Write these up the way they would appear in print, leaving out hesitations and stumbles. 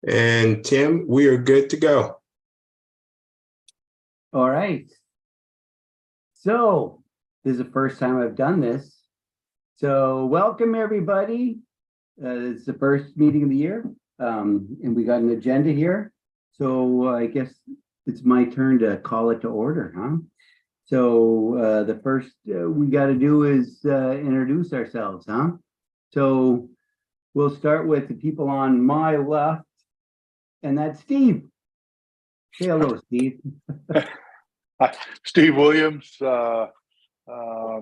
And Tim, we are good to go. All right. So this is the first time I've done this. So welcome everybody. It's the first meeting of the year. And we got an agenda here. So I guess it's my turn to call it to order, huh? So the first we got to do is introduce ourselves, huh? So we'll start with the people on my left, and that's Steve. Say hello, Steve. Hi, Steve Williams. Yeah, I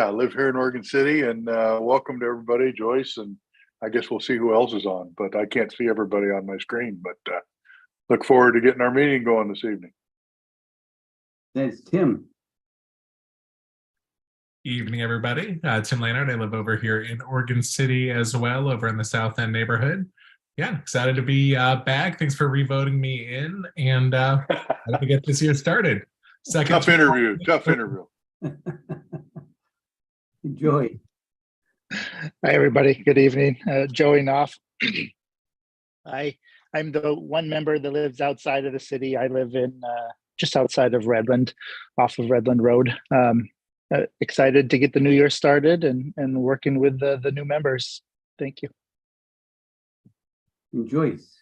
live here in Oregon City, and welcome to everybody, Joyce. And I guess we'll see who else is on, but I can't see everybody on my screen. But look forward to getting our meeting going this evening. That's Tim. Evening, everybody. Tim Leonard. I live over here in Oregon City as well, over in the South End neighborhood. Yeah, excited to be back. Thanks for re-voting me in, and to get this year started. Tough interview. Joey. Hi, everybody. Good evening. Joey Knopf. I'm the one member that lives outside of the city. I live in just outside of Redland, off of Redland Road. Excited to get the new year started and working with the new members. Thank you. And Joyce.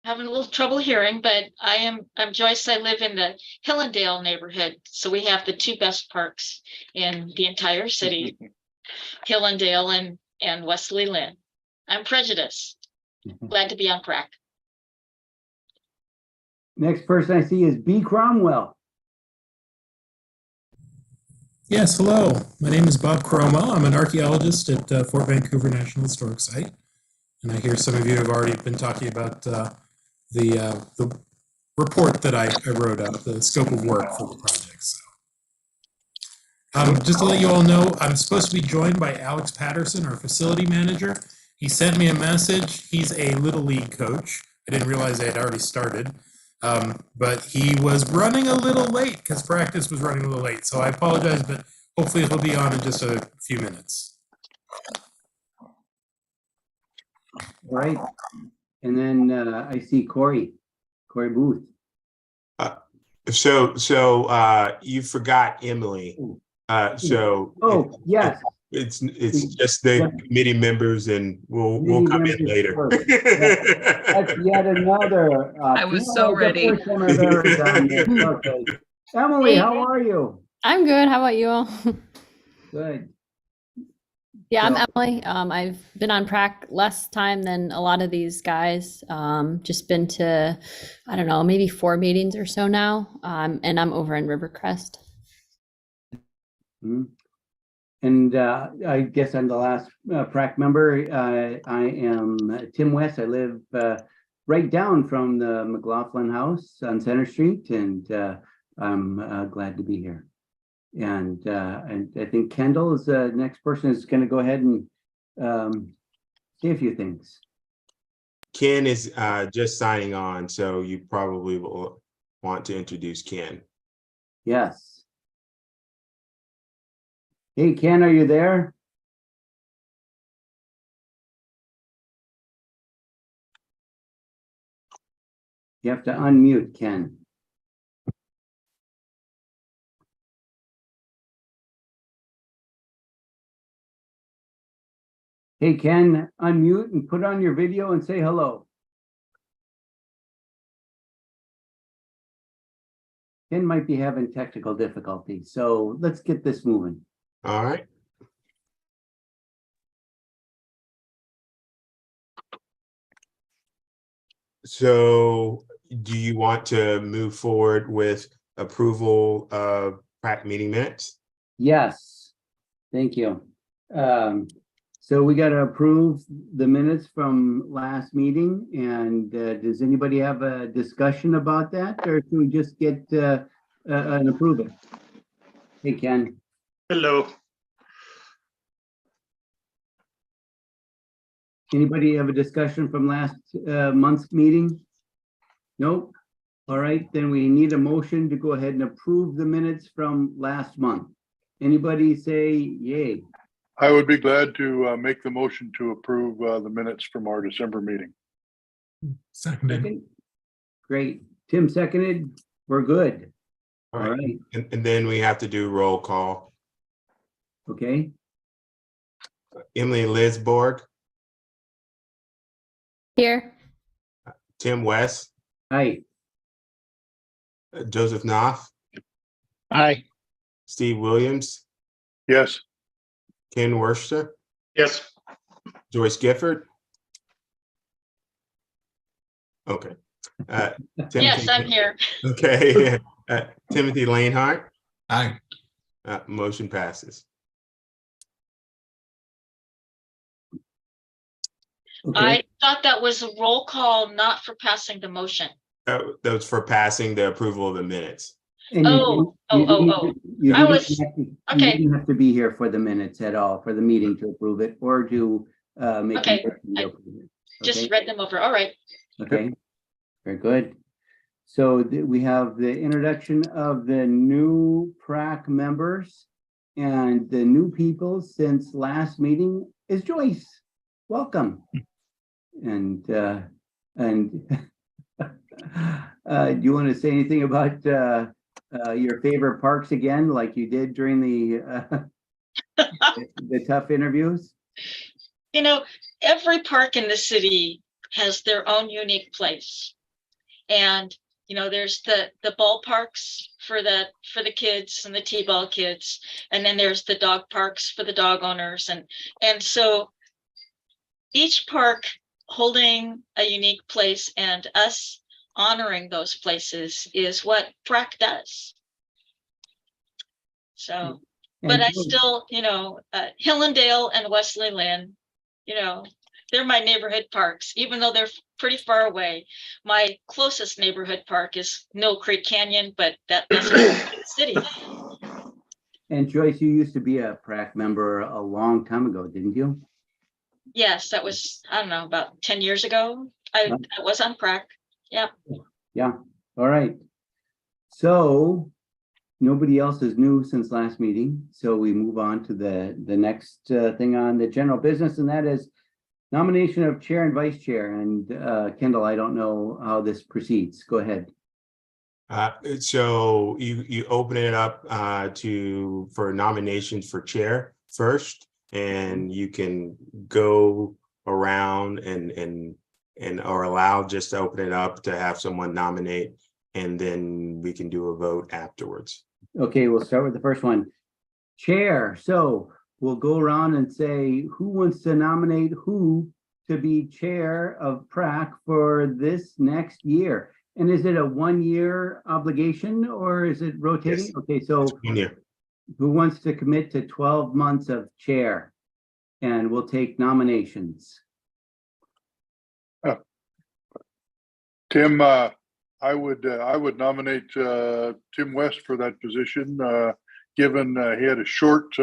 Having a little trouble hearing, but I'm Joyce. I live in the Hillendale neighborhood. So we have the two best parks in the entire city, Hillendale and Wesley Lynn. I'm Prejudice. Glad to be on PrAC. Next person I see is B. Cromwell. Yes, hello. My name is Bob Cromwell. I'm an archaeologist at Fort Vancouver National Historic Site. And I hear some of you have already been talking about the report that I wrote out, the scope of work for the project. So, just to let you all know, I'm supposed to be joined by Alex Patterson, our facility manager. He sent me a message. He's a Little League coach. I didn't realize they had already started. But he was running a little late because practice was running a little late. So I apologize, but hopefully he'll be on in just a few minutes. All right. And then I see Corey Booth. So you forgot Emily. Yes. It's just the committee members, and we'll come in later. That's yet another. I was so ready. First time I've ever done this. Okay. Emily, how are you? I'm good. How about you all? Good. Yeah, I'm Emily. I've been on PrAC less time than a lot of these guys. Just been to, I don't know, maybe 4 meetings or so now. And I'm over in Rivercrest. Mm-hmm. And I guess I'm the last PrAC member. I am Tim West. I live right down from the McLaughlin House on Center Street, and I'm glad to be here. And I think Kendall is the next person is going to go ahead and say a few things. Ken is just signing on, so you probably will want to introduce Ken. Yes. Hey, Ken, are you there? You have to unmute, Ken. Hey, Ken, unmute and put on your video and say hello. Ken might be having technical difficulties, so let's get this moving. All right. So do you want to move forward with approval of PrAC meeting minutes? Yes, thank you. So we got to approve the minutes from last meeting, and does anybody have a discussion about that, or can we just get an approval? Hey, Ken. Hello. Anybody have a discussion from last month's meeting? Nope. All right, then we need a motion to go ahead and approve the minutes from last month. Anybody say yay? I would be glad to make the motion to approve the minutes from our December meeting. Seconded. Second? Great. Tim seconded. We're good. All All right, right. and then we have to do roll call. Okay. Emily Lisborg, Here. Tim West, Hi. Joseph Knopf, Aye. Steve Williams, Yes. Ken Worcester, Yes. Joyce Gifford. Okay. Yes, I'm Timothy- here. Okay. Timothy Lanehart, Aye. motion passes. Okay. I thought that was a roll call, not for passing the motion. That was for passing the approval of the minutes. And you Oh, didn't- oh, you oh, didn't- you I didn't was- have to- you okay. didn't have to be here for the minutes at all, for the meeting to approve it or to make. a Okay. motion to I approve it. Just Okay? read them over. All right. Okay, very good. So we have the introduction of the new PrAC members. And the new people since last meeting is Joyce. Welcome. And do you want to say anything about your favorite parks again, like you did during the tough interviews? You know, every park in the city has their own unique place. And, you know, there's the ballparks for the kids and the T-ball kids. And then there's the dog parks for the dog owners. And so each park holding a unique place and us honoring those places is what PrAC does. So, but I still, you know, Hillendale and Wesley Lynn, you know, they're my neighborhood parks, even though they're pretty far away. My closest neighborhood park is Mill Creek Canyon, but that's the city. And Joyce, you used to be a PrAC member a long time ago, didn't you? Yes, that was, I don't know, about 10 years ago. I was on PrAC. Yeah. Yeah, all right. So nobody else is new since last meeting, so we move on to the next thing on the general business, and that is nomination of chair and vice chair. And Kendall, I don't know how this proceeds. Go ahead. So you open it up for nominations for chair first, and you can go around and are allowed just to open it up to have someone nominate, and then we can do a vote afterwards. Okay, we'll start with the first one. Chair. So we'll go around and say who wants to nominate who to be chair of PrAC for this next year. And is it a 1-year obligation or is it rotating? Yes. Okay, so 1 year. who wants to commit to 12 months of chair? And we'll take nominations. Tim, I would nominate Tim West for that position, given he had a short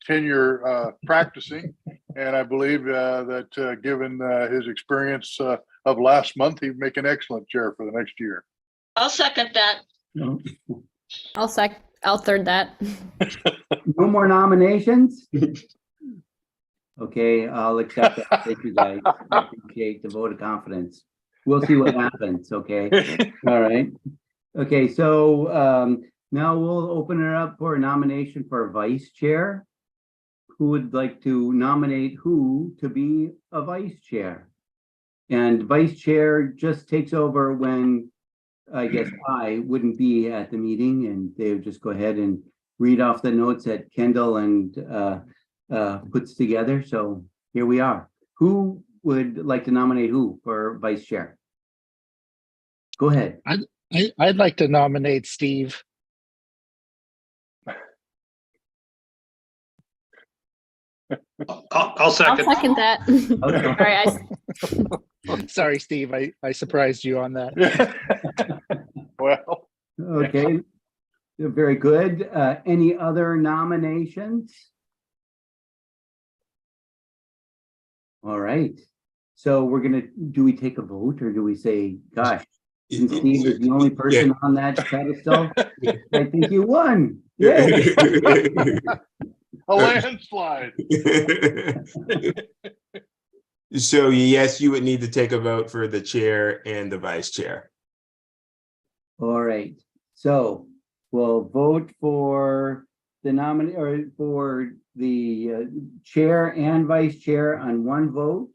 tenure practicing, and I believe that given his experience of last month, he'd make an excellent chair for the next year. I'll second that. No I'll third that. no more nominations? Okay, I'll accept that. Thank you, guys. I appreciate the vote of confidence. We'll see what happens, okay? All right. Okay, so now we'll open it up for a nomination for vice chair. Who would like to nominate who to be a vice chair? And vice chair just takes over when I guess I wouldn't be at the meeting, and they would just go ahead and read off the notes that Kendall and puts together. So here we are. Who would like to nominate who for vice chair? Go ahead. I'd like to nominate Steve. I'll I'll second. second that. Okay. All right, Sorry, Steve, I surprised you on that. Well, Okay, very good. Any other nominations? All right, so we're gonna, do we take a vote or do we say, gosh, since Steve is the only person on that pedestal, I think you won. Yay. A landslide. So yes, you would need to take a vote for the chair and the vice chair. All right, so we'll vote for the nominee or for the chair and vice chair on one vote.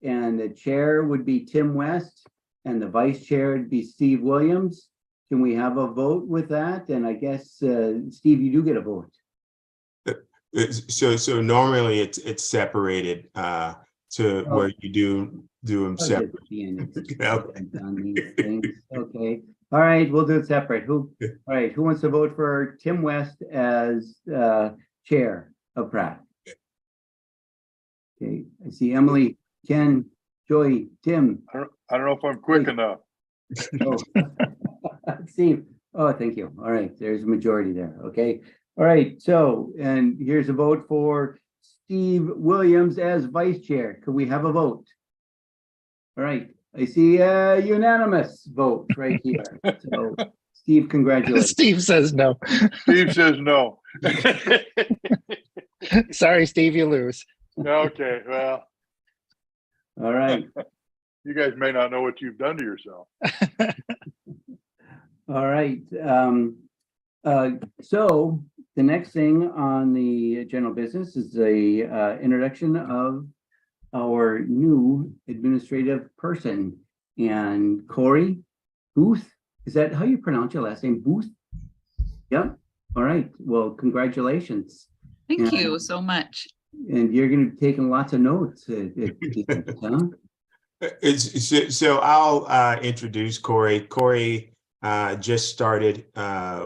And the chair would be Tim West and the vice chair would be Steve Williams. Can we have a vote with that? And I guess, Steve, you do get a vote. So normally it's separated to where you do them separate. Okay, all right, we'll do it separate. All right, who wants to vote for Tim West as chair of Pratt? Okay, I see Emily, Ken, Joy, Tim. I don't know if I'm quick enough. Oh. Steve, oh, thank you. All right, there's a majority there. Okay, all right, so, and here's a vote for Steve Williams as vice chair. Could we have a vote? All right, I see a unanimous vote right here. So, Steve, congratulations. Steve says no. Steve says no. Sorry, Steve, you lose. Okay, well, All right, you guys may not know what you've done to yourself. all right. So the next thing on the general business is the introduction of our new administrative person. And Corey Booth, is that how you pronounce your last name? Booth? Yep. All right. Well, congratulations. Thank Yeah. you so much. And you're going to be taking lots of notes. Huh? So I'll introduce Corey. Corey just started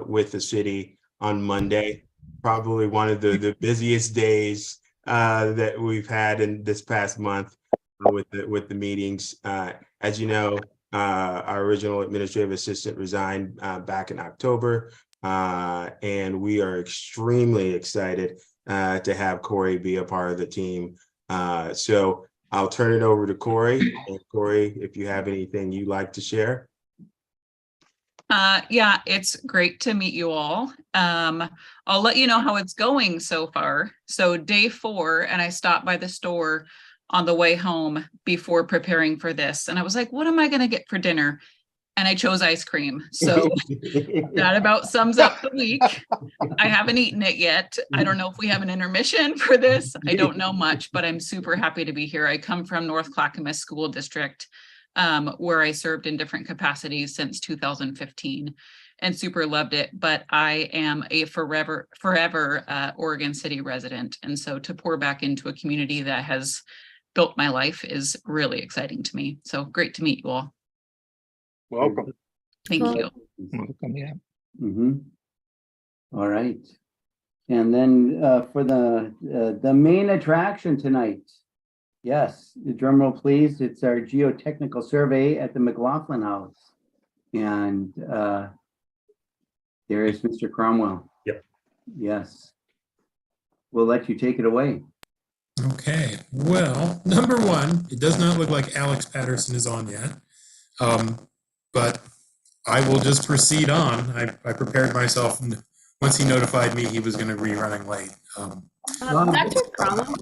with the city on Monday, probably one of the busiest days that we've had in this past month with the meetings. As you know, our original administrative assistant resigned back in October, and we are extremely excited to have Corey be a part of the team. So I'll turn it over to Corey. And Corey, if you have anything you'd like to share. Yeah, it's great to meet you all. I'll let you know how it's going so far. So day 4, and I stopped by the store on the way home before preparing for this. And I was like, what am I going to get for dinner? And I chose ice cream. So that about sums up the week. I haven't eaten it yet. I don't know if we have an intermission for this. I don't know much, but I'm super happy to be here. I come from North Clackamas School District, where I served in different capacities since 2015 and super loved it. But I am a forever Oregon City resident. And so to pour back into a community that has built my life is really exciting to me. So great to meet you all. Welcome. Thank you. Welcome, yeah. All right. And then for the main attraction tonight, yes, the drum roll please. It's our geotechnical survey at the McLaughlin House. And there is Mr. Cromwell. Yep. Yes. We'll let you take it away. Okay, well, number one, it does not look like Alex Patterson is on yet. But I will just proceed on. I prepared myself, and once he notified me he was going to be running late. Dr. Cromwell?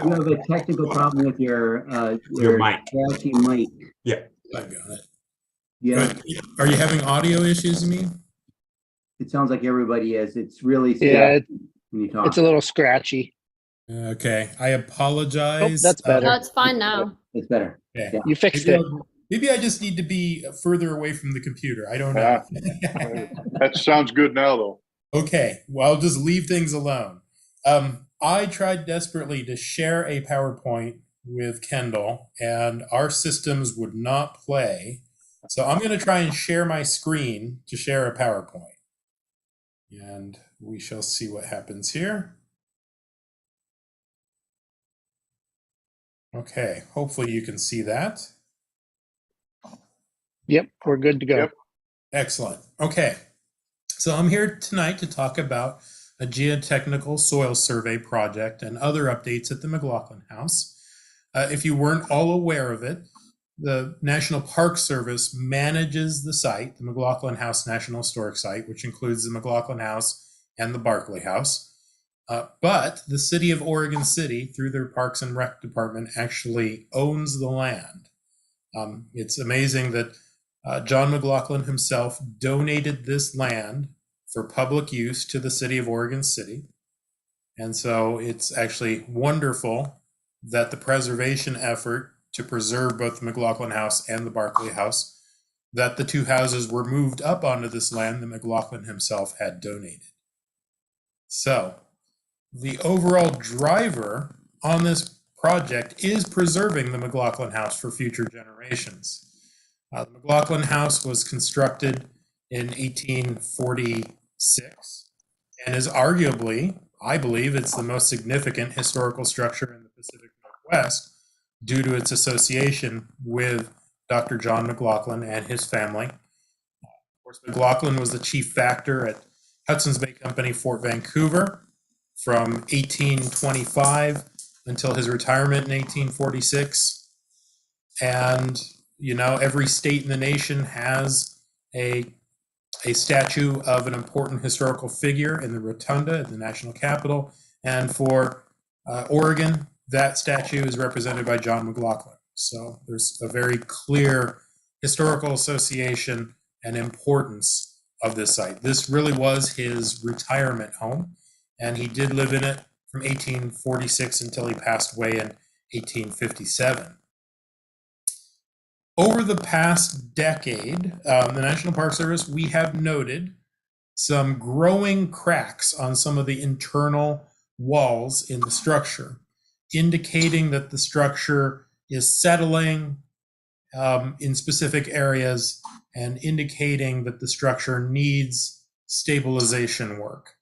You have a technical problem with your mic. scratchy mic. Yeah. I got it. Yeah, But are you having audio issues, you mean? it sounds like everybody is. It's really Yeah, when you talk. it's a little scratchy. Okay, I apologize. Oh, that's better. No, it's fine now. It's better. Okay. Yeah. You fixed Maybe, it. maybe I just need to be further away from the computer. I don't know. That sounds good now, though. Okay, well, I'll just leave things alone. I tried desperately to share a PowerPoint with Kendall, and our systems would not play. So I'm going to try and share my screen to share a PowerPoint. And we shall see what happens here. Okay, hopefully you can see that. Yep, we're good to go. Yep. Excellent. Okay, so I'm here tonight to talk about a geotechnical soil survey project and other updates at the McLaughlin House. If you weren't all aware of it, the National Park Service manages the site, the McLaughlin House National Historic Site, which includes the McLaughlin House and the Barclay House. But the city of Oregon City, through their Parks and Rec department, actually owns the land. It's amazing that John McLaughlin himself donated this land for public use to the city of Oregon City. And so it's actually wonderful that the preservation effort to preserve both the McLaughlin House and the Barclay House, that the two houses were moved up onto this land that McLaughlin himself had donated. So the overall driver on this project is preserving the McLaughlin House for future generations. The McLaughlin House was constructed in 1846 and is arguably, I believe, it's the most significant historical structure in the Pacific Northwest due to its association with Dr. John McLaughlin and his family. Of course, McLaughlin was the chief factor at Hudson's Bay Company, Fort Vancouver, from 1825 until his retirement in 1846. And, you know, every state in the nation has a statue of an important historical figure in the rotunda at the national capital. And for Oregon, that statue is represented by John McLaughlin. So there's a very clear historical association and importance of this site. This really was his retirement home, and he did live in it from 1846 until he passed away in 1857. Over the past decade, the National Park Service, we have noted some growing cracks on some of the internal walls in the structure, indicating that the structure is settling in specific areas and indicating that the structure needs stabilization work.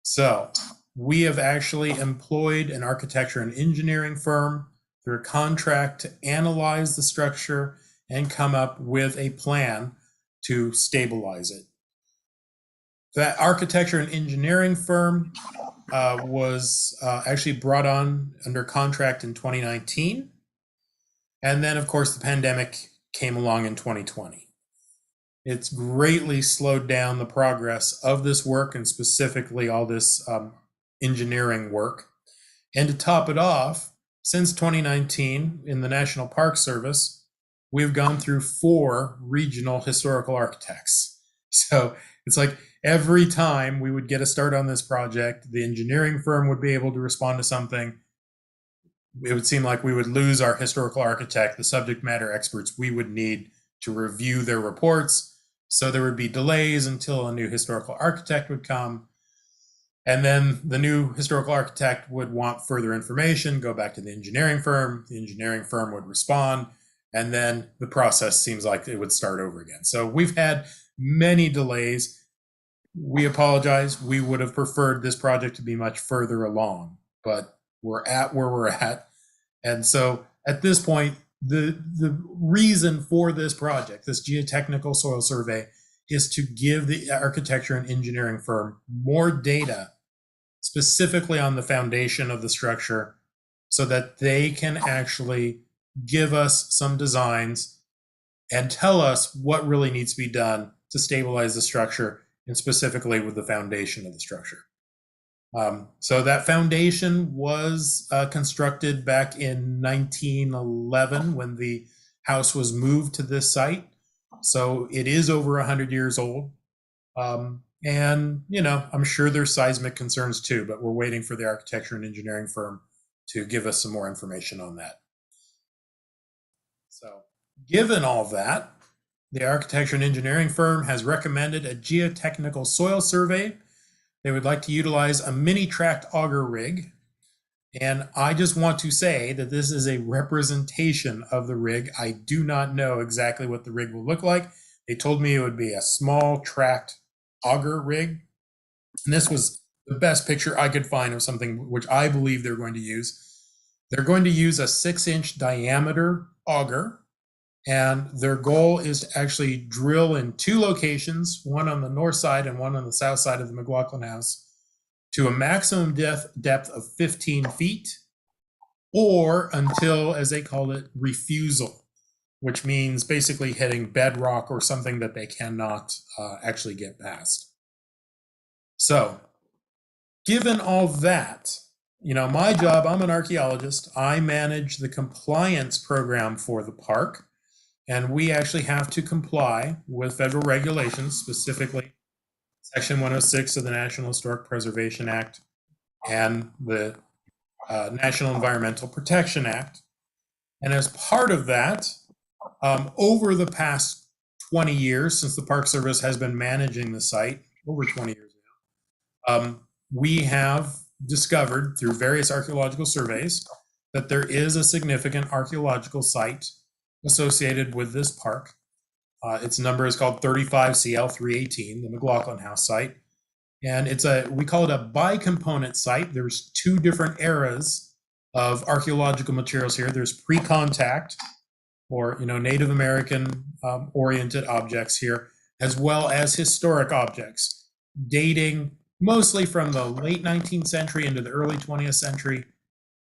So we have actually employed an architecture and engineering firm through a contract to analyze the structure and come up with a plan to stabilize it. That architecture and engineering firm was actually brought on under contract in 2019. And then, of course, the pandemic came along in 2020. It's greatly slowed down the progress of this work, and specifically all this engineering work. And to top it off, since 2019, in the National Park Service, we've gone through 4 regional historical architects. So it's like every time we would get a start on this project, the engineering firm would be able to respond to something. It would seem like we would lose our historical architect, the subject matter experts we would need to review their reports. So there would be delays until a new historical architect would come. And then the new historical architect would want further information, go back to the engineering firm would respond, and then the process seems like it would start over again. So we've had many delays. We apologize. We would have preferred this project to be much further along, but we're at where we're at. And so at this point, the reason for this project, this geotechnical soil survey, is to give the architecture and engineering firm more data specifically on the foundation of the structure so that they can actually give us some designs and tell us what really needs to be done to stabilize the structure, and specifically with the foundation of the structure. So that foundation was constructed back in 1911 when the house was moved to this site. So it is over 100 years old. And, you know, I'm sure there's seismic concerns too, but we're waiting for the architecture and engineering firm to give us some more information on that. So given all that, the architecture and engineering firm has recommended a geotechnical soil survey. They would like to utilize a mini tract auger rig. And I just want to say that this is a representation of the rig. I do not know exactly what the rig will look like. They told me it would be a small tract auger rig. And this was the best picture I could find of something which I believe they're going to use. They're going to use a 6-inch diameter auger. And their goal is to actually drill in 2 locations, one on the north side and one on the south side of the McLaughlin House, to a maximum depth of 15 feet, or until, as they call it, refusal, which means basically hitting bedrock or something that they cannot actually get past. So given all that, my job, I'm an archaeologist. I manage the compliance program for the park, and we actually have to comply with federal regulations, specifically Section 106 of the National Historic Preservation Act and the National Environmental Protection Act. And as part of that, over the past 20 years, since the Park Service has been managing the site, over 20 years now, we have discovered through various archaeological surveys that there is a significant archaeological site associated with this park. Its number is called 35CL318, the McLaughlin House site. And we call it a bi-component site. There's two different eras of archaeological materials here. There's pre-contact, or Native American oriented objects here, as well as historic objects dating mostly from the late 19th century into the early 20th century.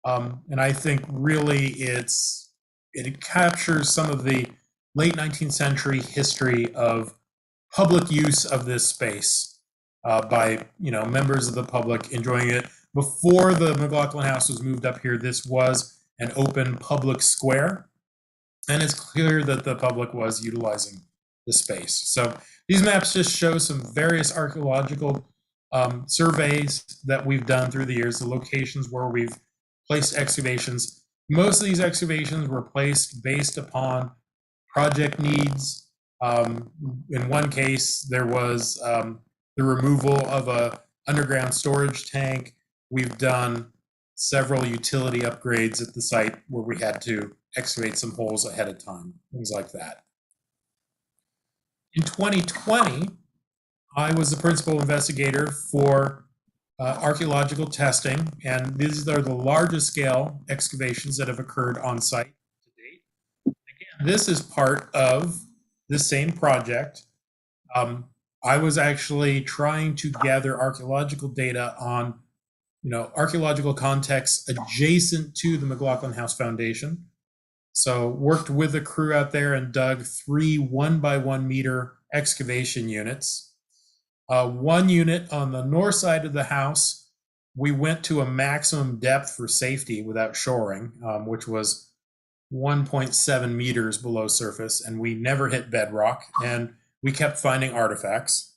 And I think really it captures some of the late 19th century history of public use of this space by members of the public enjoying it. Before the McLaughlin House was moved up here, this was an open public square, and it's clear that the public was utilizing the space. So these maps just show some various archaeological surveys that we've done through the years, the locations where we've placed excavations. Most of these excavations were placed based upon project needs. In one case, there was the removal of a underground storage tank. We've done several utility upgrades at the site where we had to excavate some holes ahead of time, things like that. In 2020, I was the principal investigator for archaeological testing, and these are the largest scale excavations that have occurred on site to date. Again, this is part of the same project. I was actually trying to gather archaeological data on archaeological contexts adjacent to the McLaughlin House Foundation. So worked with a crew out there and dug 3 1-by-1 meter excavation units. One unit on the north side of the house, we went to a maximum depth for safety without shoring, which was 1.7 meters below surface, and we never hit bedrock, and we kept finding artifacts.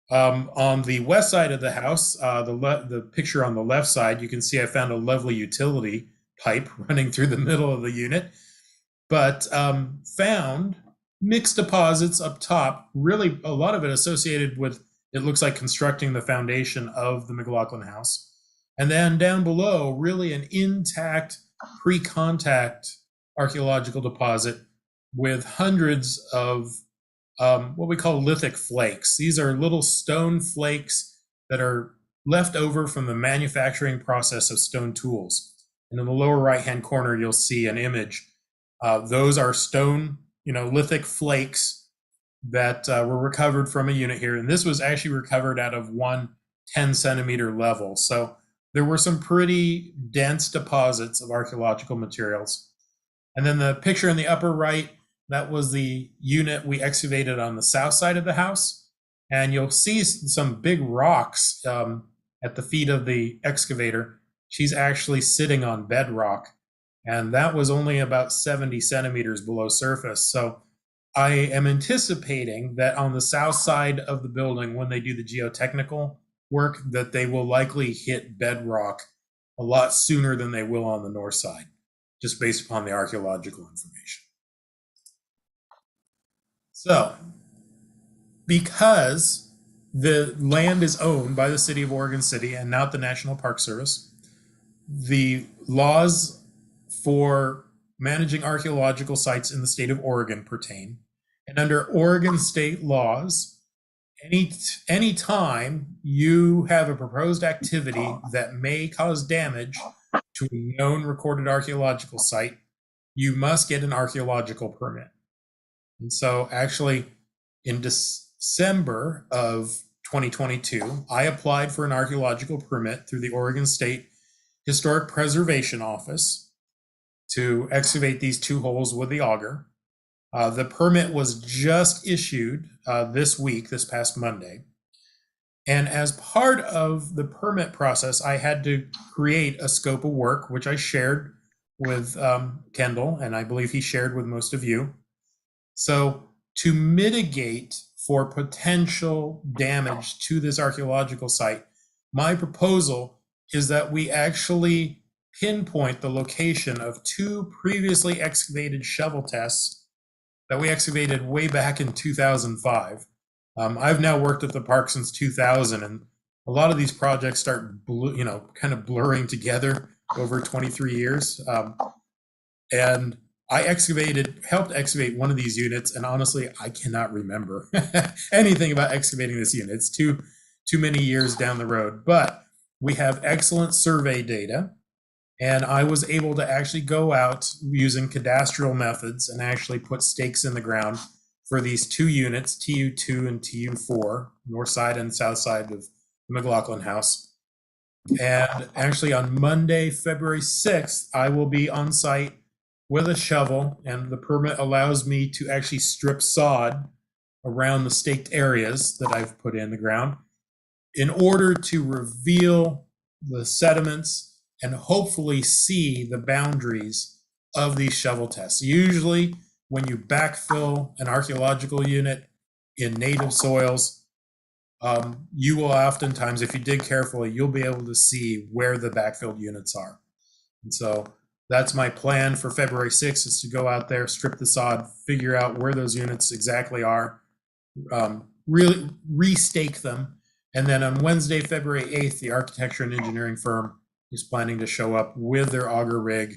On the west side of the house, the picture on the left side, you can see I found a lovely utility pipe running through the middle of the unit, but found mixed deposits up top, really a lot of it associated with, it looks like constructing the foundation of the McLaughlin House. And then down below, really an intact pre-contact archaeological deposit with hundreds of what we call lithic flakes. These are little stone flakes that are left over from the manufacturing process of stone tools. And in the lower right-hand corner, you'll see an image. Those are stone, lithic flakes that were recovered from a unit here. And this was actually recovered out of one 10-centimeter level. So there were some pretty dense deposits of archaeological materials. And then the picture in the upper right, that was the unit we excavated on the south side of the house. And you'll see some big rocks at the feet of the excavator. She's actually sitting on bedrock, and that was only about 70 centimeters below surface. So I am anticipating that on the south side of the building, when they do the geotechnical work, that they will likely hit bedrock a lot sooner than they will on the north side, just based upon the archaeological information. So, because the land is owned by the city of Oregon City and not the National Park Service, the laws for managing archaeological sites in the state of Oregon pertain. And under Oregon state laws, any time you have a proposed activity that may cause damage to a known recorded archaeological site, you must get an archaeological permit. And so actually in December of 2022, I applied for an archaeological permit through the Oregon State Historic Preservation Office to excavate these 2 holes with the auger. The permit was just issued this past Monday. And as part of the permit process, I had to create a scope of work, which I shared with Kendall, and I believe he shared with most of you. So to mitigate for potential damage to this archaeological site, my proposal is that we actually pinpoint the location of 2 previously excavated shovel tests that we excavated way back in 2005. I've now worked at the park since 2000, and a lot of these projects start, kind of blurring together over 23 years. And I helped excavate one of these units, and honestly, I cannot remember anything about excavating this unit. It's too many years down the road. But we have excellent survey data, and I was able to actually go out using cadastral methods and actually put stakes in the ground for these 2 units, TU2 and TU4, north side and south side of the McLaughlin House. And actually on Monday, February 6th, I will be on site with a shovel, and the permit allows me to actually strip sod around the staked areas that I've put in the ground in order to reveal the sediments and hopefully see the boundaries of these shovel tests. Usually when you backfill an archaeological unit in native soils, you will oftentimes, if you dig carefully, you'll be able to see where the backfilled units are. And so that's my plan for February 6th, is to go out there, strip the sod, figure out where those units exactly are, really restake them. And then on Wednesday, February 8th, the architecture and engineering firm is planning to show up with their auger rig,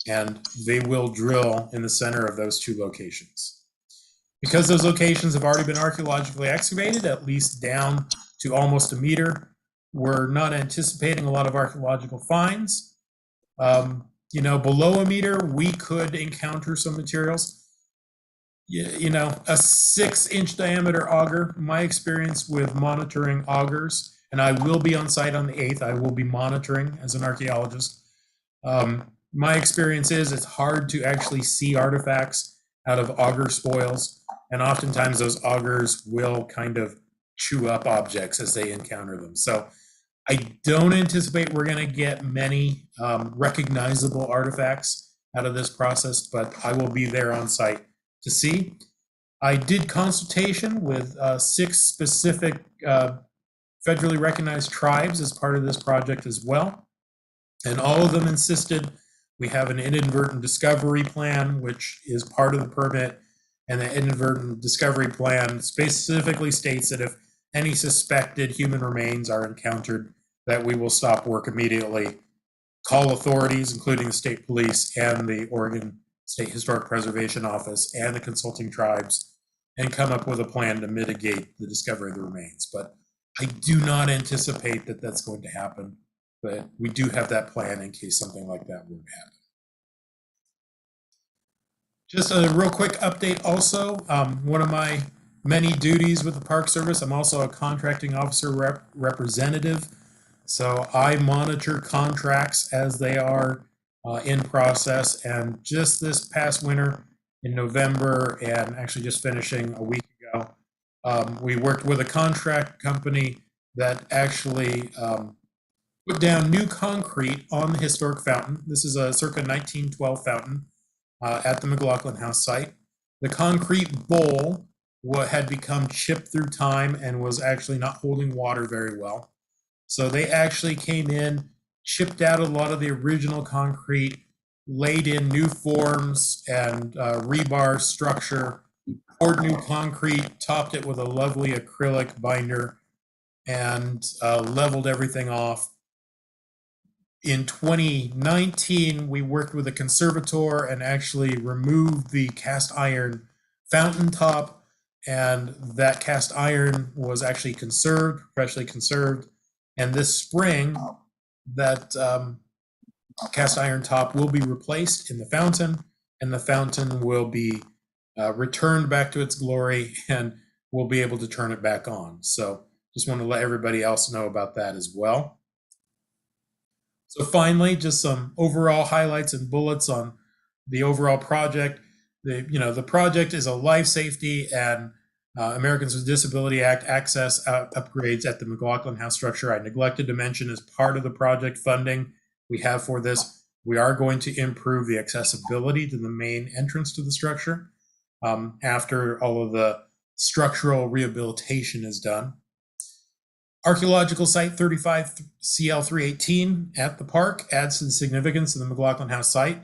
and they will drill in the center of those 2 locations. Because those locations have already been archaeologically excavated, at least down to almost a meter, we're not anticipating a lot of archaeological finds. Below a meter, we could encounter some materials. A 6-inch diameter auger, my experience with monitoring augers, and I will be on site on the 8th, I will be monitoring as an archaeologist. My experience is it's hard to actually see artifacts out of auger spoils, and oftentimes those augers will kind of chew up objects as they encounter them. So I don't anticipate we're going to get many recognizable artifacts out of this process, but I will be there on site to see. I did consultation with 6 specific federally recognized tribes as part of this project as well, and all of them insisted we have an inadvertent discovery plan, which is part of the permit, and the inadvertent discovery plan specifically states that if any suspected human remains are encountered, that we will stop work immediately, call authorities, including the state police and the Oregon State Historic Preservation Office and the consulting tribes, and come up with a plan to mitigate the discovery of the remains. But I do not anticipate that that's going to happen, but we do have that plan in case something like that would happen. Just a real quick update also, one of my many duties with the Park Service, I'm also a contracting officer representative. So I monitor contracts as they are in process. And just this past winter in November, and actually just finishing a week ago, we worked with a contract company that actually put down new concrete on the historic fountain. This is a circa 1912 fountain at the McLaughlin House site. The concrete bowl had become chipped through time and was actually not holding water very well. So they actually came in, chipped out a lot of the original concrete, laid in new forms and rebar structure, poured new concrete, topped it with a lovely acrylic binder, and leveled everything off. In 2019, we worked with a conservator and actually removed the cast iron fountain top, and that cast iron was actually conserved, freshly conserved. And this spring, that cast iron top will be replaced in the fountain, and the fountain will be returned back to its glory, and we'll be able to turn it back on. So just want to let everybody else know about that as well. So finally, just some overall highlights and bullets on the overall project. The project is a life safety and Americans with Disability Act access upgrades at the McLaughlin House structure. I neglected to mention as part of the project funding we have for this, we are going to improve the accessibility to the main entrance to the structure after all of the structural rehabilitation is done. Archaeological Site 35 CL 318 at the park adds to the significance of the McLaughlin House site.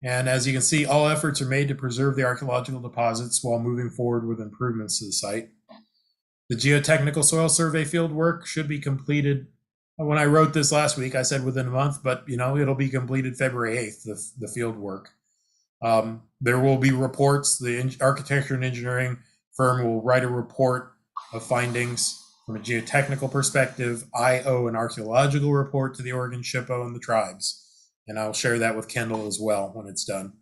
And as you can see, all efforts are made to preserve the archaeological deposits while moving forward with improvements to the site. The geotechnical soil survey field work should be completed. When I wrote this last week, I said within a month, but it'll be completed February 8th, the field work. There will be reports. The architecture and engineering firm will write a report of findings from a geotechnical perspective. I owe an archaeological report to the Oregon SHPO and the tribes, and I'll share that with Kendall as well when it's done.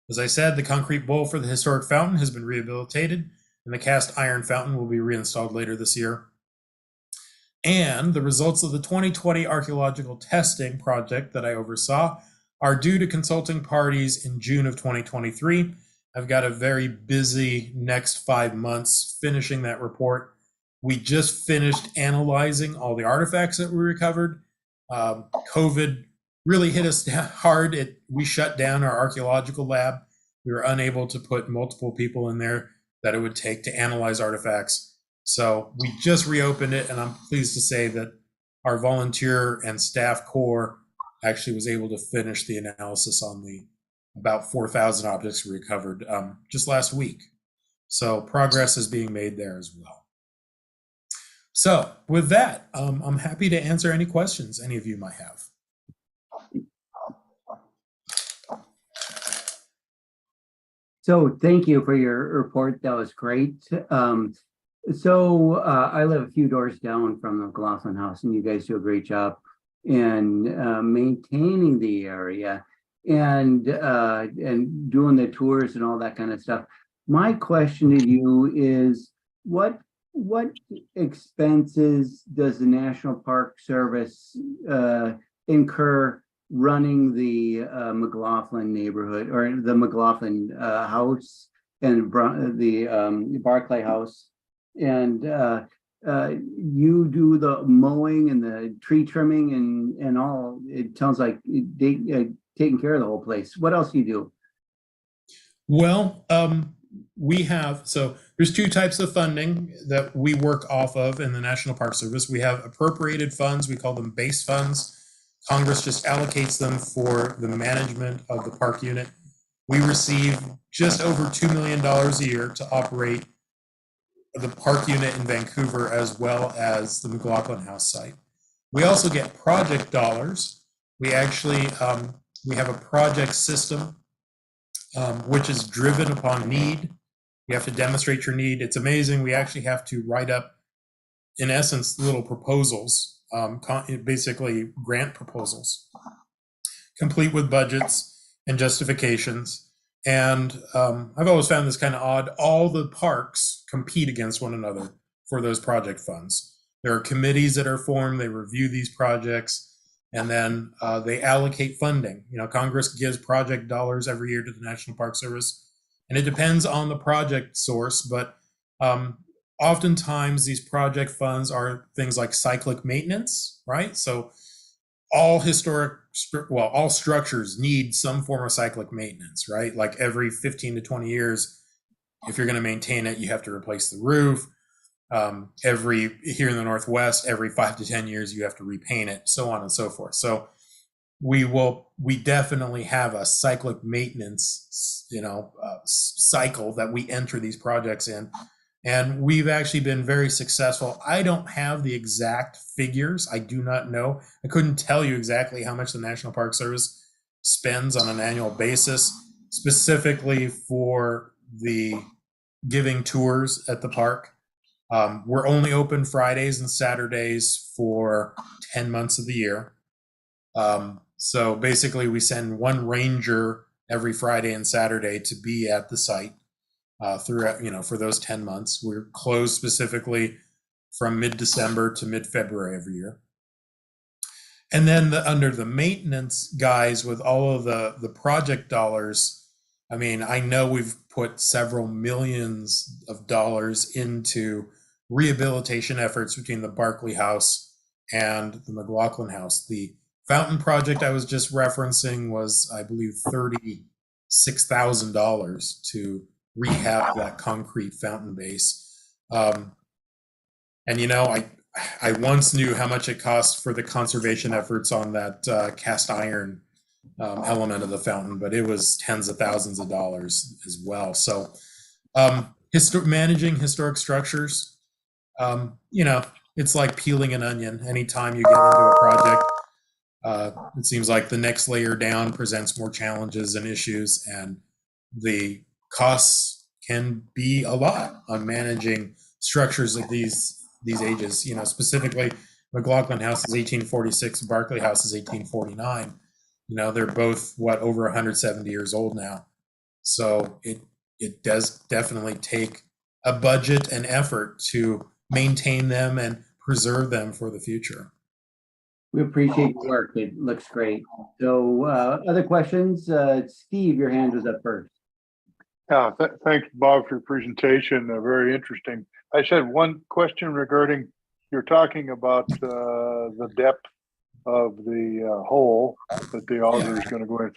As I said, the concrete bowl for the historic fountain has been rehabilitated, and the cast iron fountain will be reinstalled later this year. And the results of the 2020 archaeological testing project that I oversaw are due to consulting parties in June of 2023. I've got a very busy next 5 months finishing that report. We just finished analyzing all the artifacts that we recovered. COVID really hit us hard. We shut down our archaeological lab. We were unable to put multiple people in there that it would take to analyze artifacts. So we just reopened it, and I'm pleased to say that our volunteer and staff corps actually was able to finish the analysis on the about 4,000 objects we recovered just last week. So progress is being made there as well. So with that, I'm happy to answer any questions any of you might have. So thank you for your report. That was great. I live a few doors down from the McLaughlin House, and you guys do a great job in maintaining the area and doing the tours and all that kind of stuff. My question to you is, what expenses does the National Park Service incur running the McLaughlin neighborhood, or the McLaughlin house and the Barclay House? And you do the mowing and the tree trimming and all. It sounds like they taking care of the whole place. What else do you do? Well, there's two types of funding that we work off of in the National Park Service. We have appropriated funds. We call them base funds. Congress just allocates them for the management of the park unit. We receive just over $2 million a year to operate the park unit in Vancouver, as well as the McLaughlin House site. We also get project dollars. We actually, we have a project system, which is driven upon need. You have to demonstrate your need. It's amazing. We actually have to write up, in essence, little proposals, basically grant proposals, complete with budgets and justifications. And I've always found this kind of odd. All the parks compete against one another for those project funds. There are committees that are formed. They review these projects, and then they allocate funding. Congress gives project dollars every year to the National Park Service, and it depends on the project source. But oftentimes these project funds are things like cyclic maintenance, right? So all structures need some form of cyclic maintenance, right? Like every 15 to 20 years, if you're going to maintain it, you have to replace the roof. Here in the Northwest, every 5 to 10 years, you have to repaint it, so on and so forth. So we definitely have a cyclic maintenance, cycle that we enter these projects in. And we've actually been very successful. I don't have the exact figures. I do not know. I couldn't tell you exactly how much the National Park Service spends on an annual basis, specifically for the giving tours at the park. We're only open Fridays and Saturdays for 10 months of the year. So basically we send one ranger every Friday and Saturday to be at the site. Throughout, for those 10 months. We're closed specifically from mid-December to mid-February every year. And then under the maintenance guys, with all of the project dollars, I know we've put several millions of dollars into rehabilitation efforts between the Barkley House and the McLaughlin House. The fountain project I was just referencing was, I believe, $36,000 to rehab that concrete fountain base. And I once knew how much it cost for the conservation efforts on that cast iron element of the fountain, but it was tens of thousands of dollars as well. So managing historic structures, it's like peeling an onion. Anytime you get into a project, it seems like the next layer down presents more challenges and issues, and the costs can be a lot on managing structures of these ages. Specifically, McLaughlin House is 1846, Barkley House is 1849. They're both over 170 years old now. So it does definitely take a budget and effort to maintain them and preserve them for the future. We appreciate your work. It looks great. So other questions? Steve, your hand was up first. Yeah, thank you, Bob, for your presentation. Very interesting. I just had one question regarding, you're talking about the depth of the hole that the auger is going to go in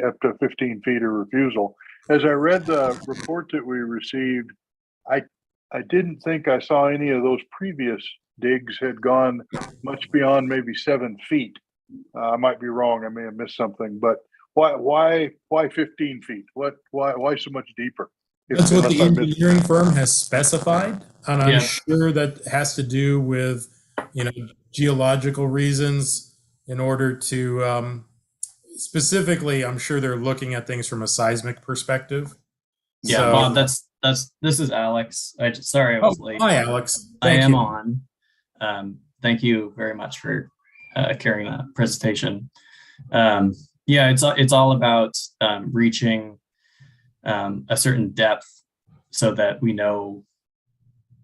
up to 15 feet of refusal. As I read the report that we received, I didn't think I saw any of those previous digs had gone much beyond maybe 7 feet. I might be wrong. I may have missed something, but why 15 feet? Why so much deeper? That's what the engineering firm has specified, and I'm sure that has to do with geological reasons. In order to specifically, I'm sure they're looking at things from a seismic perspective. Yeah, So, Bob, this is Alex. Sorry I was late. Hi, Alex. I Thank am you. on. Thank you very much for carrying that presentation. It's all about reaching a certain depth so that we know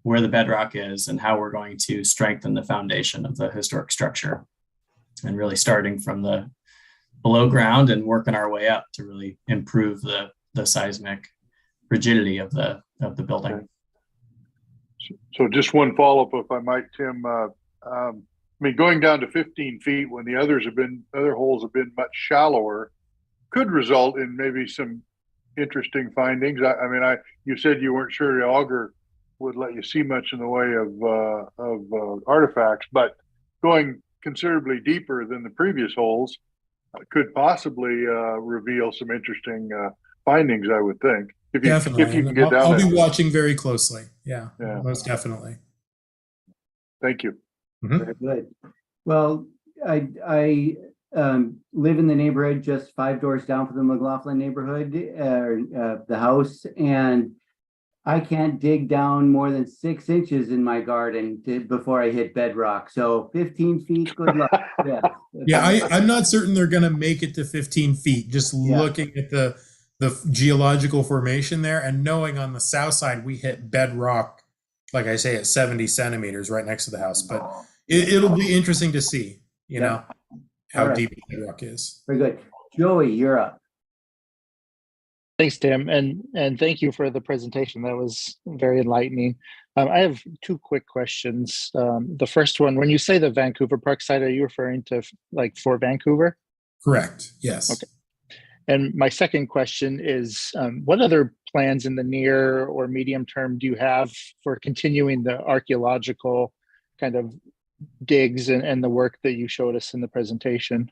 where the bedrock is and how we're going to strengthen the foundation of the historic structure, and really starting from the below ground and working our way up to really improve the seismic rigidity of the building. So just one follow-up, if I might, Tim. Going down to 15 feet when the other holes have been much shallower could result in maybe some interesting findings. You said you weren't sure the auger would let you see much in the way of artifacts, but going considerably deeper than the previous holes could possibly reveal some interesting findings, I would think. If you can get down I'll there. be watching very closely. Yeah, most definitely. Thank you. Mm-hmm. Very good. Well, I live in the neighborhood just 5 doors down from the McLaughlin neighborhood, the house, and I can't dig down more than 6 inches in my garden before I hit bedrock. So 15 feet, good luck. I'm not certain they're going to make it to 15 feet. Just looking at the geological formation there, and knowing on the south side we hit bedrock, like I say, at 70 centimeters right next to the house. But it'll be interesting to see, how deep the bedrock is. Very good. Joey, you're up. Thanks, Tim, and thank you for the presentation. That was very enlightening. I have 2 quick questions. The first one, when you say the Vancouver Park site, are you referring to Fort Vancouver? Correct. Yes. Okay. And my second question is, what other plans in the near or medium term do you have for continuing the archaeological kind of digs and the work that you showed us in the presentation?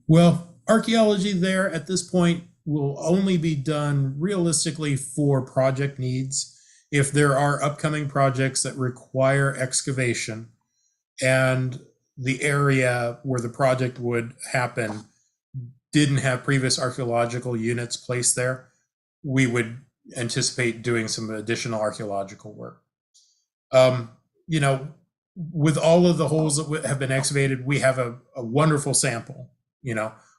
Well, archaeology there at this point will only be done realistically for project needs. If there are upcoming projects that require excavation and the area where the project would happen didn't have previous archaeological units placed there, we would anticipate doing some additional archaeological work. With all of the holes that have been excavated, we have a wonderful sample,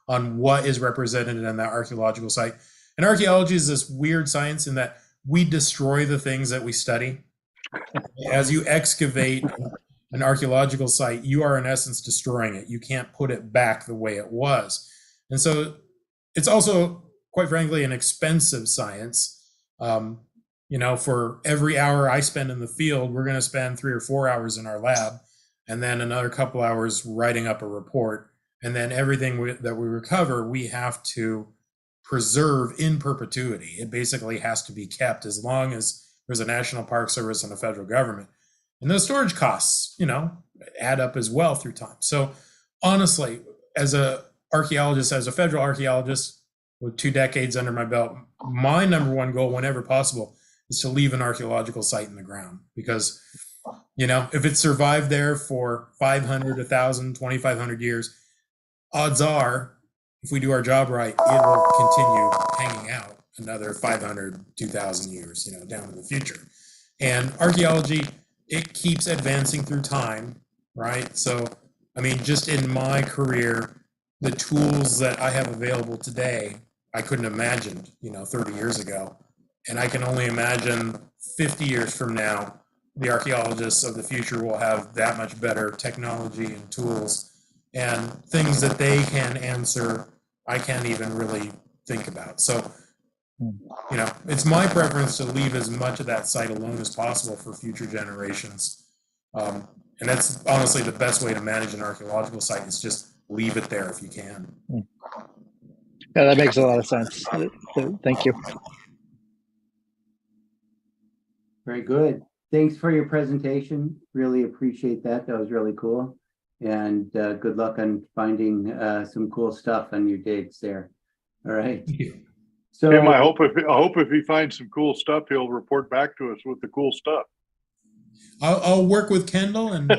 on what is represented in that archaeological site. And archaeology is this weird science in that we destroy the things that we study. As you excavate an archaeological site, you are in essence destroying it. You can't put it back the way it was. And so it's also quite frankly, an expensive science. For every hour I spend in the field, we're going to spend 3 or 4 hours in our lab, and then another couple hours writing up a report. And then everything that we recover, we have to preserve in perpetuity. It basically has to be kept as long as there's a National Park Service and a federal government. And those storage costs, add up as well through time. So honestly, as a archaeologist, as a federal archaeologist with 2 decades under my belt, my number one goal whenever possible is to leave an archaeological site in the ground. Because, if it survived there for 500, 1,000, 2,500 years, odds are, if we do our job right, it will continue hanging out another 500, 2,000 years, down in the future. And archaeology, it keeps advancing through time, right? So, just in my career, the tools that I have available today, I couldn't have imagined, 30 years ago. And I can only imagine 50 years from now, the archaeologists of the future will have that much better technology and tools and things that they can answer I can't even really think about. So, it's my preference to leave as much of that site alone as possible for future generations. And that's honestly the best way to manage an archaeological site, is just leave it there if you can. Yeah, that makes a lot of sense. Thank you. Very good. Thanks for your presentation. Really appreciate that. That was really cool. And good luck on finding some cool stuff on your digs there. All right. So Tim, I hope if he finds some cool stuff, he'll report back to us with the cool stuff. I'll work with Kendall, and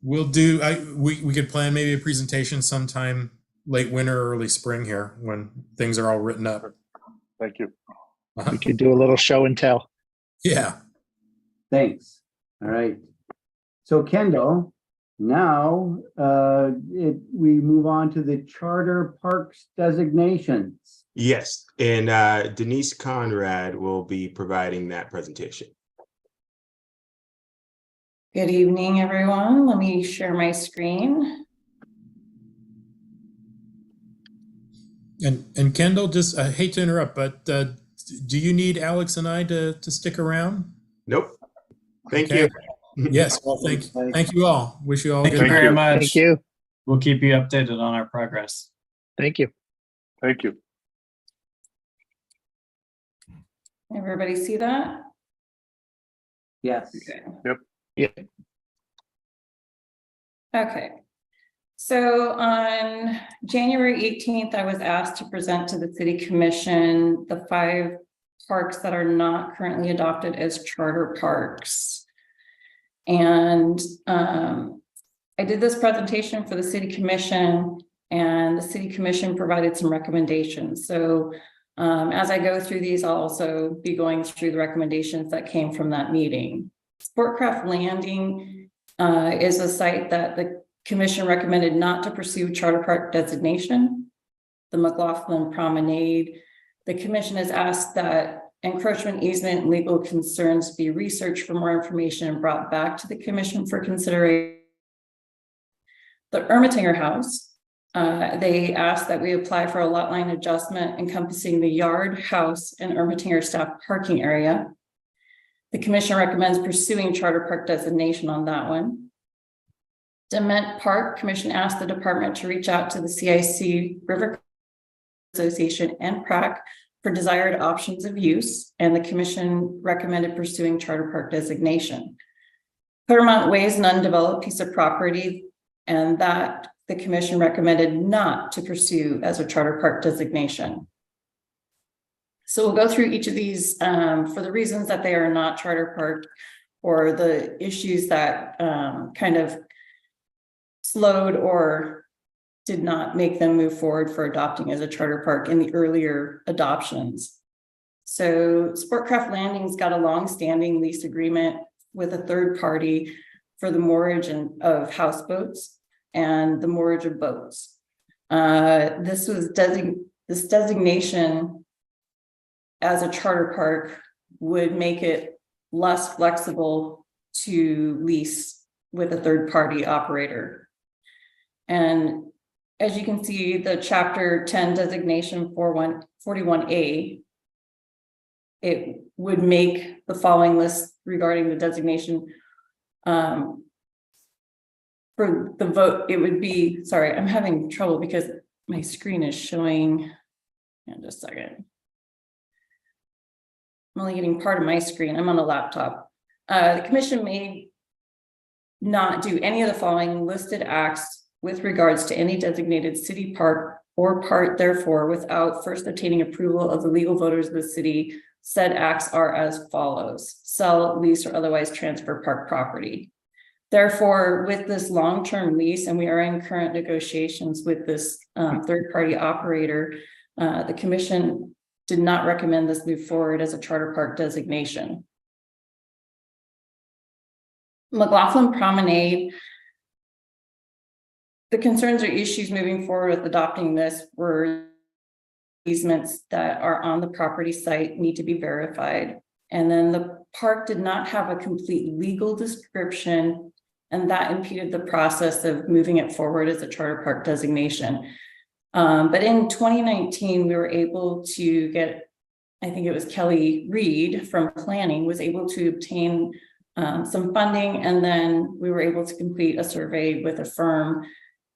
we'll do. We could plan maybe a presentation sometime late winter, early spring here when things are all written up. Thank you. We could do a little show and tell. Yeah. thanks. All right. So Kendall, now we move on to the charter parks designations. Yes, and Denise Conrad will be providing that presentation. Good evening, everyone. Let me share my screen. And Kendall, just I hate to interrupt, but do you need Alex and I to stick around? Nope. Thank Okay. you. Yes. Well, thank you all. Wish you all Thank good you very night. much. Thank you. We'll keep you updated on our progress. Thank you. Thank you. Everybody see that? Yes. Okay. Yep. Yeah. Okay. So on January 18th, I was asked to present to the City Commission the 5 parks that are not currently adopted as charter parks. And I did this presentation for the City Commission, and the City Commission provided some recommendations. So as I go through these, I'll also be going through the recommendations that came from that meeting. Sportcraft Landing is a site that the Commission recommended not to pursue charter park designation. The McLaughlin Promenade, the Commission has asked that encroachment, easement, and legal concerns be researched for more information and brought back to the Commission for consideration. The Ermitinger House, they asked that we apply for a lot line adjustment encompassing the yard, house, and Ermitinger staff parking area. The Commission recommends pursuing charter park designation on that one. Dement Park, Commission asked the department to reach out to the CIC River Association and PRAC for desired options of use, and the Commission recommended pursuing charter park designation. Claremont Way is an undeveloped piece of property, and that the Commission recommended not to pursue as a charter park designation. So we'll go through each of these for the reasons that they are not charter park, or the issues that kind of slowed or did not make them move forward for adopting as a charter park in the earlier adoptions. So Sportcraft Landing's got a long-standing lease agreement with a third party for the moorage of houseboats and the moorage of boats. This designation as a charter park would make it less flexible to lease with a third party operator. And as you can see, the chapter 10 designation 41A, it would make the following list regarding the designation. For the vote, it would be, sorry, I'm having trouble because my screen is showing, just a second. I'm only getting part of my screen. I'm on a laptop. The commission may not do any of the following listed acts with regards to any designated city park or part therefore without first obtaining approval of the legal voters of the city. Said acts are as follows: sell, lease, or otherwise transfer park property. Therefore, with this long-term lease, and we are in current negotiations with this third-party operator, the commission did not recommend this move forward as a charter park designation. McLaughlin Promenade. The concerns or issues moving forward with adopting this were easements that are on the property site need to be verified. And then the park did not have a complete legal description, and that impeded the process of moving it forward as a charter park designation. But in 2019, we were able to get, I think it was Kelly Reed from planning was able to obtain some funding, and then we were able to complete a survey with a firm.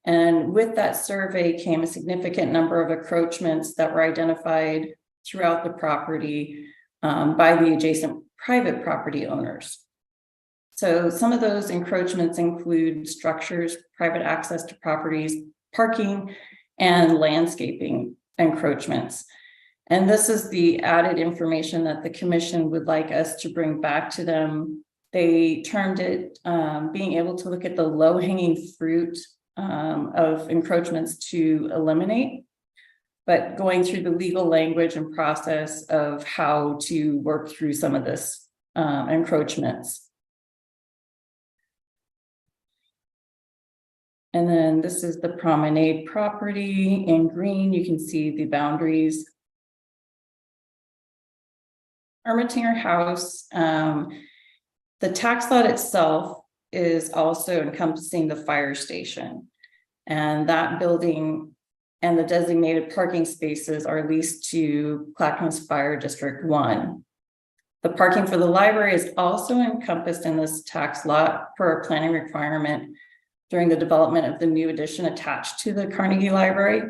And with that survey came a significant number of encroachments that were identified throughout the property by the adjacent private property owners. So some of those encroachments include structures, private access to properties, parking, and landscaping encroachments. And this is the added information that the commission would like us to bring back to them. They termed it being able to look at the low-hanging fruit of encroachments to eliminate, but going through the legal language and process of how to work through some of this encroachments. And then this is the promenade property in green. You can see the boundaries. Ermatinger House, the tax lot itself is also encompassing the fire station, and that building and the designated parking spaces are leased to Clackamas Fire District 1. The parking for the library is also encompassed in this tax lot per a planning requirement during the development of the new addition attached to the Carnegie Library.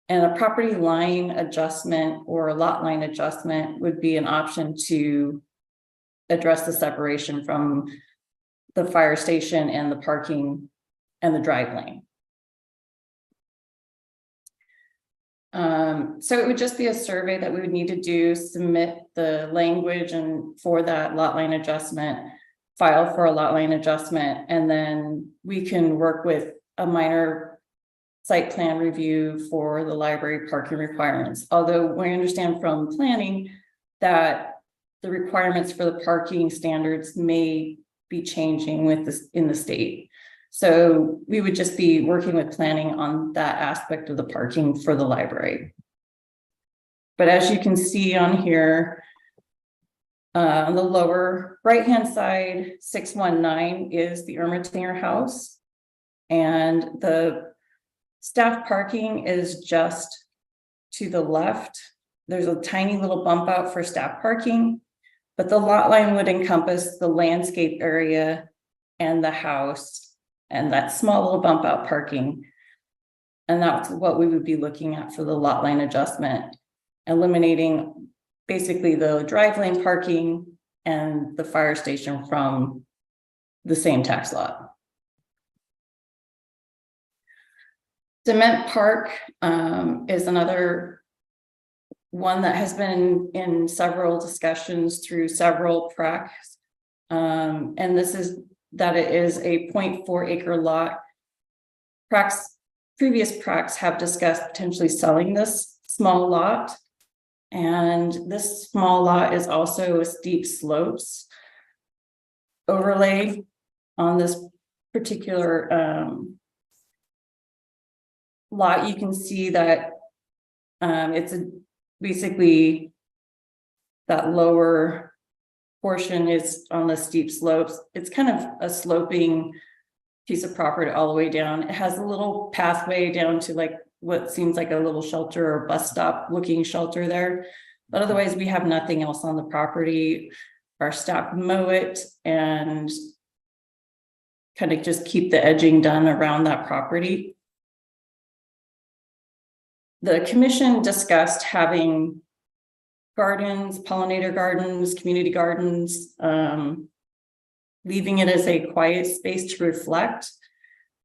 And a property line adjustment or a lot line adjustment would be an option to address the separation from the fire station and the parking and the drive lane. So it would just be a survey that we would need to do, submit the language and for that lot line adjustment, file for a lot line adjustment, and then we can work with a minor site plan review for the library parking requirements. Although we understand from planning that the requirements for the parking standards may be changing with this in the state. So we would just be working with planning on that aspect of the parking for the library. But as you can see on here, on the lower right-hand side, 619 is the Ermatinger House. And the staff parking is just to the left. There's a tiny little bump out for staff parking, but the lot line would encompass the landscape area and the house and that small little bump out parking. And that's what we would be looking at for the lot line adjustment, eliminating basically the drive lane parking and the fire station from the same tax lot. Cement Park is another one that has been in several discussions through several PRACs. And this is that it is a 0.4 acre lot. Previous PRACs have discussed potentially selling this small lot. And this small lot is also a steep slopes overlay on this particular lot. You can see that it's basically that lower portion is on the steep slopes. It's kind of a sloping piece of property all the way down. It has a little pathway down to like what seems like a little shelter or bus stop looking shelter there. But otherwise, we have nothing else on the property. Our staff mow it and kind of just keep the edging done around that property. The commission discussed having gardens, pollinator gardens, community gardens, leaving it as a quiet space to reflect,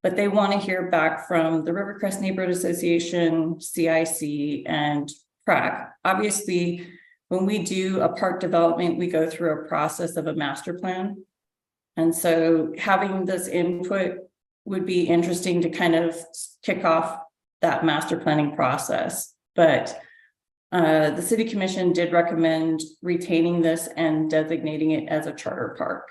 but they want to hear back from the Rivercrest Neighborhood Association, CIC, and PRAC. Obviously, when we do a park development, we go through a process of a master plan. And so having this input would be interesting to kind of kick off that master planning process. But the city commission did recommend retaining this and designating it as a charter park.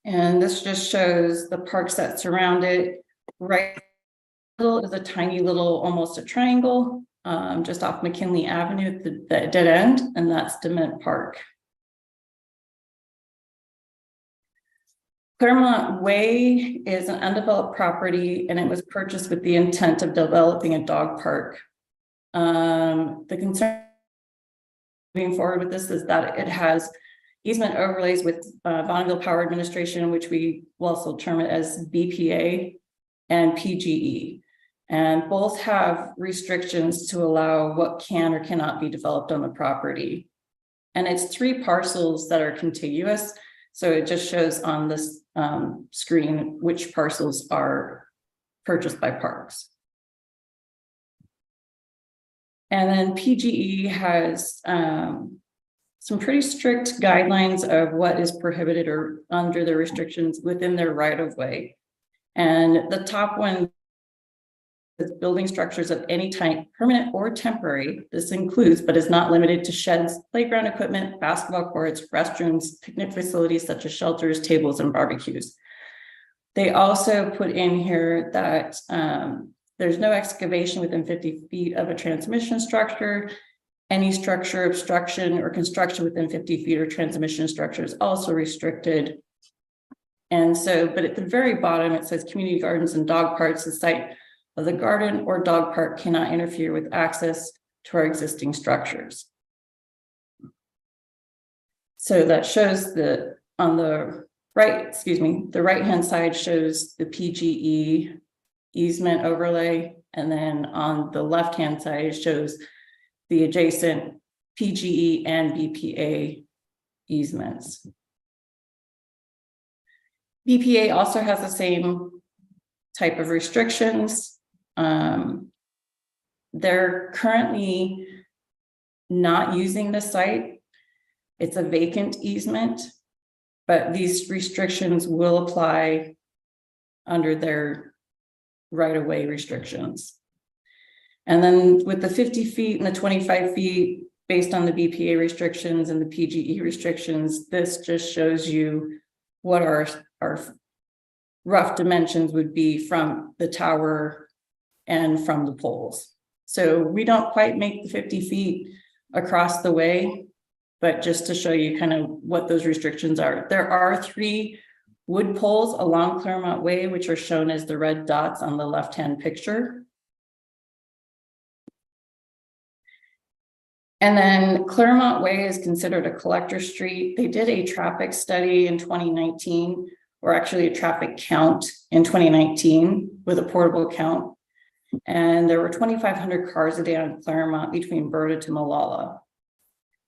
And this just shows the parks that surround it. Right is a tiny little, almost a triangle, just off McKinley Avenue at the dead end, and that's Dement Park. Claremont Way is an undeveloped property, and it was purchased with the intent of developing a dog park. The concern moving forward with this is that it has easement overlays with Bonneville Power Administration, which we will also term it as BPA and PGE. And both have restrictions to allow what can or cannot be developed on the property. And it's 3 parcels that are contiguous. So it just shows on this screen which parcels are purchased by parks. And then PGE has some pretty strict guidelines of what is prohibited or under the restrictions within their right of way. And the top one is building structures of any type, permanent or temporary. This includes, but is not limited to sheds, playground equipment, basketball courts, restrooms, picnic facilities such as shelters, tables, and barbecues. They also put in here that there's no excavation within 50 feet of a transmission structure. Any structure, obstruction, or construction within 50 feet of transmission structure is also restricted. And so, but at the very bottom, it says community gardens and dog parks. The site of the garden or dog park cannot interfere with access to our existing structures. So that shows the, on the right, the right-hand side shows the PGE easement overlay. And then on the left-hand side shows the adjacent PGE and BPA easements. BPA also has the same type of restrictions. They're currently not using the site. It's a vacant easement, but these restrictions will apply under their right-of-way restrictions. And then with the 50 feet and the 25 feet, based on the BPA restrictions and the PGE restrictions, this just shows you what our rough dimensions would be from the tower and from the poles. So we don't quite make the 50 feet across the way, but just to show you kind of what those restrictions are. There are 3 wood poles along Claremont Way, which are shown as the red dots on the left-hand picture. And then Claremont Way is considered a collector street. They did a traffic study in 2019, or actually a traffic count in 2019 with a portable count. And there were 2,500 cars a day on Claremont between Berta to Molalla.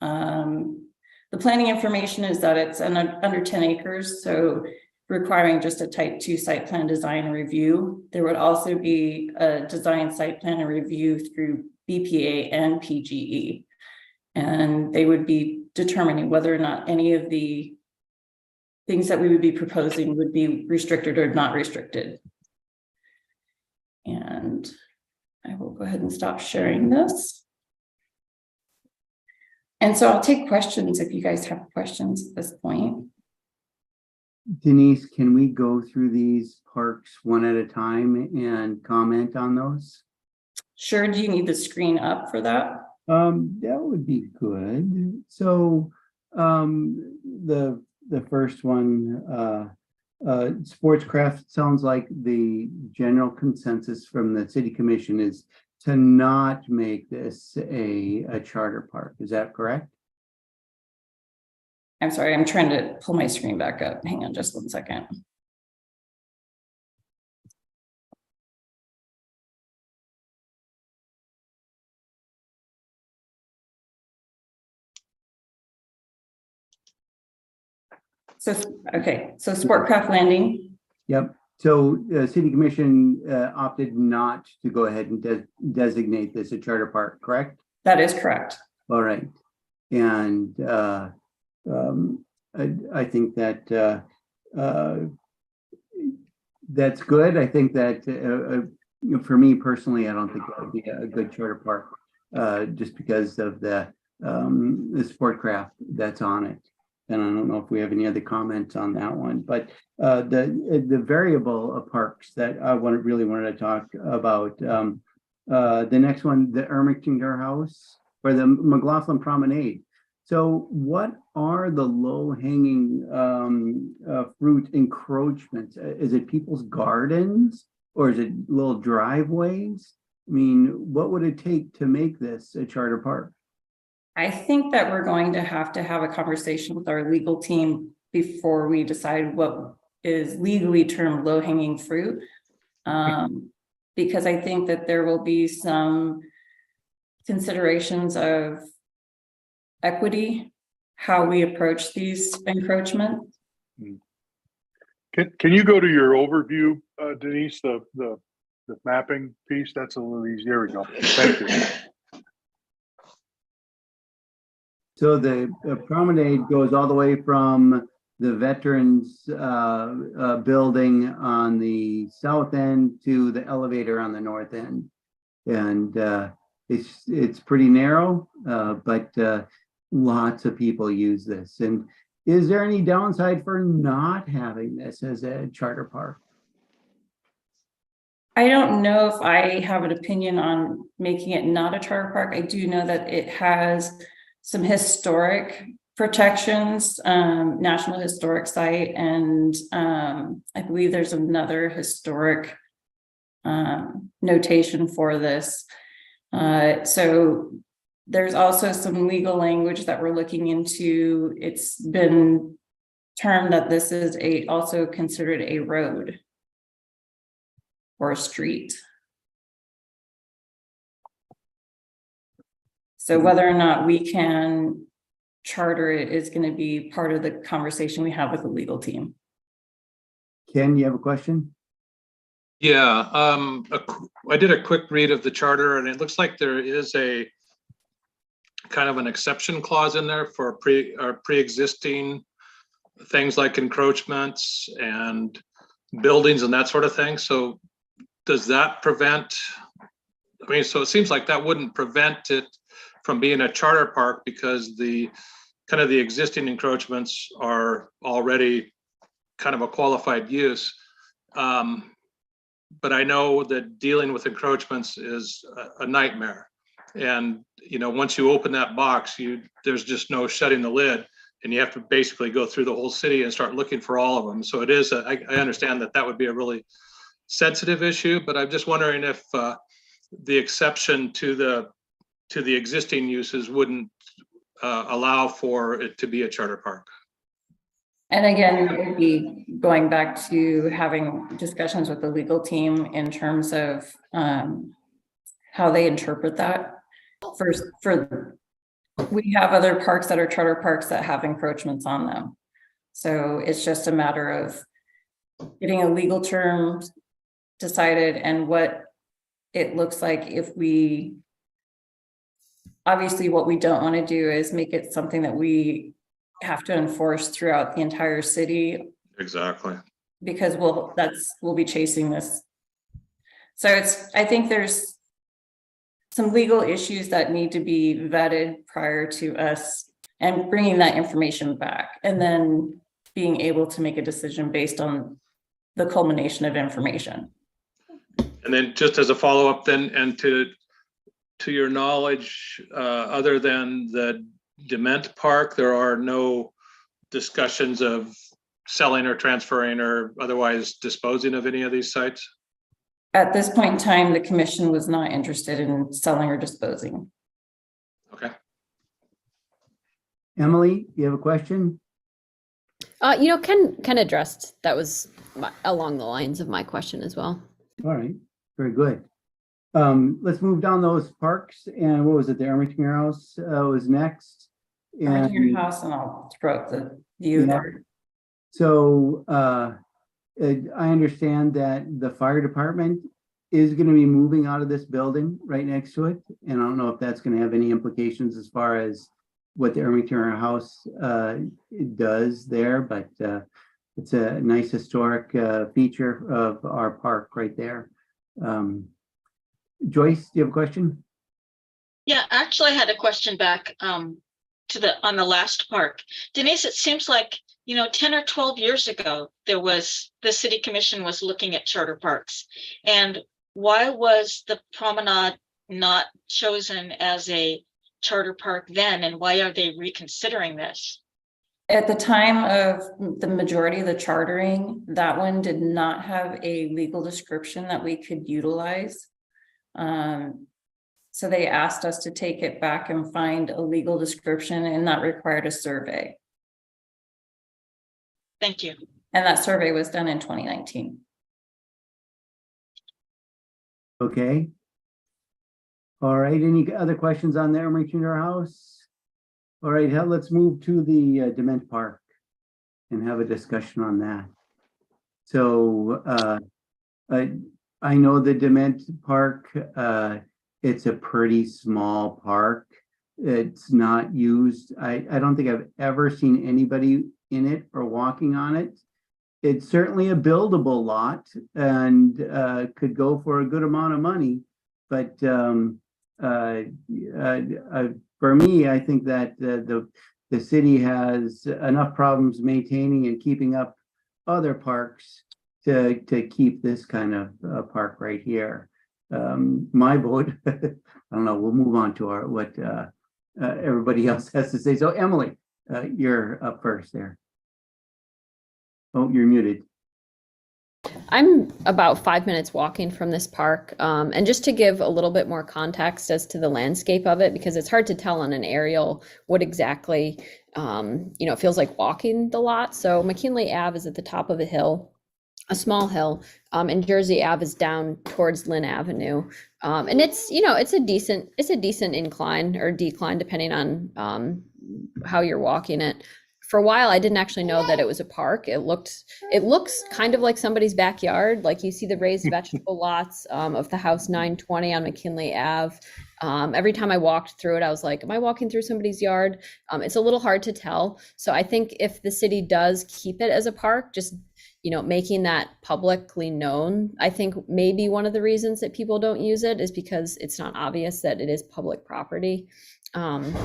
The planning information is that it's under 10 acres, so requiring just a type 2 site plan design review. There would also be a design site plan and review through BPA and PGE. And they would be determining whether or not any of the things that we would be proposing would be restricted or not restricted. And I will go ahead and stop sharing this. And so I'll take questions if you guys have questions at this point. Denise, can we go through these parks one at a time and comment on those? Sure. Do you need the screen up for that? That would be good. So the the first one, Sportscraft, sounds like the general consensus from the city commission is to not make this a charter park. Is that correct? I'm sorry, I'm trying to pull my screen back up. Hang on just 1 second. So, okay, so Sportcraft Landing, Yep. So city commission opted not to go ahead and designate this a charter park, correct? that is correct. All right. And I think that that's good. I think that you know, for me personally, I don't think that would be a good charter park just because of the Sportcraft that's on it. And I don't know if we have any other comments on that one, but the variable parks that I really wanted to talk about. The next one, the Ermington House or the McLaughlin Promenade. So what are the low-hanging fruit encroachments? Is it people's gardens or is it little driveways? I mean, what would it take to make this a charter park? I think that we're going to have a conversation with our legal team before we decide what is legally termed low-hanging fruit. Because I think that there will be some considerations of equity, how we approach these encroachments. Can you go to your overview, Denise, the mapping piece? That's a little easy. There we go. Thank you. So the promenade goes all the way from the Veterans building on the south end to the elevator on the north end. And it's pretty narrow, but lots of people use this. And is there any downside for not having this as a charter park? I don't know if I have an opinion on making it not a charter park. I do know that it has some historic protections, National Historic Site, and I believe there's another historic notation for this. So there's also some legal language that we're looking into. It's been termed that this is also considered a road or a street. So whether or not we can charter it is going to be part of the conversation we have with the legal team. Ken, you have a question? Yeah, I did a quick read of the charter and it looks like there is a kind of an exception clause in there for pre-existing things like encroachments and buildings and that sort of thing. So does that prevent, I mean, so it seems like that wouldn't prevent it from being a charter park because the kind of the existing encroachments are already kind of a qualified use. But I know that dealing with encroachments is a nightmare. And, you know, once you open that box, there's just no shutting the lid and you have to basically go through the whole city and start looking for all of them. So it is, I understand that that would be a really sensitive issue, but I'm just wondering if the exception to the existing uses wouldn't allow for it to be a charter park. And again, it would be going back to having discussions with the legal team in terms of how they interpret that. We have other parks that are charter parks that have encroachments on them. So it's just a matter of getting a legal term decided and what it looks like if we, obviously what we don't want to do is make it something that we have to enforce throughout the entire city. Exactly. Because we'll be chasing this. So I think there's some legal issues that need to be vetted prior to us and bringing that information back and then being able to make a decision based on the culmination of information. And then just as a follow-up then, and to your knowledge, other than the Dement Park, there's discussions of selling or transferring or otherwise disposing of any of these sites? At this point in time, the commission was not interested in selling or disposing. Okay. Emily, you have a question? Ken addressed, that was along the lines of my question as well. All right, very good. Let's move down those parks, and what was it, the Armington House was next? Right to your And house, and I'll throw up the view Yeah. there. so I understand that the fire department is going to be moving out of this building right next to it, and I don't know if that's going to have any implications as far as what the Armington House does there, but it's a nice historic feature of our park right there. Joyce, do you have a question? Yeah, actually, I had a question back on the last park. Denise, it seems like, 10 or 12 years ago, the city commission was looking at charter parks. And why was the promenade not chosen as a charter park then? And why are they reconsidering this? At the time of the majority of the chartering, that one did not have a legal description that we could utilize. So they asked us to take it back and find a legal description, and that required a survey. Thank you. And that survey was done in 2019. Okay. All right, any other questions on the Armington House? All right, let's move to the Dement Park and have a discussion on that. So I know the Dement Park, it's a pretty small park. It's not used. I don't think I've ever seen anybody in it or walking on it. It's certainly a buildable lot and could go for a good amount of money. But for me, I think that the city has enough problems maintaining and keeping up other parks to keep this kind of park right here. My vote, I don't know, we'll move on to what everybody else has to say. So Emily, you're up first there. Oh, you're muted. I'm about 5 minutes walking from this park. And just to give a little bit more context as to the landscape of it, because it's hard to tell on an aerial what exactly, it feels like walking the lot. So McKinley Ave is at the top of a hill, a small hill, and Jersey Ave is down towards Lynn Avenue. And it's a decent incline or decline, depending on how you're walking it. For a while, I didn't actually know that it was a park. It looks kind of like somebody's backyard. Like you see the raised vegetable lots of the house 920 on McKinley Ave. Every time I walked through it, I was like, am I walking through somebody's yard? It's a little hard to tell. So I think if the city does keep it as a park, just making that publicly known, I think maybe one of the reasons that people don't use it is because it's not obvious that it is public property. And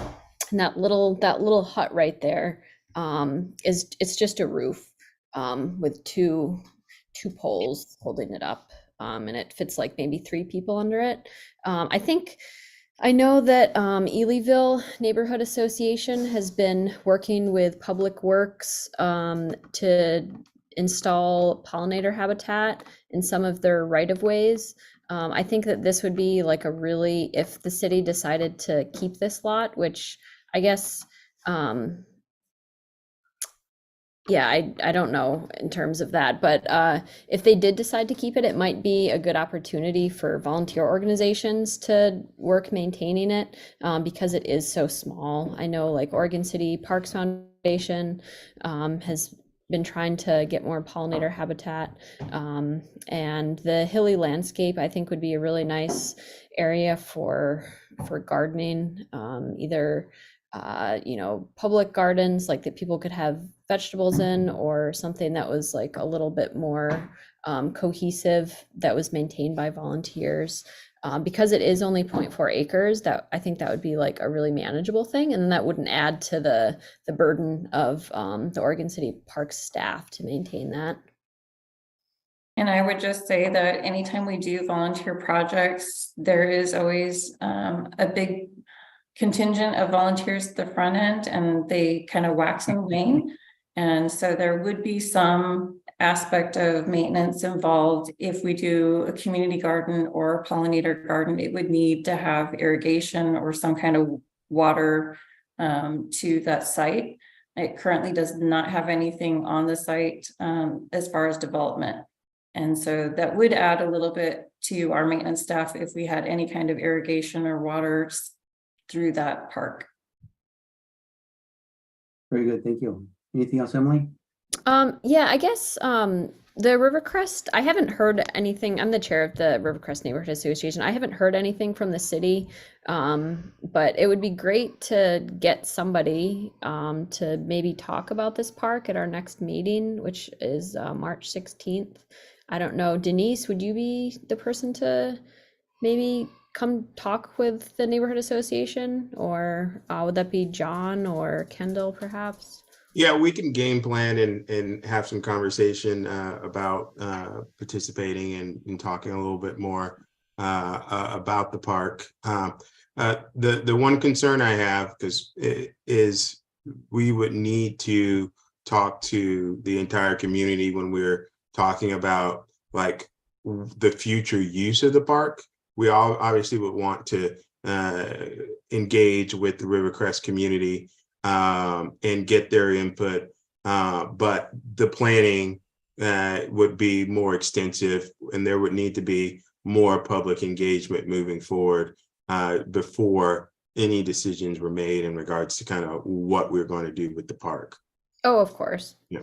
that little hut right there, it's just a roof with two poles holding it up, and it fits like maybe 3 people under it. I know that Elyville Neighborhood Association has been working with Public Works to install pollinator habitat in some of their right-of-ways. I think that this would be like if the city decided to keep this lot, which I guess I don't know in terms of that, but if they did decide to keep it, it might be a good opportunity for volunteer organizations to work maintaining it because it is so small. I know like Oregon City Parks Foundation has been trying to get more pollinator habitat, and the hilly landscape I think would be a really nice area for gardening, either public gardens like that people could have vegetables in, or something that was like a little bit more cohesive that was maintained by volunteers. Because it is only 0.4 acres, that I think that would be like a really manageable thing, and that wouldn't add to the burden of the Oregon City Parks staff to maintain that. And I would just say that anytime we do volunteer projects, there is always a big contingent of volunteers at the front end, and they kind of wax and wane. And so there would be some aspect of maintenance involved. If we do a community garden or a pollinator garden, it would need to have irrigation or some kind of water to that site. It currently does not have anything on the site as far as development. And so that would add a little bit to our maintenance staff if we had any kind of irrigation or water through that park. Very good, thank you. Anything else, Emily? Yeah, I guess the Rivercrest, I haven't heard anything. I'm the chair of the Rivercrest Neighborhood Association. I haven't heard anything from the city, but it would be great to get somebody to maybe talk about this park at our next meeting, which is March 16th. I don't know, Denise, would you be the person to maybe come talk with the neighborhood association, or would that be John or Kendall perhaps? Yeah, we can game plan and have some conversation about participating and talking a little bit more about the park. The one concern I have, because is we would need to talk to the entire community when we're talking about like the future use of the park. We all obviously would want to engage with the Rivercrest community and get their input, but the planning would be more extensive, and there would need to be more public engagement moving forward before any decisions were made in regards to kind of what we're going to do with the park. Oh, of course. Yeah.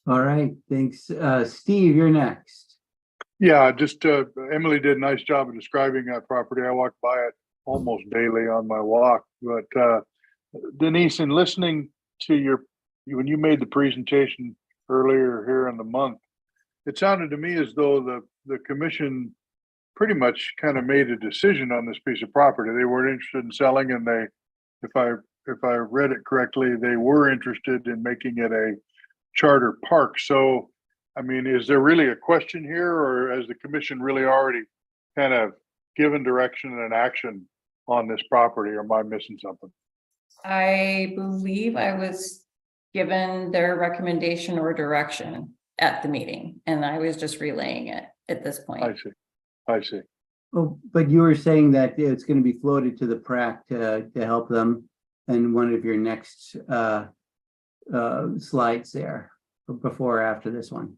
All right, thanks. Steve, you're next. Yeah, just Emily did a nice job of describing that property. I walk by it almost daily on my walk. But Denise, in listening to when you made the presentation earlier here in the month, it sounded to me as though the commission pretty much kind of made a decision on this piece of property. They weren't interested in selling, and if I read it correctly, they were interested in making it a charter park. So, I mean, is there really a question here, or has the commission really already kind of given direction and action on this property, or am I missing something? I believe I was given their recommendation or direction at the meeting, and I was just relaying it at this point. I see. Oh, but you were saying that it's going to be floated to the PrAC to help them in one of your next slides there, before or after this one.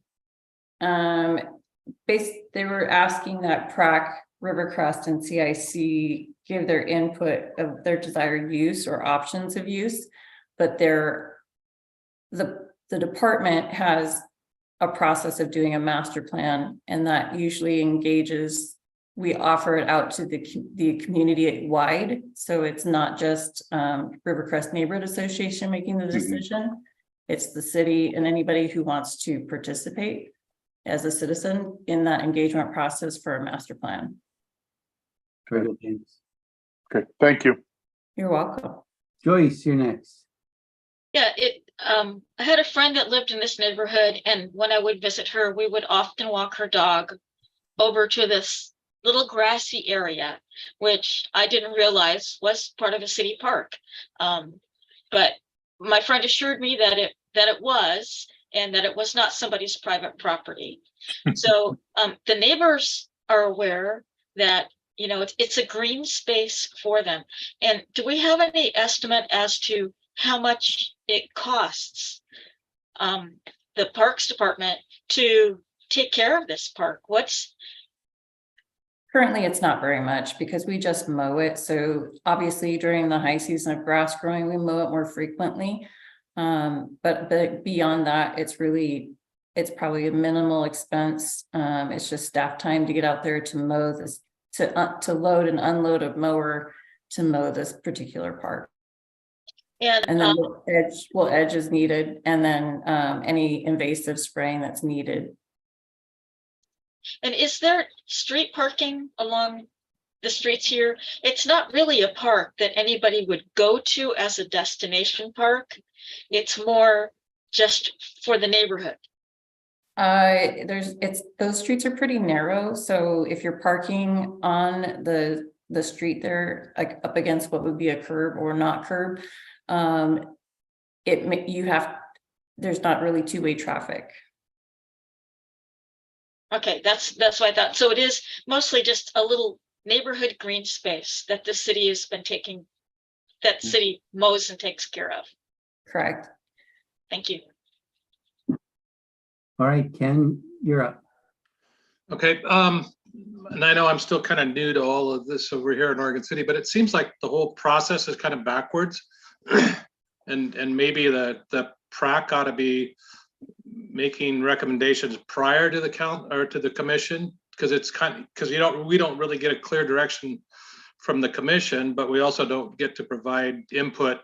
They were asking that PrAC, Rivercrest, and CIC give their input of their desired use or options of use, but the department has a process of doing a master plan, and that usually engages. We offer it out to the community wide, so it's not just Rivercrest Neighborhood Association making the decision. It's the city and anybody who wants to participate as a citizen in that engagement process for a master plan. Very good, James. Okay, thank you. You're welcome. Joyce, you're next. Yeah, I had a friend that lived in this neighborhood, and when I would visit her, we would often walk her dog over to this little grassy area, which I didn't realize was part of a city park. But my friend assured me that it was, and that it was not somebody's private property. So the neighbors are aware that, you know, it's a green space for them. And do we have any estimate as to how much it costs the Parks Department to take care of this park? Currently, it's not very much because we just mow it. So obviously during the high season of grass growing, we mow it more frequently. But beyond that, it's probably a minimal expense. It's just staff time to get out there to mow this, to load and unload a mower to mow this particular part. And then edge is needed, and then any invasive spraying that's needed. And is there street parking along the streets here? It's not really a park that anybody would go to as a destination park. It's more just for the neighborhood. Those streets are pretty narrow. So if you're parking on the street there, like up against what would be a curb or not curb, there's not really two-way traffic. Okay, that's what I thought. So it is mostly just a little neighborhood green space that the city has been taking, that city mows and takes care of. Correct. Thank you. All right, Ken, you're up. Okay, and I know I'm still kind of new to all of this over here in Oregon City, but it seems like the whole process is kind of backwards. And maybe the PrAC ought to be making recommendations prior to the count or to the commission, because it's because we don't really get a clear direction from the commission, but we also don't get to provide input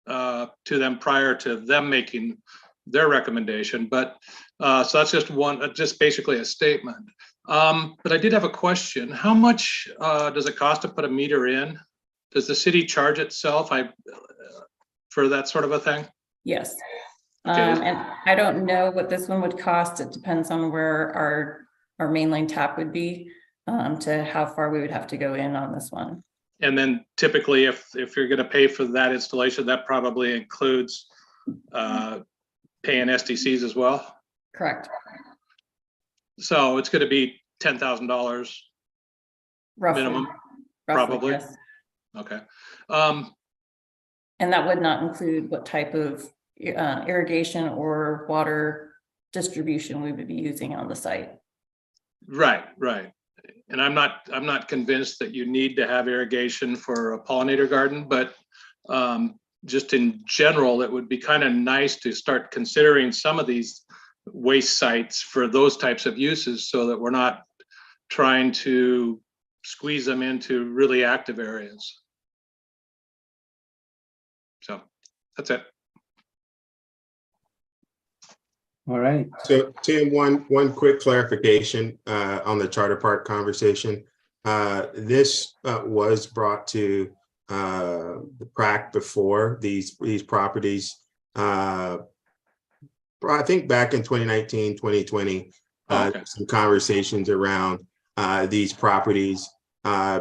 to them prior to them making their recommendation. But so that's just basically a statement. But I did have a question. How much does it cost to put a meter in? Does the city charge itself for that sort of a thing? Yes. Okay. And I don't know what this one would cost. It depends on where our mainline tap would be, to how far we would have to go in on this one. And then typically if you're going to pay for that installation, that probably includes paying SDCs as well. Correct. So it's going to be $10,000 Roughly. minimum, Roughly, probably. yes. Okay. And that would not include what type of irrigation or water distribution we would be using on the site. Right. And I'm not convinced that you need to have irrigation for a pollinator garden, but just in general, it would be kind of nice to start considering some of these waste sites for those types of uses, so that we're not trying to squeeze them into really active areas. So that's it. All right. So Tim, one quick clarification on the charter park conversation. This was brought to the PrAC before these properties. I think back in 2019, 2020, Okay. some conversations around these properties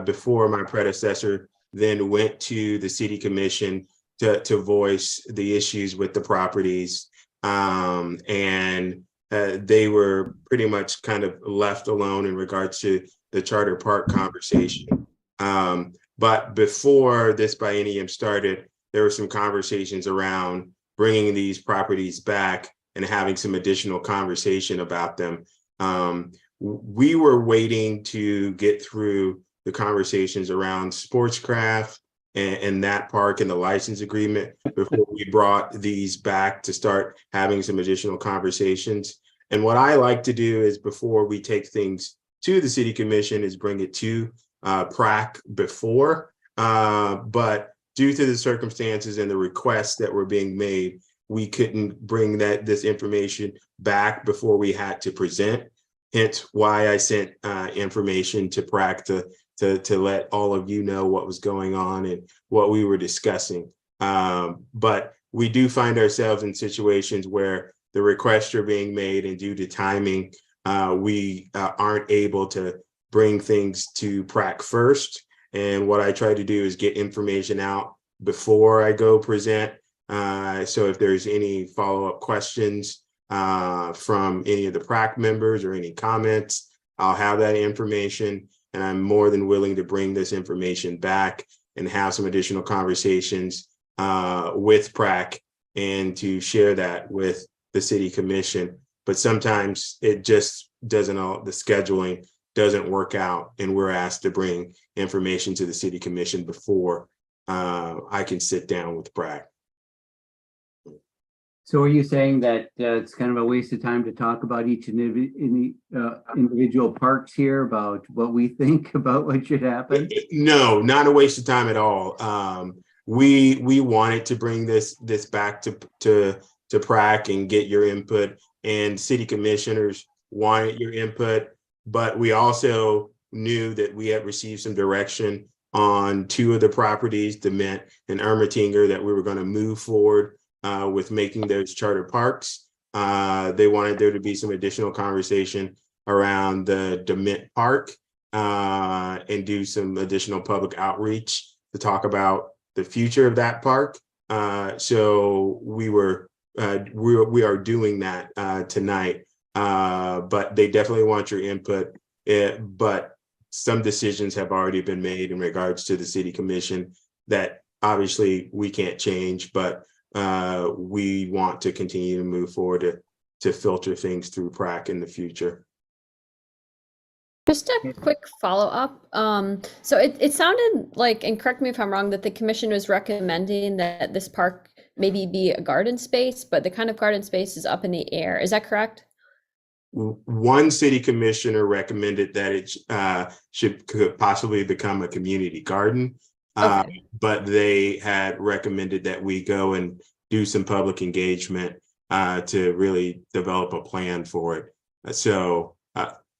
before my predecessor then went to the city commission to voice the issues with the properties. And they were pretty much kind of left alone in regards to the charter park conversation. But before this biennium started, there were some conversations around bringing these properties back and having some additional conversation about them. We were waiting to get through the conversations around Sportscraft and that park and the license agreement before we brought these back to start having some additional conversations. And what I like to do is, before we take things to the city commission, is bring it to PrAC before. But due to the circumstances and the requests that were being made, we couldn't bring this information back before we had to present. Hence why I sent information to PrAC to let all of you know what was going on and what we were discussing. But we do find ourselves in situations where the requests are being made, and due to timing, we aren't able to bring things to PrAC first. And what I try to do is get information out before I go present. So if there's any follow-up questions from any of the PrAC members or any comments, I'll have that information, and I'm more than willing to bring this information back and have some additional conversations with PrAC and to share that with the city commission. But sometimes it just doesn't, the scheduling doesn't work out, and we're asked to bring information to the city commission before I can sit down with PrAC. So are you saying that it's kind of a waste of time to talk about each individual parks here, about what we think about what should happen? No, not a waste of time at all. We wanted to bring this back to PrAC and get your input, and city commissioners wanted your input, but we also knew that we had received some direction on two of the properties, DeMint and Ermatinger, that we were going to move forward with making those charter parks. They wanted there to be some additional conversation around the DeMint Park and do some additional public outreach to talk about the future of that park. So we are doing that tonight. But they definitely want your input. But some decisions have already been made in regards to the city commission that obviously we can't change, but we want to continue to move forward to filter things through PrAC in the future. Just a quick follow-up. So it sounded like, and correct me if I'm wrong, that the commission was recommending that this park maybe be a garden space, but the kind of garden space is up in the air. Is that correct? One city commissioner recommended that it could possibly become a community garden. Okay. But they had recommended that we go and do some public engagement to really develop a plan for it. So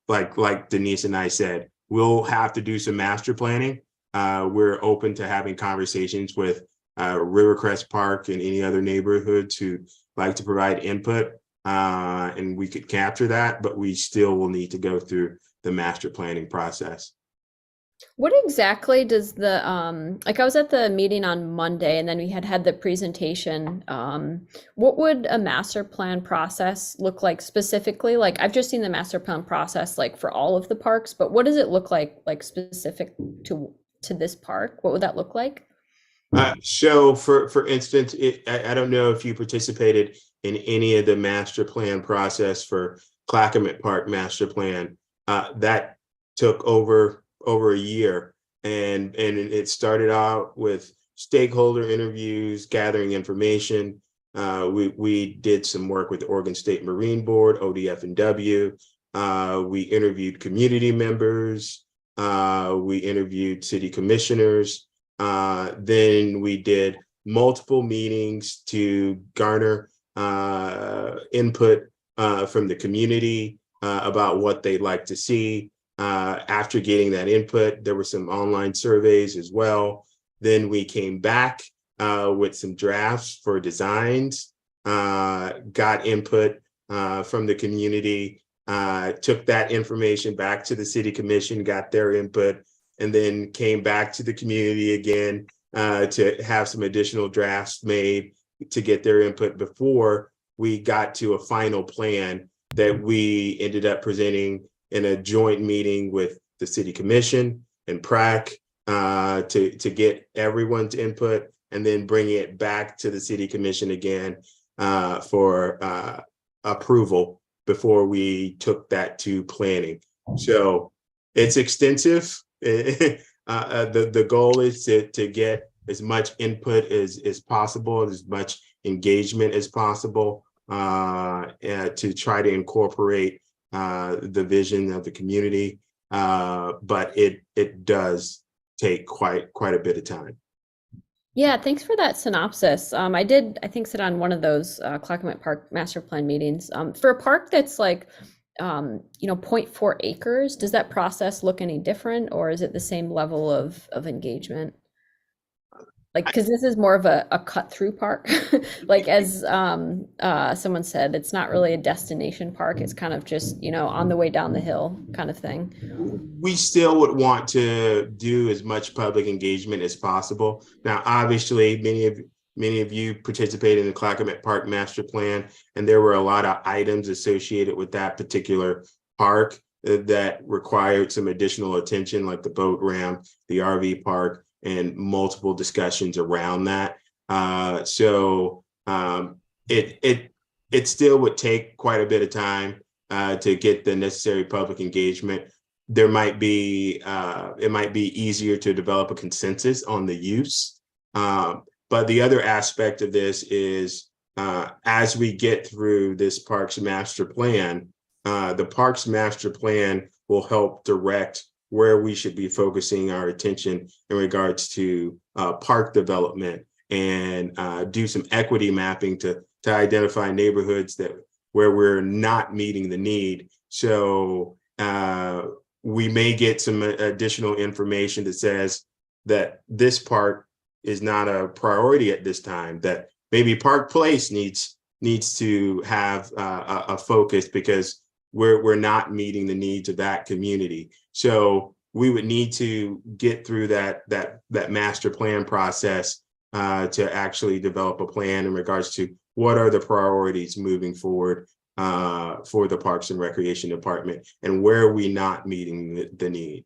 like Denise and I said, we'll have to do some master planning. We're open to having conversations with Rivercrest Park and any other neighborhoods who like to provide input, and we could capture that, but we still will need to go through the master planning process. What exactly does the like, I was at the meeting on Monday and then we had the presentation. What would a master plan process look like specifically? Like, I've just seen the master plan process like for all of the parks, but what does it look like specific to this park? What would that look like? So for instance, I don't know if you participated in any of the master plan process for Clackamas Park master plan. That took over a year, and it started out with stakeholder interviews, gathering information. We did some work with the Oregon State Marine Board, ODF&W. We interviewed community members. We interviewed city commissioners. Then we did multiple meetings to garner input from the community about what they'd like to see. After getting that input, there were some online surveys as well. Then we came back with some drafts for designs, got input from the community, took that information back to the city commission, got their input, and then came back to the community again to have some additional drafts made to get their input before we got to a final plan that we ended up presenting in a joint meeting with the city commission and PrAC to get everyone's input, and then bring it back to the city commission again for approval before we took that to planning. So it's extensive. The goal is to get as much input as possible, as much engagement as possible, to try to incorporate the vision of the community, but it does take quite a bit of time. Yeah, thanks for that synopsis. I think sit on one of those Clackamas Park master plan meetings. For a park that's like 0.4 acres, does that process look any different, or is it the same level of engagement? Like, because this is more of a cut through park, like as someone said, it's not really a destination park. It's kind of just, on the way down the hill kind of thing. We still would want to do as much public engagement as possible. Now, obviously, many of you participated in the Clackamas Park master plan, and there were a lot of items associated with that particular park that required some additional attention, like the boat ramp, the RV park, and multiple discussions around that. So it still would take quite a bit of time to get the necessary public engagement. It might be easier to develop a consensus on the use. But the other aspect of this is as we get through this Parks Master Plan, the Parks Master Plan will help direct where we should be focusing our attention in regards to park development, and do some equity mapping to identify neighborhoods where we're not meeting the need. So we may get some additional information that says that this park is not a priority at this time, that maybe Park Place needs to have a focus because we're not meeting the needs of that community. So we would need to get through that master plan process to actually develop a plan in regards to what are the priorities moving forward for the Parks and Recreation Department, and where are we not meeting the need.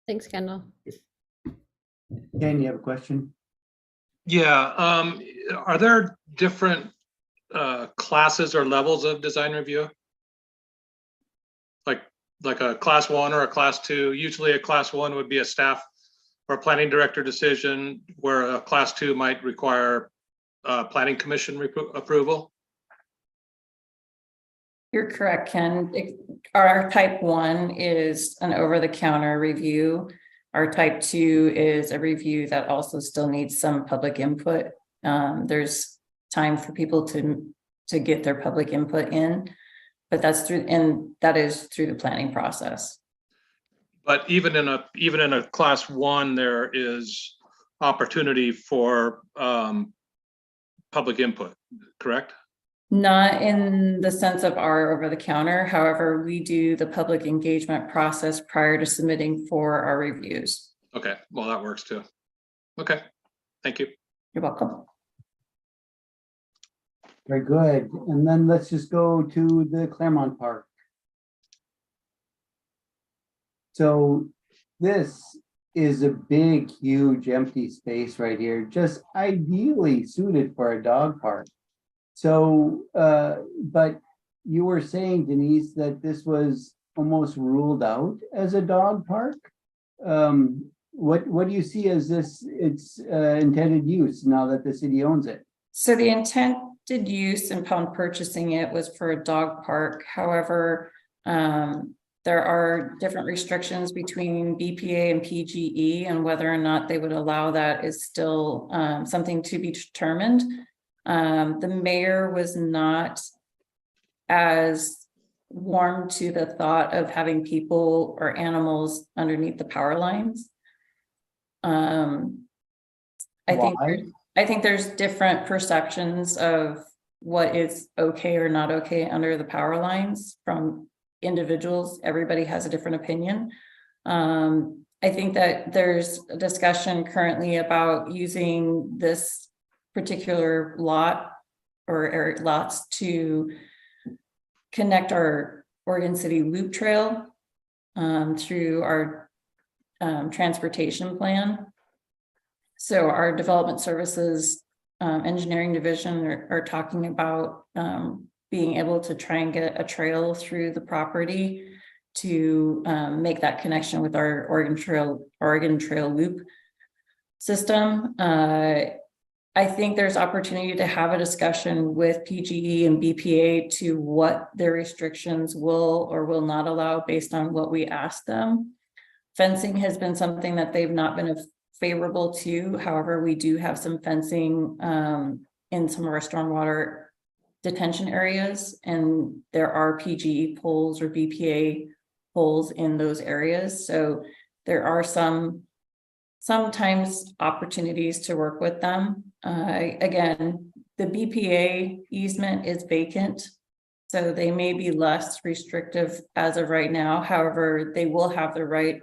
Thanks, Kendall. Ken, you have a question? Yeah, are there different classes or levels of design review? Like a class 1 or a class 2? Usually a class 1 would be a staff or planning director decision, where a class 2 might require planning commission approval. You're correct, Ken. Our type 1 is an over-the-counter review. Our type 2 is a review that also still needs some public input. There's time for people to get their public input in, but that is through the planning process. But even in a class 1, there is opportunity for public input, correct? Not in the sense of our over-the-counter. However, we do the public engagement process prior to submitting for our reviews. Okay, well, that works too. Okay, thank you. You're welcome. Very good. And then let's just go to the Claremont Park. So this is a big, huge empty space right here, just ideally suited for a dog park. So, but you were saying, Denise, that this was almost ruled out as a dog park. What do you see as its intended use now that the city owns it? So the intended use upon purchasing it was for a dog park. However, there are different restrictions between BPA and PGE, and whether or not they would allow that is still something to be determined. The mayor was not as warm to the thought of having people or animals underneath the power lines. I think there's different perceptions of what is okay or not okay under the power lines from individuals. Everybody has a different opinion. I think that there's a discussion currently about using this particular lot or lots to connect our Oregon City Loop Trail through our transportation plan. So our development services engineering division are talking about being able to try and get a trail through the property to make that connection with our Oregon Trail Loop system. I think there's opportunity to have a discussion with PGE and BPA to what their restrictions will or will not allow based on what we ask them. Fencing has been something that they've not been favorable to. However, we do have some fencing in some of our stormwater detention areas, and there are PGE poles or BPA poles in those areas. So there are sometimes opportunities to work with them. Again, the BPA easement is vacant, so they may be less restrictive as of right now. However, they will have the right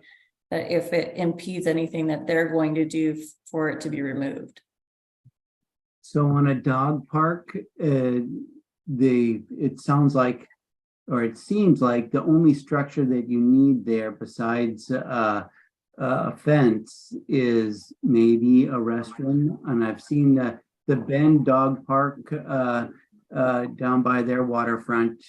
that if it impedes anything that they're going to do for it to be removed. So on a dog park, it sounds like, or it seems like the only structure that you need there besides a fence is maybe a restroom. And I've seen the Bend Dog Park down by their waterfront.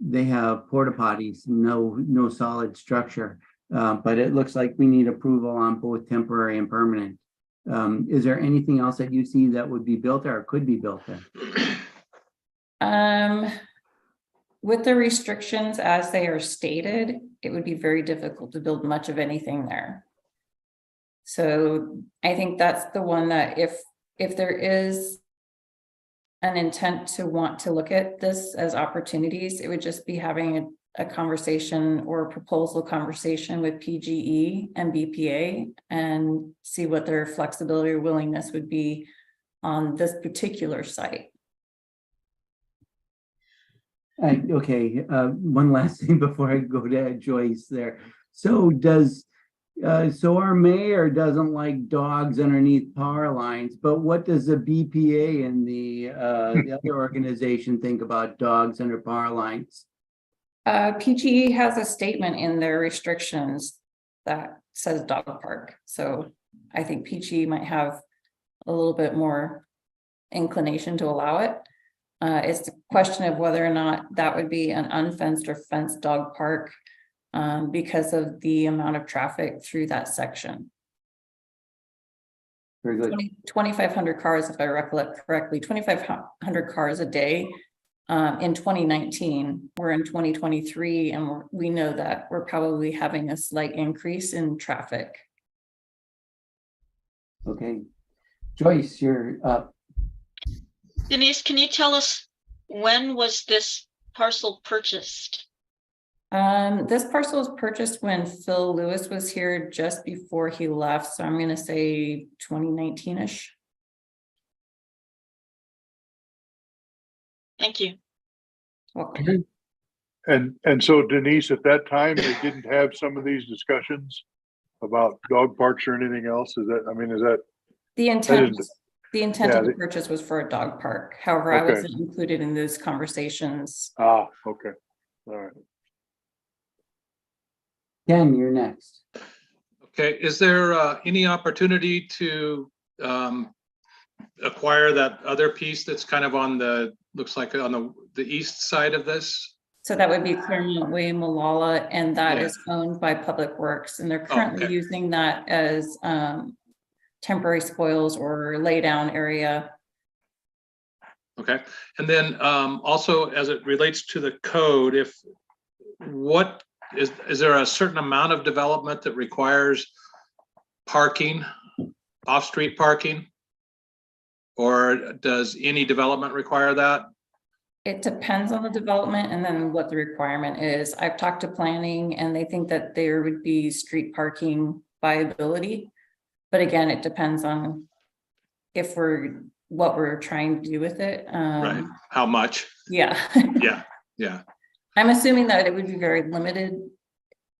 They have porta potties, no solid structure. But it looks like we need approval on both temporary and permanent. Is there anything else that you see that would be built there or could be built there? With the restrictions as they are stated, it would be very difficult to build much of anything there. So I think that's the one that if there is an intent to want to look at this as opportunities, it would just be having a conversation or a proposal conversation with PGE and BPA and see what their flexibility or willingness would be on this particular site. Okay, one last thing before I go to Joyce there. So does So our mayor doesn't like dogs underneath power lines, but what does the BPA and the other organization think about dogs under power lines? PGE has a statement in their restrictions that says dog park. So I think PGE might have a little bit more inclination to allow it. It's the question of whether or not that would be an unfenced or fenced dog park because of the amount of traffic through that section. Very good. 2,500 cars, if I recollect correctly, 2,500 cars a day in 2019. We're in 2023, and we know that we're probably having a slight increase in traffic. Okay. Joyce, you're up. Denise, can you tell us when was this parcel purchased? This parcel was purchased when Phil Lewis was here just before he left. So I'm going to say 2019-ish. Thank you. Welcome. And so Denise, at that time, they didn't have some of these discussions about dog parks or anything else? Is that, I mean, is that? The intent, Yeah, of the purchase was for a dog park. However, I Okay. wasn't included in those conversations. Okay. All right. Ken, you're next. Okay, is there any opportunity to acquire that other piece that's kind of on the, looks like on the east side of this? So that would be Claremont Way, Malala, and that Yeah. is owned by Public Works, and they're currently okay. using that as temporary spoils or lay down area. Okay, and then also as it relates to the code, is there a certain amount of development that requires parking, off-street parking? Or does any development require that? It depends on the development and then what the requirement is. I've talked to planning and they think that there would be street parking viability. But again, it depends on what we're trying to do with it. Right, how much? Yeah. Yeah. I'm assuming that it would be very limited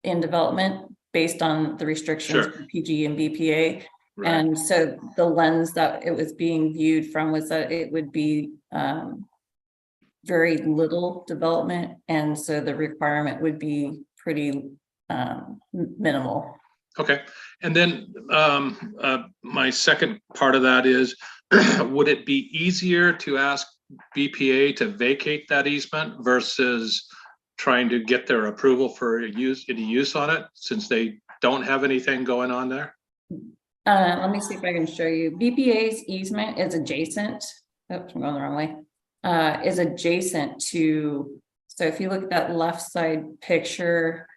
in development based on the restrictions Sure. for PG and BPA. Right. And so the lens that it was being viewed from was that it would be very little development. And so the requirement would be pretty minimal. Okay, and then my second part of that is, would it be easier to ask BPA to vacate that easement versus trying to get their approval for any use on it, since they don't have anything going on there? Let me see if I can show you. BPA's easement is adjacent. Oops, I'm going the wrong way. Is adjacent to, so if you look at that left side picture,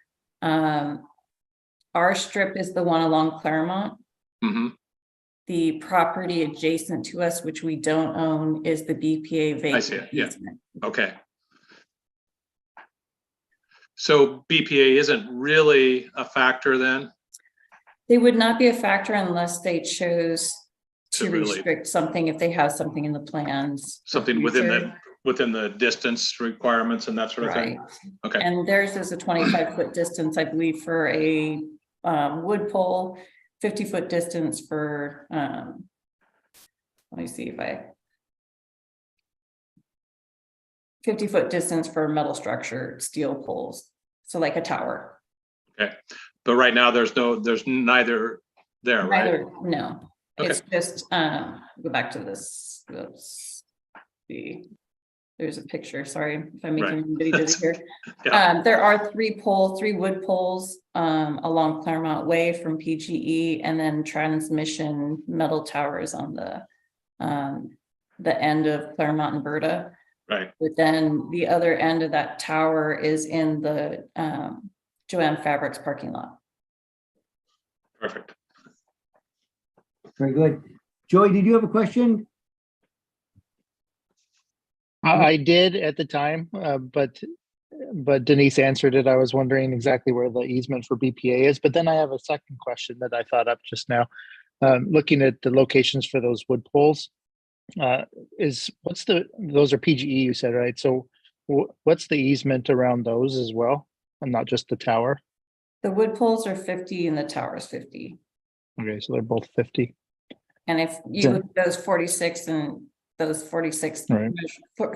our strip is the one along Claremont. Mm-hmm. The property adjacent to us, which we don't own, is the BPA vacant I see it, yeah. easement. Okay. So BPA isn't really a factor then? They would not be a factor unless they chose To to really- restrict something if they have something in the plans. for Something future. within the distance requirements and that sort of Right. thing? Okay, And theirs is a 25-foot distance, I believe, for a wood pole, 50-foot distance for, let me see if 50-foot distance for metal structure, steel poles. So like a tower. okay. But right now, there's neither there, right? Neither, no. Okay. It's just, go back to this. Let's see. There's a picture, sorry if I'm making Right. anybody dizzy here. Yeah. There are three wood poles along Claremont Way from PGE, and then transmission metal towers on the end of Claremont and Berta. Right, But then the other end of that tower is in the Joanne Fabrics parking lot. perfect. Very good. Joy, did you have a question? I did at the time, but Denise answered it. I was wondering exactly where the easement for BPA is, but then I have a second question that I thought up just now. Looking at the locations for those wood poles, those are PGE you said, right? So what's the easement around those as well, and not just the tower? The wood poles are 50 and the tower is 50. Okay, so they're both 50. And if you So- look at those 46 and those 46, Right.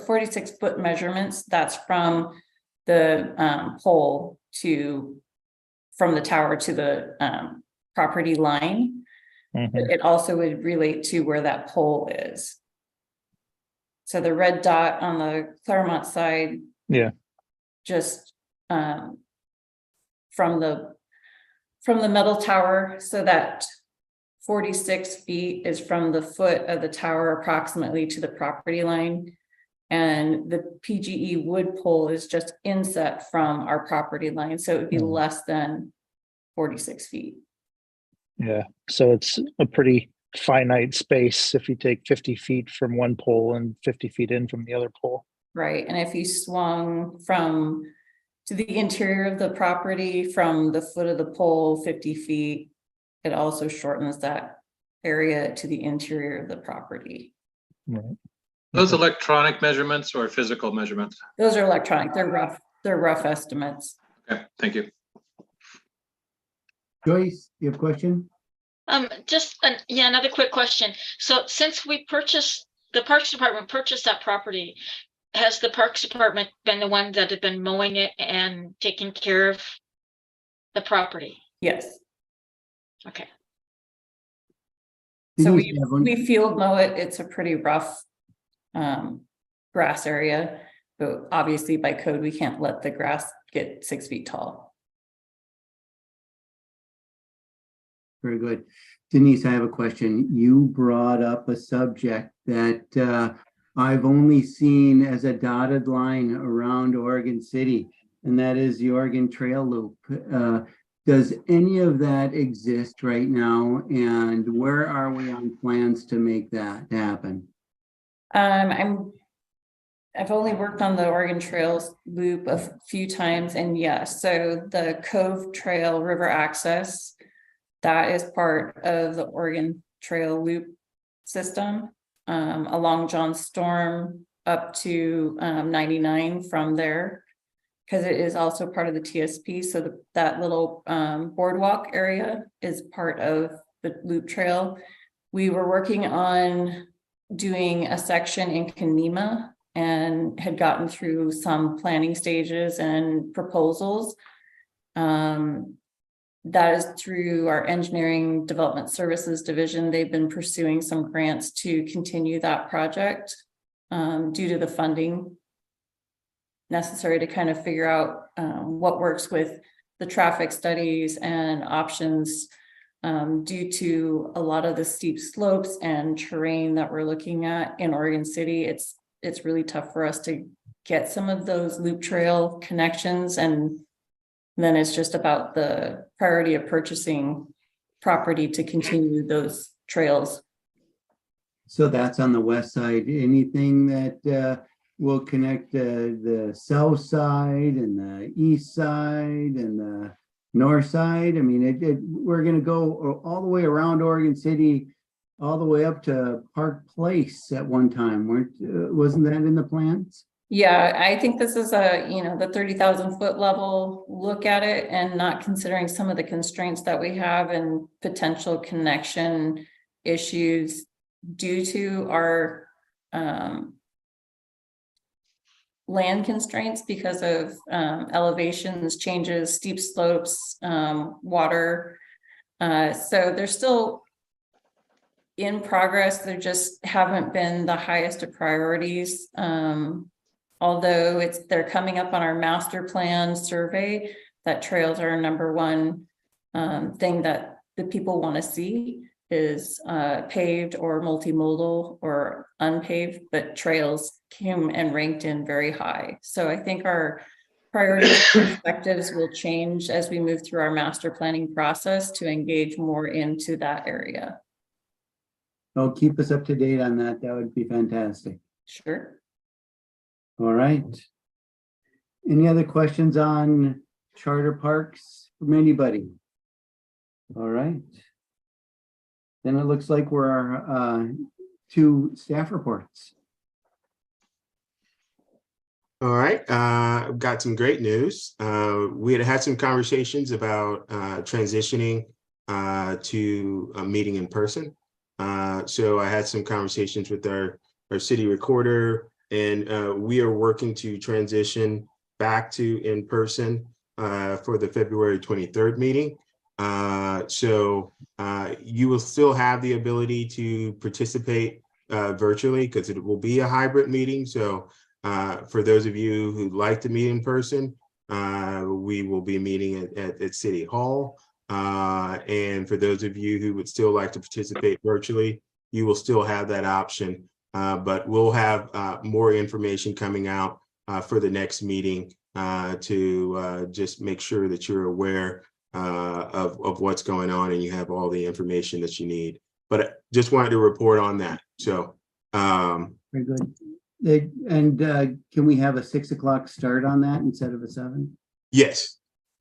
46 foot measurements, that's from the pole from the tower to the property line. Mhm. It also would relate to where that pole is. So the red dot on the Claremont side. Yeah. Just from the metal tower, so that 46 feet is from the foot of the tower approximately to the property line. And the PGE wood pole is just inset from our property line, so it would be Hmm. less than 46 feet. Yeah, so it's a pretty finite space if you take 50 feet from one pole and 50 feet in from the other pole. Right, and if you swung to the interior of the property from the foot of the pole 50 feet, it also shortens that area to the interior of the property. Right. Those electronic measurements or physical measurements? Those are electronic, they're rough estimates. Okay, thank you. Joyce, you have a question? Another quick question. So since the Parks Department purchased that property, has the Parks Department been the one that had been mowing it and taking care of the property? Yes. Okay. So Denise, you have one? we field mow it, it's a pretty rough grass area, but obviously by code, we can't let the grass get 6 feet tall. Very good. Denise, I have a question. You brought up a subject that I've only seen as a dotted line around Oregon City, and that is the Oregon Trail Loop. Does any of that exist right now? And where are we on plans to make that happen? I've only worked on the Oregon Trails Loop a few times, and yes, so the Cove Trail River access, that is part of the Oregon Trail Loop system, along John Storm up to 99 from there, because it is also part of the TSP. So that little boardwalk area is part of the loop trail. We were working on doing a section in Kenema and had gotten through some planning stages and proposals. That is through our engineering development services division. They've been pursuing some grants to continue that project due to the funding necessary to kind of figure out what works with the traffic studies and options due to a lot of the steep slopes and terrain that we're looking at in Oregon City. It's really tough for us to get some of those loop trail connections, and then it's just about the priority of purchasing property to continue those trails. So that's on the west side. Anything that will connect the south side and the east side and the north side? I mean, we're going to go all the way around Oregon City, all the way up to Park Place at one time. Wasn't that in the plans? Yeah, I think this is the 30,000 foot level look at it, and not considering some of the constraints that we have and potential connection issues due to our land constraints because of elevations, changes, steep slopes, water. So they're still in progress. They just haven't been the highest of priorities. Although they're coming up on our master plan survey, that trails are number one thing that the people want to see is paved or multimodal or unpaved, but trails came and ranked in very high. So I think our priorities and perspectives will change as we move through our master planning process to engage more into that area. Oh, keep us up to date on that. That would be fantastic. Sure. All right. Any other questions on charter parks from anybody? All right. Then it looks like we're to staff reports. All right, I've got some great news. We had some conversations about transitioning to a meeting in person. So I had some conversations with our city recorder, and we are working to transition back to in person for the February 23rd meeting. So you will still have the ability to participate virtually because it will be a hybrid meeting. So for those of you who'd like to meet in person, we will be meeting at City Hall. And for those of you who would still like to participate virtually, you will still have that option. But we'll have more information coming out for the next meeting to just make sure that you're aware of what's going on and you have all the information that you need. But just wanted to report on that. So Very good. And can we have a 6 o'clock start on that instead of a 7? yes,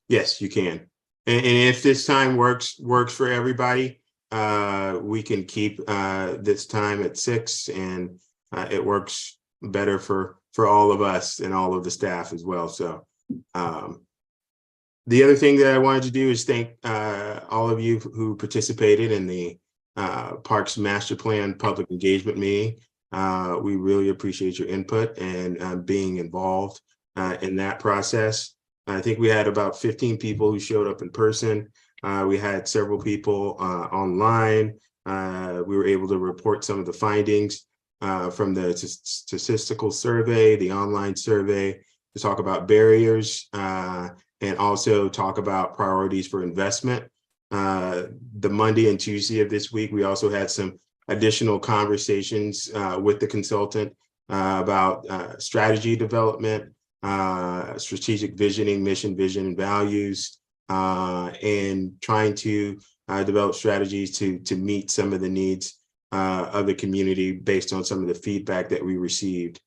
you can. And if this time works for everybody, we can keep this time at 6, and it works better for all of us and all of the staff as well. So the other thing that I wanted to do is thank all of you who participated in the Parks Master Plan Public Engagement meeting. We really appreciate your input and being involved in that process. I think we had about 15 people who showed up in person. We had several people online. We were able to report some of the findings from the statistical survey, the online survey, to talk about barriers and also talk about priorities for investment. The Monday and Tuesday of this week, we also had some additional conversations with the consultant about strategy development, strategic visioning, mission, vision, and values, and trying to develop strategies to meet some of the needs of the community based on some of the feedback that we received.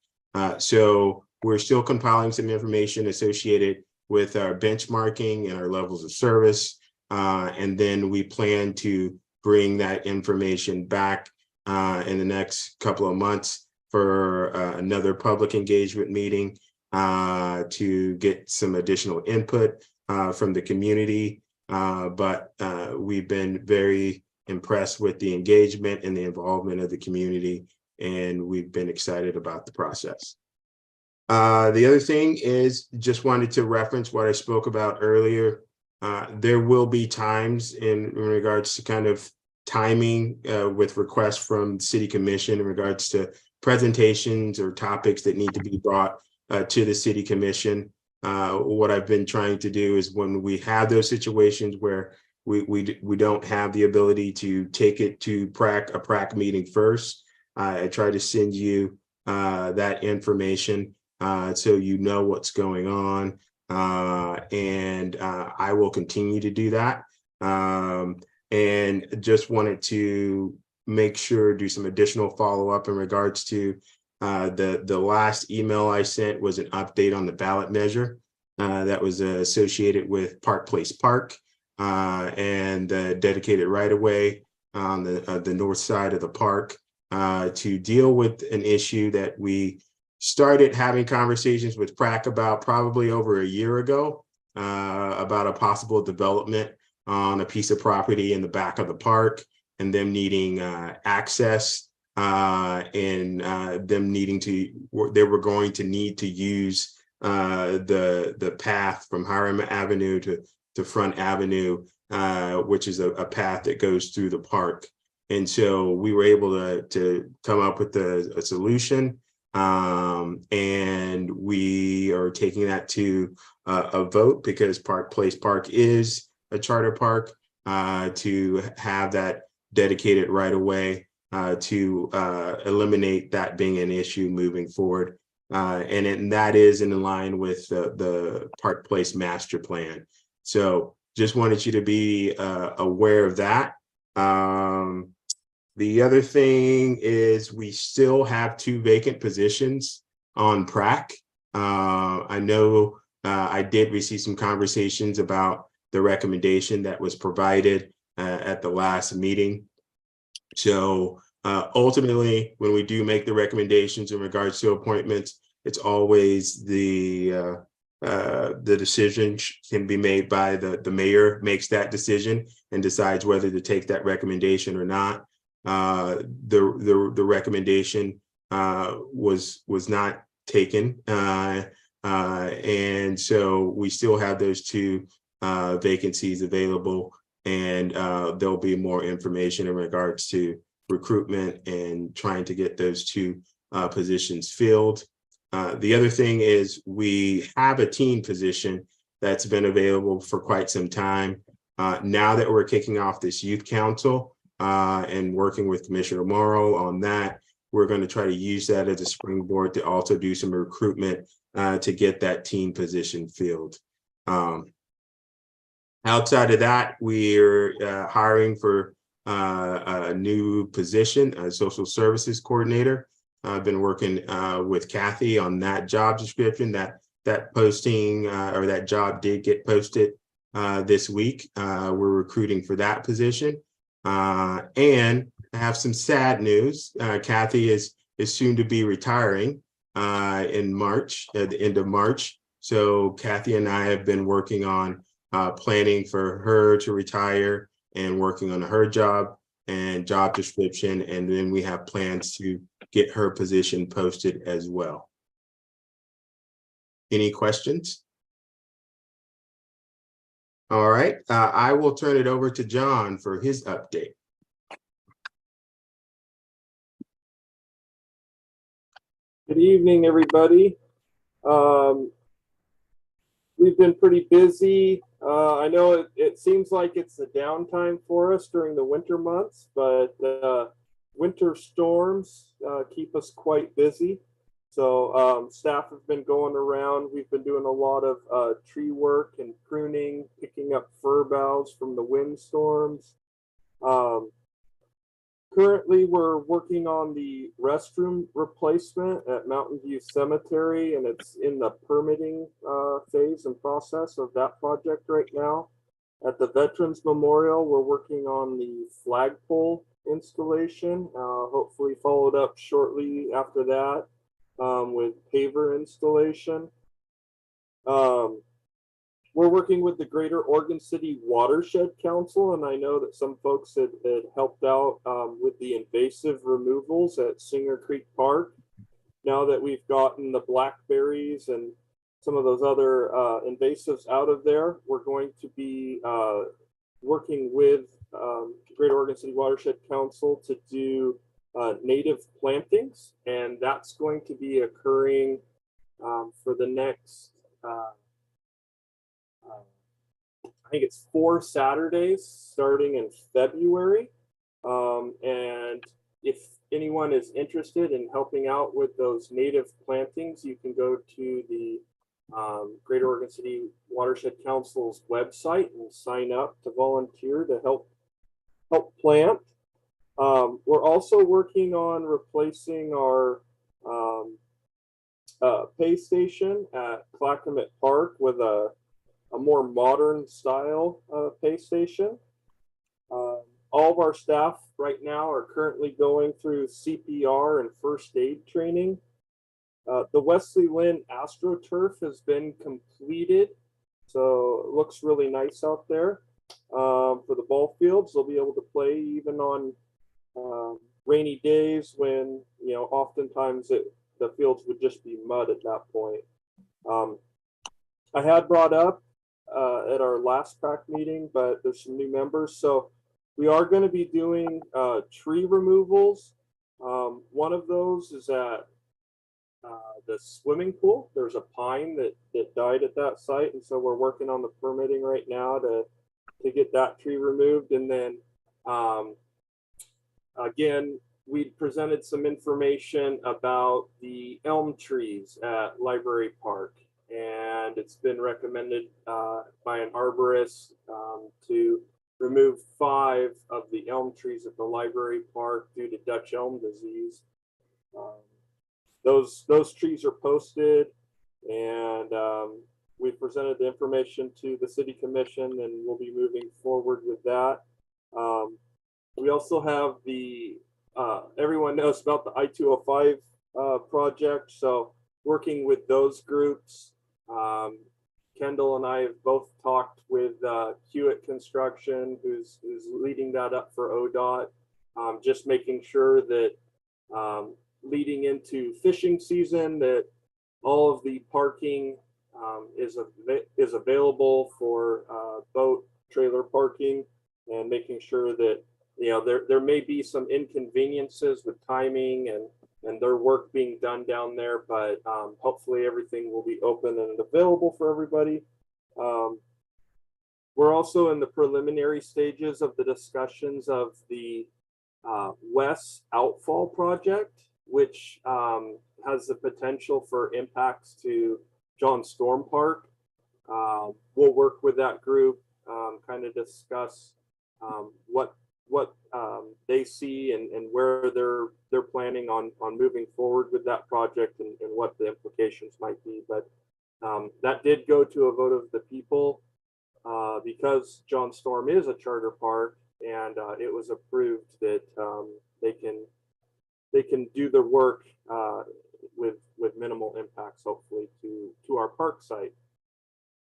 So we're still compiling some information associated with our benchmarking and our levels of service. And then we plan to bring that information back in the next couple of months for another public engagement meeting to get some additional input from the community. But we've been very impressed with the engagement and the involvement of the community, and we've been excited about the process. The other thing is, just wanted to reference what I spoke about earlier. There will be times in regards to kind of timing with requests from City Commission in regards to presentations or topics that need to be brought to the City Commission. What I've been trying to do is when we have those situations where we don't have the ability to take it to a PrAC meeting first, I try to send you that information so you know what's going on. And I will continue to do that. And just wanted to make sure, do some additional follow-up in regards to the last email I sent was an update on the ballot measure that was associated with Park Place Park and dedicated right-of-way on the north side of the park to deal with an issue that we started having conversations with PrAC about probably over a year ago about a possible development on a piece of property in the back of the park, and them needing access and them needing to, they were going to need to use the path from Hiram Avenue to Front Avenue, which is a path that goes through the park. And so we were able to come up with a solution. And we are taking that to a vote because Park Place Park is a charter park, to have that dedicated right away to eliminate that being an issue moving forward. And that is in line with the Park Place Master Plan. So just wanted you to be aware of that. The other thing is we still have 2 vacant positions on PrAC. I know I did receive some conversations about the recommendation that was provided at the last meeting. So ultimately, when we do make the recommendations in regards to appointments, it's always the decision can be made by the mayor makes that decision and decides whether to take that recommendation or not. The recommendation was not taken, and so we still have those two vacancies available, and there'll be more information in regards to recruitment and trying to get those two positions filled. The other thing is we have a teen position that's been available for quite some time. Now that we're kicking off this youth council and working with Commissioner Morrow on that, we're going to try to use that as a springboard to also do some recruitment to get that teen position filled. Outside of that, we're hiring for a new position, a social services coordinator. I've been working with Kathy on that job description. That posting or that job did get posted this week. We're recruiting for that position. And I have some sad news. Kathy is soon to be retiring in March, at the end of March. So Kathy and I have been working on planning for her to retire and working on her job and job description. And then we have plans to get her position posted as well. Any questions? All right, I will turn it over to John for his update. Good evening, everybody. We've been pretty busy. I know it seems like it's a downtime for us during the winter months, but winter storms keep us quite busy. So staff have been going around. We've been doing a lot of tree work and pruning, picking up fir boughs from the windstorms. Currently, we're working on the restroom replacement at Mountain View Cemetery, and it's in the permitting phase and process of that project right now. At the Veterans Memorial, we're working on the flagpole installation, hopefully followed up shortly after that with paver installation. We're working with the Greater Oregon City Watershed Council, and I know that some folks had helped out with the invasive removals at Singer Creek Park. Now that we've gotten the blackberries and some of those other invasives out of there, we're going to be working with Greater Oregon City Watershed Council to do native plantings, and that's going to be occurring for the next I think it's 4 Saturdays starting in February. And if anyone is interested in helping out with those native plantings, you can go to the Greater Oregon City Watershed Council's website and sign up to volunteer to help plant. We're also working on replacing our pay station at Clackamas Park with a more modern style pay station. All of our staff right now are currently going through CPR and first aid training. The Wesley Lynn AstroTurf has been completed, so it looks really nice out there. For the ball fields, they'll be able to play even on rainy days when, you know, oftentimes the fields would just be mud at that point. I had brought up at our last PAC meeting, but there's some new members. So we are going to be doing tree removals. One of those is at the swimming pool. There's a pine that died at that site. And so we're working on the permitting right now to get that tree removed. And then again, we presented some information about the elm trees at Library Park. And it's been recommended by an arborist to remove 5 of the elm trees at the library park due to Dutch elm disease. Those trees are posted, and we presented the information to the city commission, and we'll be moving forward with that. We also have the everyone knows about the I-205 project, so working with those groups. Kendall and I have both talked with Hewitt Construction, who's leading that up for ODOT, just making sure that leading into fishing season, that all of the parking is available for boat trailer parking, and making sure that, you know, there may be some inconveniences with timing and their work being done down there, but hopefully everything will be open and available for everybody. We're also in the preliminary stages of the discussions of the West Outfall project, which has the potential for impacts to John Storm Park. We'll work with that group, kind of discuss what they see and where they're planning on moving forward with that project, and what the implications might be. But that did go to a vote of the people because John Storm is a charter park, and it was approved that they can do their work with minimal impacts, hopefully, to our park site.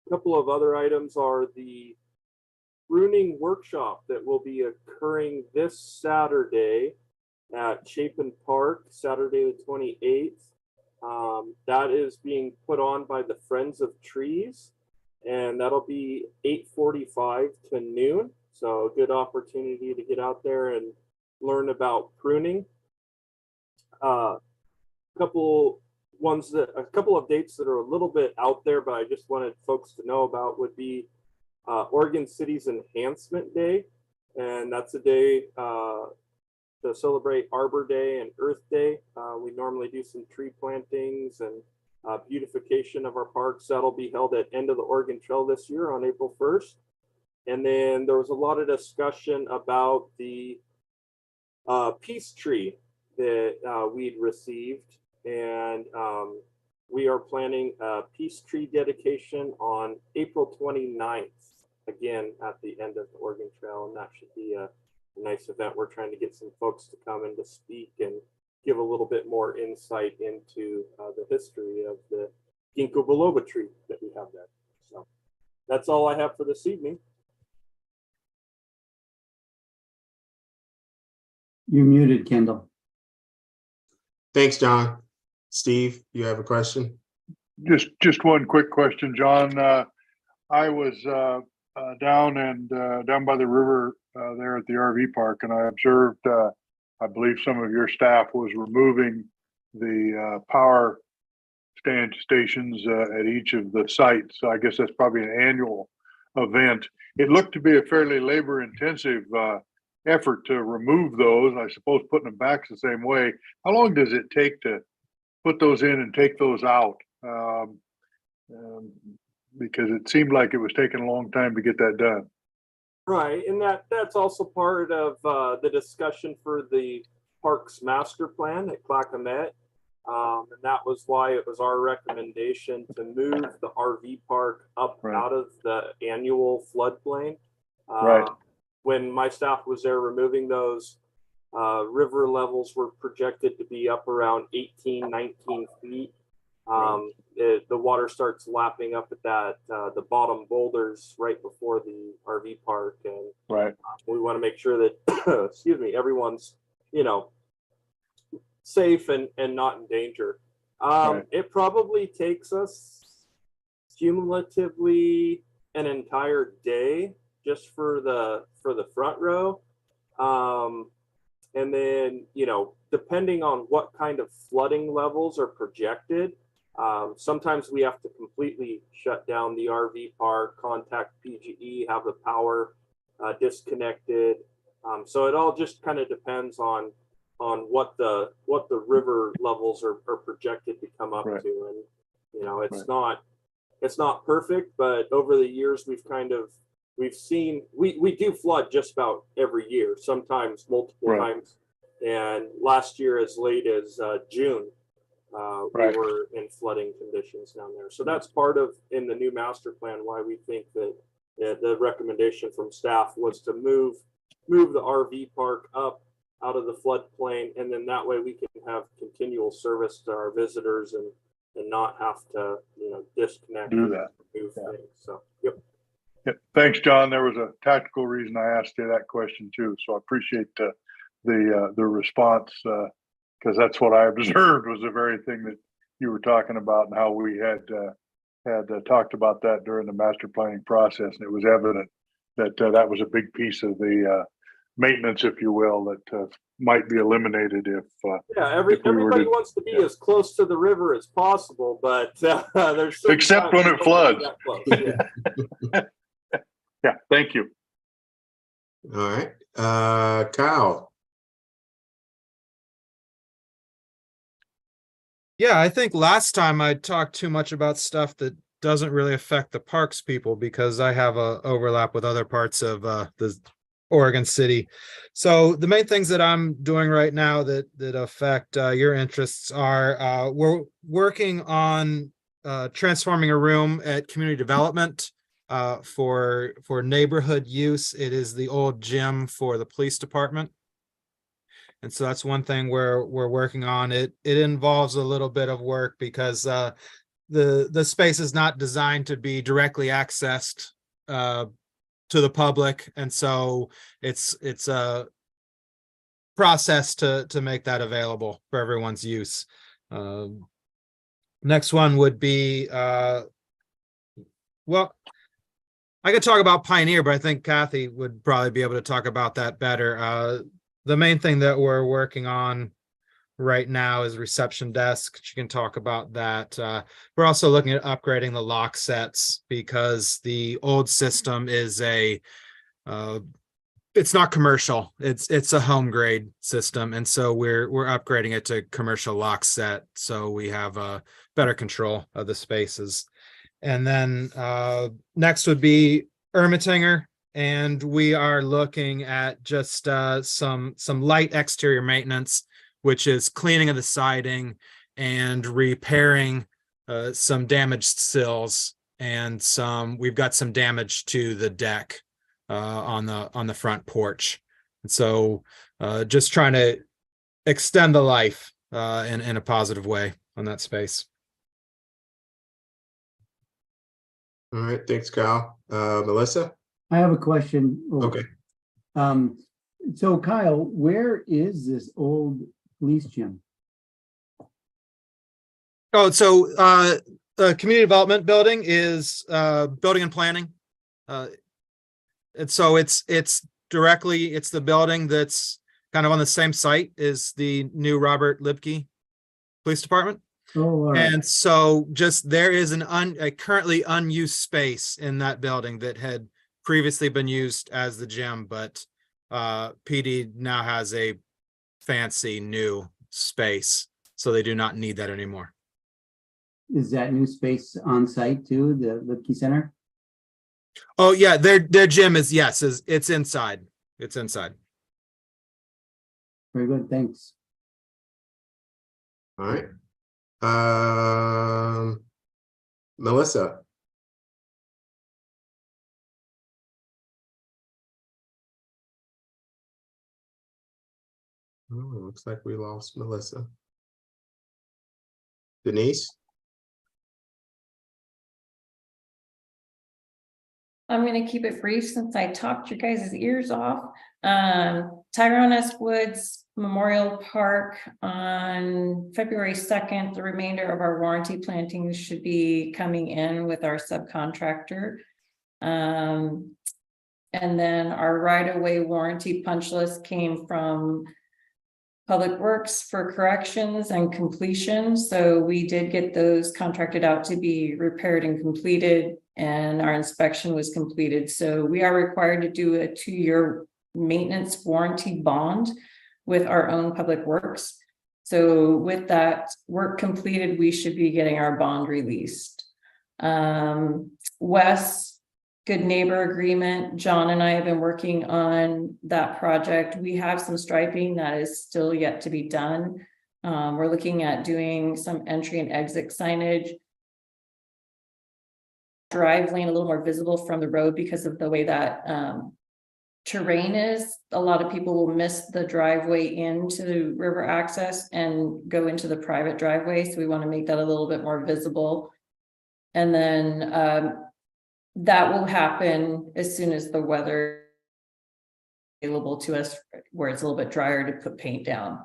A couple of other items are the pruning workshop that will be occurring this Saturday at Chapin Park, Saturday the 28th. That is being put on by the Friends of Trees, and that'll be 8:45 to noon. So a good opportunity to get out there and learn about pruning. A couple of dates that are a little bit out there, but I just wanted folks to know about, would be Oregon City's Enhancement Day, and that's a day to celebrate Arbor Day and Earth Day. We normally do some tree plantings and beautification of our parks. That'll be held at End of the Oregon Trail this year on April 1st. And then there was a lot of discussion about the peace tree that we'd received, and we are planning a peace tree dedication on April 29th, again at the End of the Oregon Trail, and that should be a nice event. We're trying to get some folks to come in to speak and give a little bit more insight into the history of the ginkgo biloba tree that we have there. So that's all I have for this evening. You're muted, Kendall. Thanks, John. Steve, you have a question? Just one quick question, John. I was down by the river there at the RV park, and I observed, I believe some of your staff was removing the power stations at each of the sites. So I guess that's probably an annual event. It looked to be a fairly labor-intensive effort to remove those. I suppose putting them back the same way. How long does it take to put those in and take those out? Because it seemed like it was taking a long time to get that done. Right, and that's also part of the discussion for the parks master plan at Clackamet. And that was why it was our recommendation to move the RV park up out of the annual floodplain. Right. When my staff was there removing those, river levels were projected to be up around 18, 19 feet. The water starts lapping up at that the bottom boulders right before the RV park, and we want to make sure that excuse me, everyone's, you know, safe and not in danger. It probably takes us cumulatively an entire day just for the front row, and then, you know, depending on what kind of flooding levels are projected, sometimes we have to completely shut down the RV park, contact PGE, have the power disconnected. So it all just kind of depends on what the river levels are projected to come up to. And, you know, it's not perfect, but over the years we've seen we do flood just about every year, sometimes multiple times. And last year, as late as June, we were in flooding conditions down there. So that's part of, in the new master plan, why we think that the recommendation from staff was to move the RV park up out of the floodplain, and then that way we can have continual service to our visitors and not have to, disconnect. Do that. Move things. So, yep. Yeah, thanks, John. There was a tactical reason I asked you that question too, so I appreciate the response because that's what I observed was the very thing that you were talking about and how we had talked about that during the master planning process, and it was evident that that was a big piece of the maintenance, if you will, that might be eliminated if Everybody wants to be as close to the river as possible, but there's except when it floods. Yeah. Yeah, thank you. All right, Kyle. Yeah, I think last time I talked too much about stuff that doesn't really affect the parks people because I have a overlap with other parts of the Oregon City. So the main things that I'm doing right now that affect your interests are we're working on transforming a room at community development for neighborhood use. It is the old gym for the police department. And so that's one thing we're working on. It involves a little bit of work because the space is not designed to be directly accessed to the public, and so it's a process to make that available for everyone's use. Next one would be well, I could talk about Pioneer, but I think Kathy would probably be able to talk about that better. The main thing that we're working on right now is reception desk. She can talk about that. We're also looking at upgrading the lock sets because the old system is it's not commercial. It's a home grade system. And so we're upgrading it to commercial lock set. So we have a better control of the spaces. And then next would be Ermitinger. And we are looking at just some light exterior maintenance, which is cleaning of the siding and repairing some damaged sills, and we've got some damage to the deck on the front porch. And so just trying to extend the life in a positive way on that space. All right, thanks, Kyle. Melissa? I have a question. Okay. So Kyle, where is this old police gym? Oh, so the community development building is building and planning. And so it's the building that's kind of on the same site as the new Robert Lipke Police Department. Oh, all right. And so just there is a currently unused space in that building that had previously been used as the gym, but PD now has a fancy new space, so they do not need that anymore. Is that new space on site too, the Lipke Center? Oh yeah, their gym is it's inside. It's inside. Very good, thanks. All right. Melissa. Oh, it looks like we lost Melissa. Denise? I'm going to keep it brief since I talked your guys' ears off. Tyrone S. Woods Memorial Park on February 2nd, the remainder of our warranty plantings should be coming in with our subcontractor. And then our right-of-way warranty punch list came from Public Works for corrections and completion. So we did get those contracted out to be repaired and completed, and our inspection was completed. So we are required to do a 2-year maintenance warranty bond with our own Public Works. So with that work completed, we should be getting our bond released. Wes, Good Neighbor Agreement. John and I have been working on that project. We have some striping that is still yet to be done. We're looking at doing some entry and exit signage. Drive lane a little more visible from the road because of the way that terrain is, a lot of people will miss the driveway into river access and go into the private driveway. So we want to make that a little bit more visible. And then that will happen as soon as the weather available to us, where it's a little bit drier to put paint down.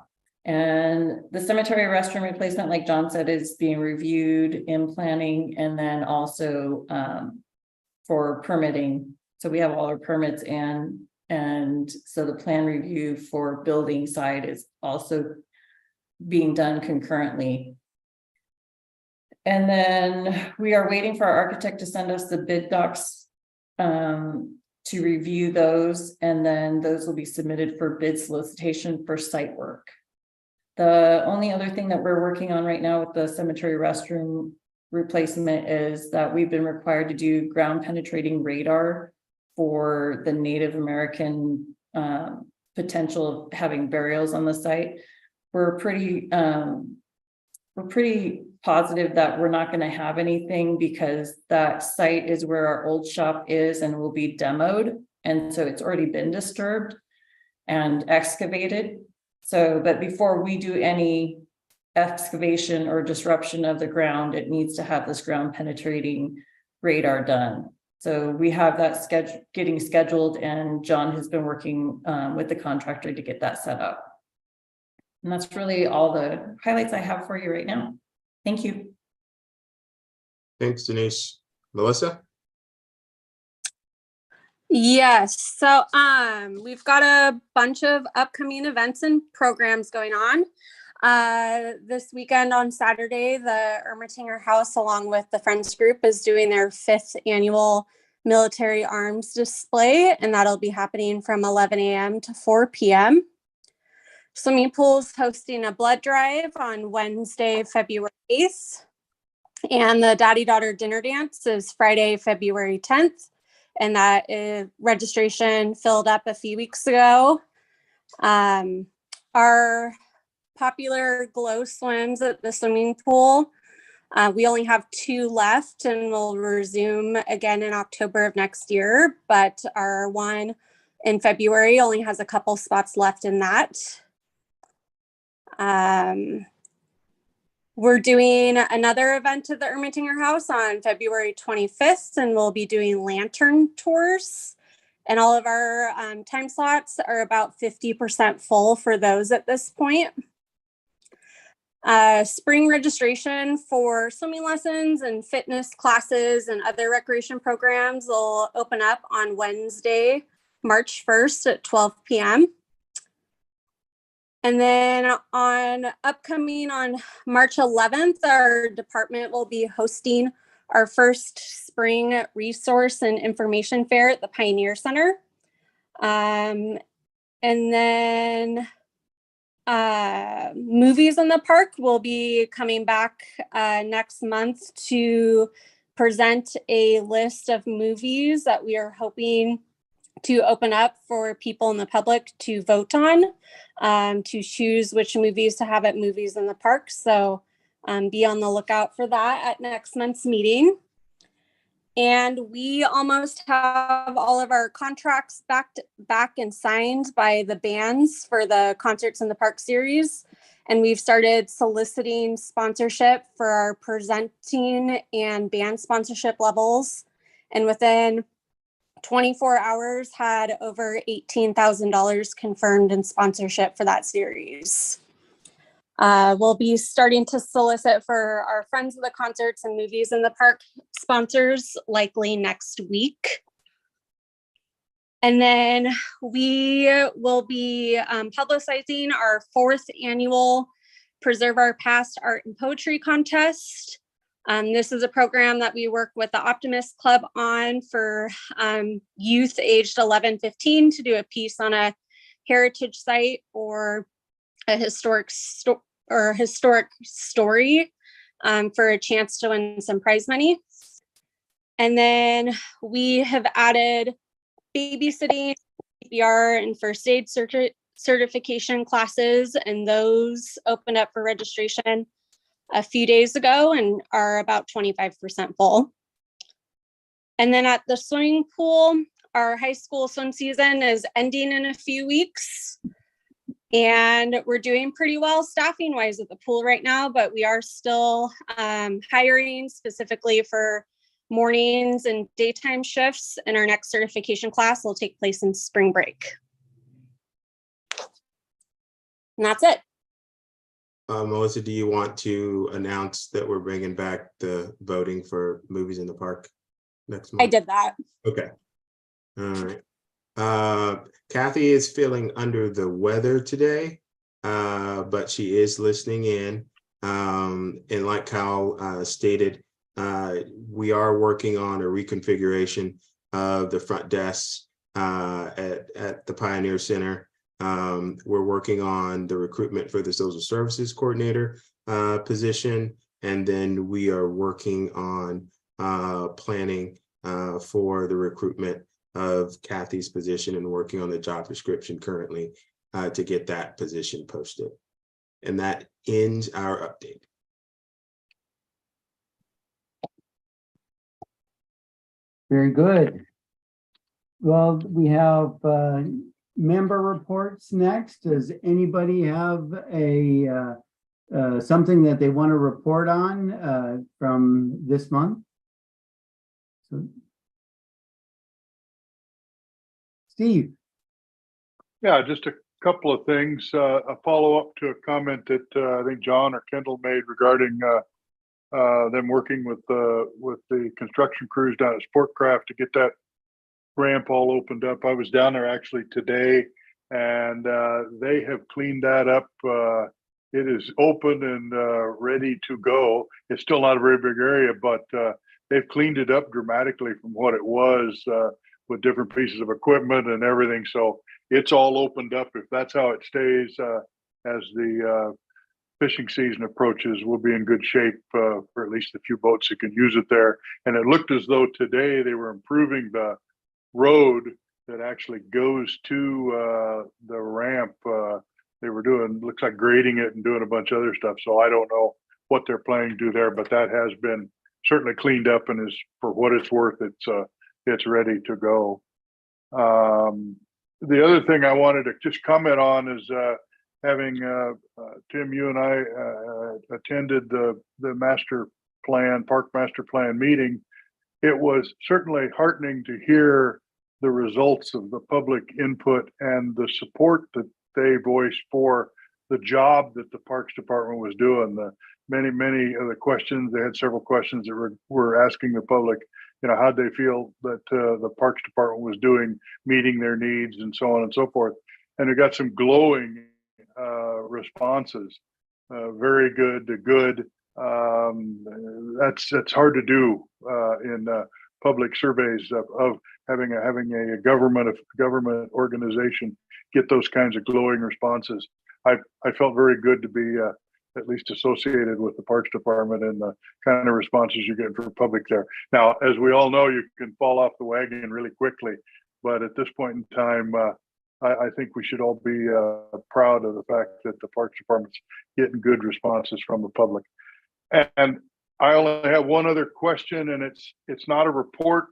And the cemetery restroom replacement, like John said, is being reviewed in planning, and then also for permitting. So we have all our permits in, and so the plan review for building side is also being done concurrently. And then we are waiting for our architect to send us the bid docs to review those, and then those will be submitted for bid solicitation for site work. The only other thing that we're working on right now with the cemetery restroom replacement is that we've been required to do ground penetrating radar for the Native American potential of having burials on the site. We're pretty positive that we're not going to have anything, because that site is where our old shop is and will be demoed. And so it's already been disturbed and excavated. So, but before we do any excavation or disruption of the ground, it needs to have this ground penetrating radar done. So we have that getting scheduled, and John has been working with the contractor to get that set up. And that's really all the highlights I have for you right now. Thank you. Thanks, Denise. Melissa? Yes, so we've got a bunch of upcoming events and programs going on. This weekend on Saturday, the Ermitinger House, along with the Friends Group, is doing their 5th annual military arms display, and that'll be happening from 11 a.m. to 4 p.m. Swimming Pool's hosting a blood drive on Wednesday, February 8th, and the Daddy-Daughter Dinner Dance is Friday, February 10th. And that is registration filled up a few weeks ago. Our popular glow swims at the swimming pool, we only have 2 left, and we'll resume again in October of next year. But our one in February only has a couple spots left in that. We're doing another event at the Ermitinger House on February 25th, and we'll be doing lantern tours. And all of our time slots are about 50% full for those at this point. Spring registration for swimming lessons and fitness classes and other recreation programs will open up on Wednesday, March 1st at 12 p.m. And then on March 11th, our department will be hosting our first spring resource and information fair at the Pioneer Center. And then Movies in the Park will be coming back next month to present a list of movies that we are hoping to open up for people in the public to vote on, to choose which movies to have at Movies in the Park. So be on the lookout for that at next month's meeting. And we almost have all of our contracts back and signed by the bands for the Concerts in the Park series. And we've started soliciting sponsorship for our presenting and band sponsorship levels. And within 24 hours had over $18,000 confirmed in sponsorship for that series. We'll be starting to solicit for our Friends of the Concerts and Movies in the Park sponsors likely next week. And then we will be publicizing our 4th annual Preserve Our Past Art and Poetry Contest. This is a program that we work with the Optimist Club on for youth aged 11-15 to do a piece on a heritage site or a historic story for a chance to win some prize money. And then we have added babysitting, CPR, and first aid certification classes, and those opened up for registration a few days ago and are about 25% full. And then at the swimming pool, our high school swim season is ending in a few weeks. And we're doing pretty well staffing wise at the pool right now, but we are still hiring specifically for mornings and daytime shifts. And our next certification class will take place in spring break. And that's it. Melissa, do you want to announce that we're bringing back the voting for movies in the park next month? I did that. Okay. All right. Kathy is feeling under the weather today, but she is listening in. And like Kyle stated, we are working on a reconfiguration of the front desks at the Pioneer Center. We're working on the recruitment for the social services coordinator position, and then we are working on planning for the recruitment of Kathy's position and working on the job description currently to get that position posted. And that ends our update. Very good. Well, we have member reports next. Does anybody have a something that they want to report on from this month? So, Steve. Yeah, just a couple of things. A follow-up to a comment that I think John or Kendall made regarding them working with the construction crews down at Sportcraft to get that ramp all opened up. I was down there actually today, and they have cleaned that up. It is open and ready to go. It's still not a very big area, but they've cleaned it up dramatically from what it was with different pieces of equipment and everything. So it's all opened up. If that's how it stays as the fishing season approaches, we'll be in good shape for at least a few boats that can use it there. And it looked as though today they were improving the road that actually goes to the ramp. They were doing, looks like grading it and doing a bunch of other stuff. So I don't know what they're planning to do there, but that has been certainly cleaned up and is, for what it's worth, it's ready to go. The other thing I wanted to just comment on is having Tim, you and I attended the park master plan meeting. It was certainly heartening to hear the results of the public input and the support that they voiced for the job that the Parks Department was doing. The many of the questions, they had several questions that were asking the public, how'd they feel that the Parks Department was doing, meeting their needs and so on and so forth. And we got some glowing responses, very good to good. That's hard to do in public surveys of having a government organization get those kinds of glowing responses. I felt very good to be at least associated with the Parks Department and the kind of responses you get from public there. Now, as we all know, you can fall off the wagon really quickly, but at this point in time, I think we should all be proud of the fact that the Parks Department's getting good responses from the public. And I only have one other question, and it's not a report.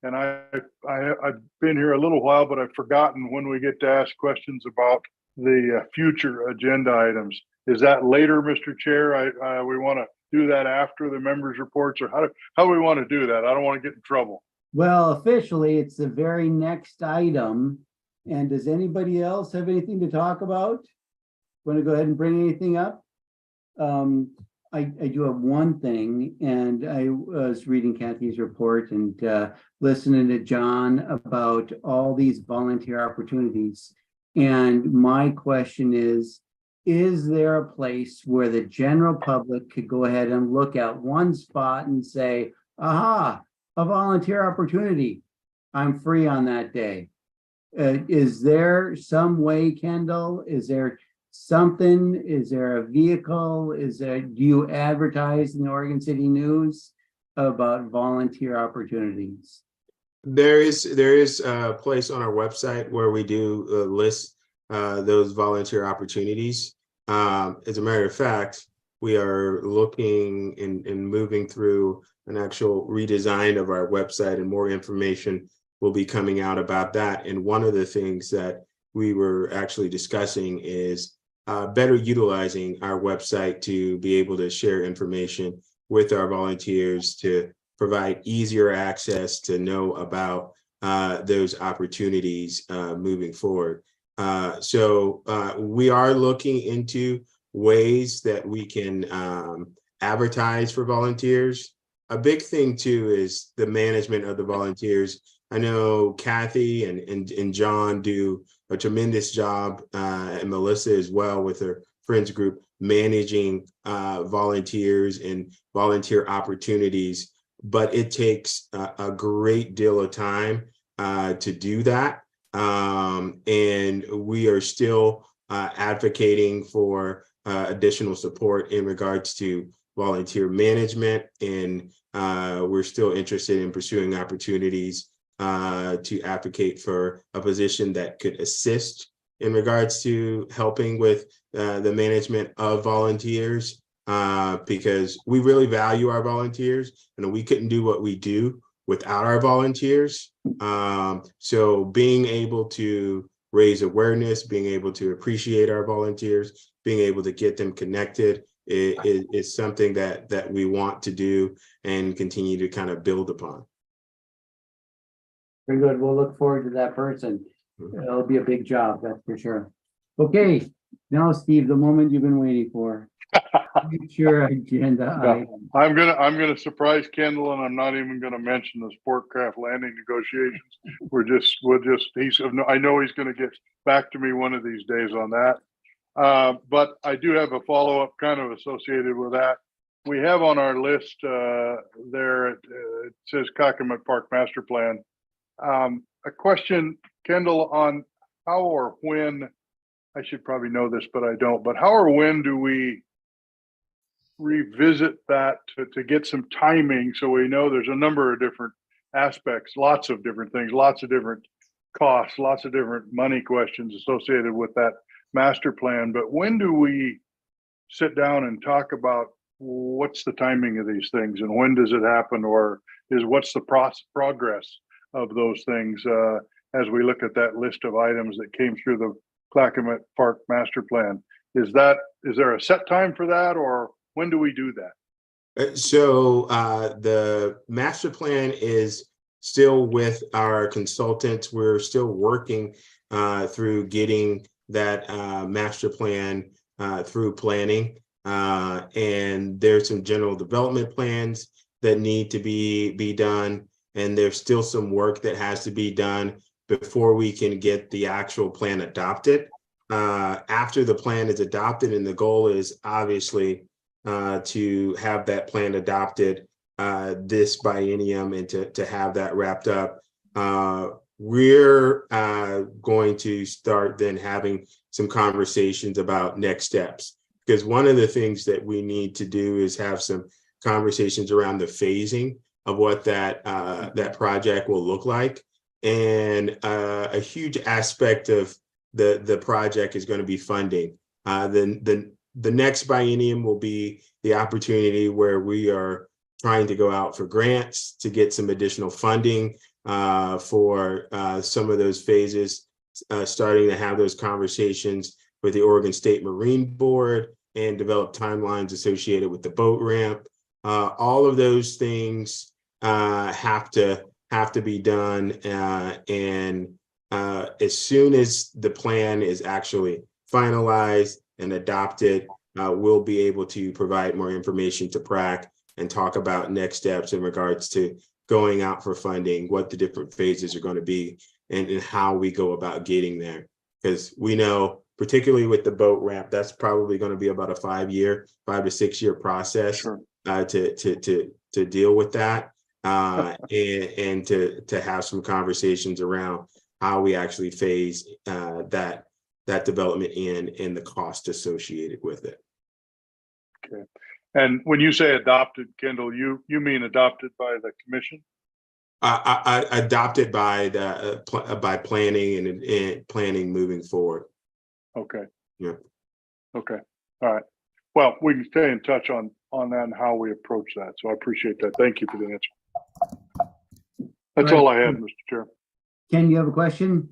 And I've been here a little while, but I've forgotten when we get to ask questions about the future agenda items. Is that later, Mr. Chair? We want to do that after the members' reports, or how do we want to do that? I don't want to get in trouble. Well, officially, it's the very next item. And does anybody else have anything to talk about? Want to go ahead and bring anything up? I do have one thing, and I was reading Kathy's report and listening to John about all these volunteer opportunities. And my question is there a place where the general public could go ahead and look at one spot and say, aha, a volunteer opportunity, I'm free on that day? Is there some way, Kendall? Is there something? Is there a vehicle? Do you advertise in the Oregon City News about volunteer opportunities? There is a place on our website where we do list those volunteer opportunities. As a matter of fact, we are looking and moving through an actual redesign of our website and more information will be coming out about that. And one of the things that we were actually discussing is better utilizing our website to be able to share information with our volunteers, to provide easier access to know about those opportunities moving forward. So we are looking into ways that we can advertise for volunteers. A big thing too is the management of the volunteers. I know Kathy and John do a tremendous job, and Melissa as well with her friends group, managing volunteers and volunteer opportunities. But it takes a great deal of time to do that. And we are still advocating for additional support in regards to volunteer management. And we're still interested in pursuing opportunities to advocate for a position that could assist in regards to helping with the management of volunteers, because we really value our volunteers and we couldn't do what we do without our volunteers. So being able to raise awareness, being able to appreciate our volunteers, being able to get them connected is something that we want to do and continue to kind of build upon. Very good. We'll look forward to that person. It'll be a big job, that's for sure. Okay, now Steve, the moment you've been waiting for. Future agenda item. I'm gonna surprise Kendall, and I'm not even gonna mention the Sportcraft landing negotiations. I know he's gonna get back to me one of these days on that. But I do have a follow-up kind of associated with that. We have on our list there, it says Clackamas Park Master Plan. A question, Kendall, on how or when, I should probably know this, but I don't, but how or when do we revisit that to get some timing, so we know there's a number of different aspects, lots of different things, lots of different costs, lots of different money questions associated with that master plan. But when do we sit down and talk about what's the timing of these things, and when does it happen, or what's the progress of those things as we look at that list of items that came through the Clackamas Park Master Plan? Is there a set time for that, or when do we do that? So the master plan is still with our consultants. We're still working through getting that master plan through planning. And there's some general development plans that need to be done. And there's still some work that has to be done before we can get the actual plan adopted. After the plan is adopted, and the goal is obviously to have that plan adopted this biennium and to have that wrapped up, we're going to start then having some conversations about next steps. Because one of the things that we need to do is have some conversations around the phasing of what that project will look like. And a huge aspect of the project is going to be funding. The next biennium will be the opportunity where we are trying to go out for grants to get some additional funding for some of those phases, starting to have those conversations with the Oregon State Marine Board and develop timelines associated with the boat ramp. All of those things have to be done, and as soon as the plan is actually finalized and adopted, we'll be able to provide more information to PRAC and talk about next steps in regards to going out for funding, what the different phases are going to be, and how we go about getting there. Because we know, particularly with the boat ramp, that's probably going to be about a 5 to 6 year process. Sure. To deal with that, and to have some conversations around how we actually phase that development in and the cost associated with it. Okay. And when you say adopted, Kendall, you mean adopted by the commission? Adopted by by planning and planning moving forward. Okay. Yeah. Okay. All right. Well, we can stay in touch on that and how we approach that. So I appreciate that. Thank you for the answer. That's all I had, Mr. Chair. Ken, you have a question?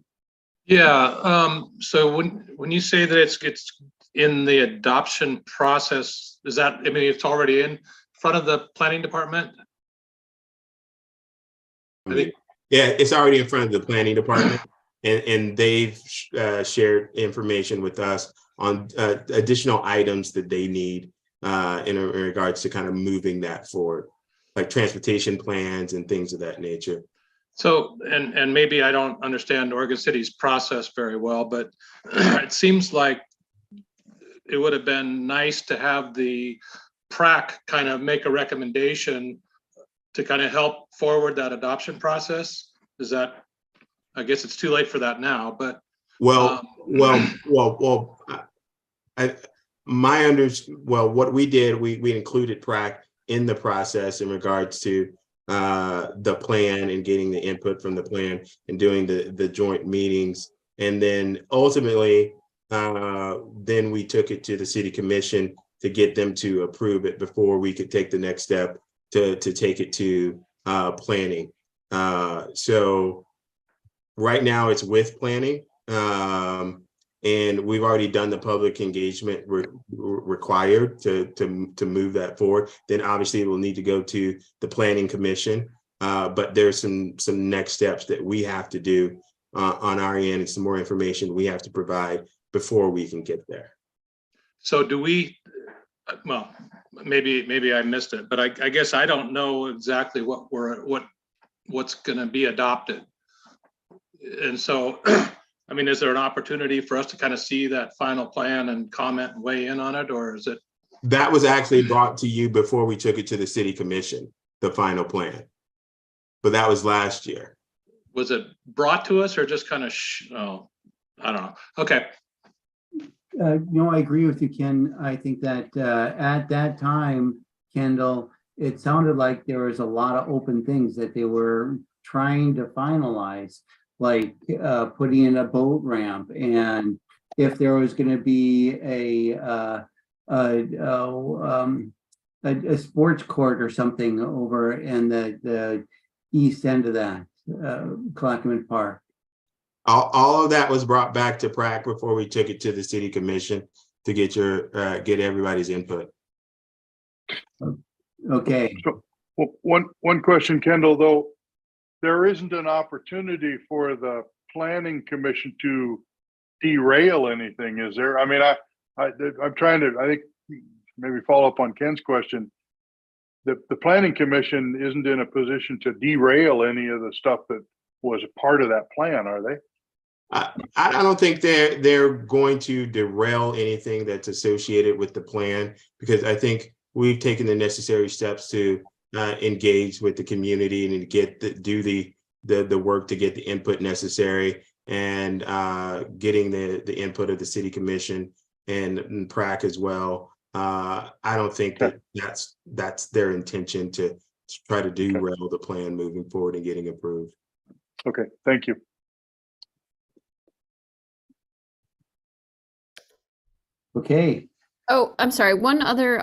Yeah, so when you say that it's in the adoption process, is that, I mean, it's already in front of the planning department? I think, Yeah, it's already in front of the planning department, and they've shared information with us on additional items that they need in regards to kind of moving that forward, like transportation plans and things of that nature. so, and maybe I don't understand Oregon City's process very well, but it seems like it would have been nice to have the PrAC kind of make a recommendation to kind of help forward that adoption process. Is that, I guess it's too late for that now, but. Well, what we did, we included PrAC in the process in regards to the plan and getting the input from the plan and doing the joint meetings. And then ultimately, then we took it to the city commission to get them to approve it before we could take the next step to take it to planning. So right now it's with planning, and we've already done the public engagement required to move that forward. Then obviously it will need to go to the planning commission, but there's some next steps that we have to do on our end, and some more information we have to provide before we can get there. So do we, well, maybe I missed it, but I guess I don't know exactly what's going to be adopted. And so, I mean, is there an opportunity for us to kind of see that final plan and comment and weigh in on it, or is it? That was actually brought to you before we took it to the city commission, the final plan. But that was last year. Was it brought to us or just kind of, oh, I don't know. Okay. No, I agree with you, Ken. I think that at that time, Kendall, it sounded like there was a lot of open things that they were trying to finalize, like putting in a boat ramp, and if there was going to be a sports court or something over in the east end of that, Clackamas Park. All of that was brought back to PrAC before we took it to the city commission to get get everybody's input. Okay. So one question, Kendall, though, there isn't an opportunity for the planning commission to derail anything, is there? I mean, I'm trying to, I think, maybe follow up on Ken's question. The planning commission isn't in a position to derail any of the stuff that was a part of that plan, are they? I don't think they're going to derail anything that's associated with the plan, because I think we've taken the necessary steps to engage with the community and do the work to get the input necessary, and getting the input of the city commission and PrAC as well. I don't think that's their intention to try to derail the plan moving forward and getting approved. Okay, thank you. Okay. Oh, I'm sorry. One other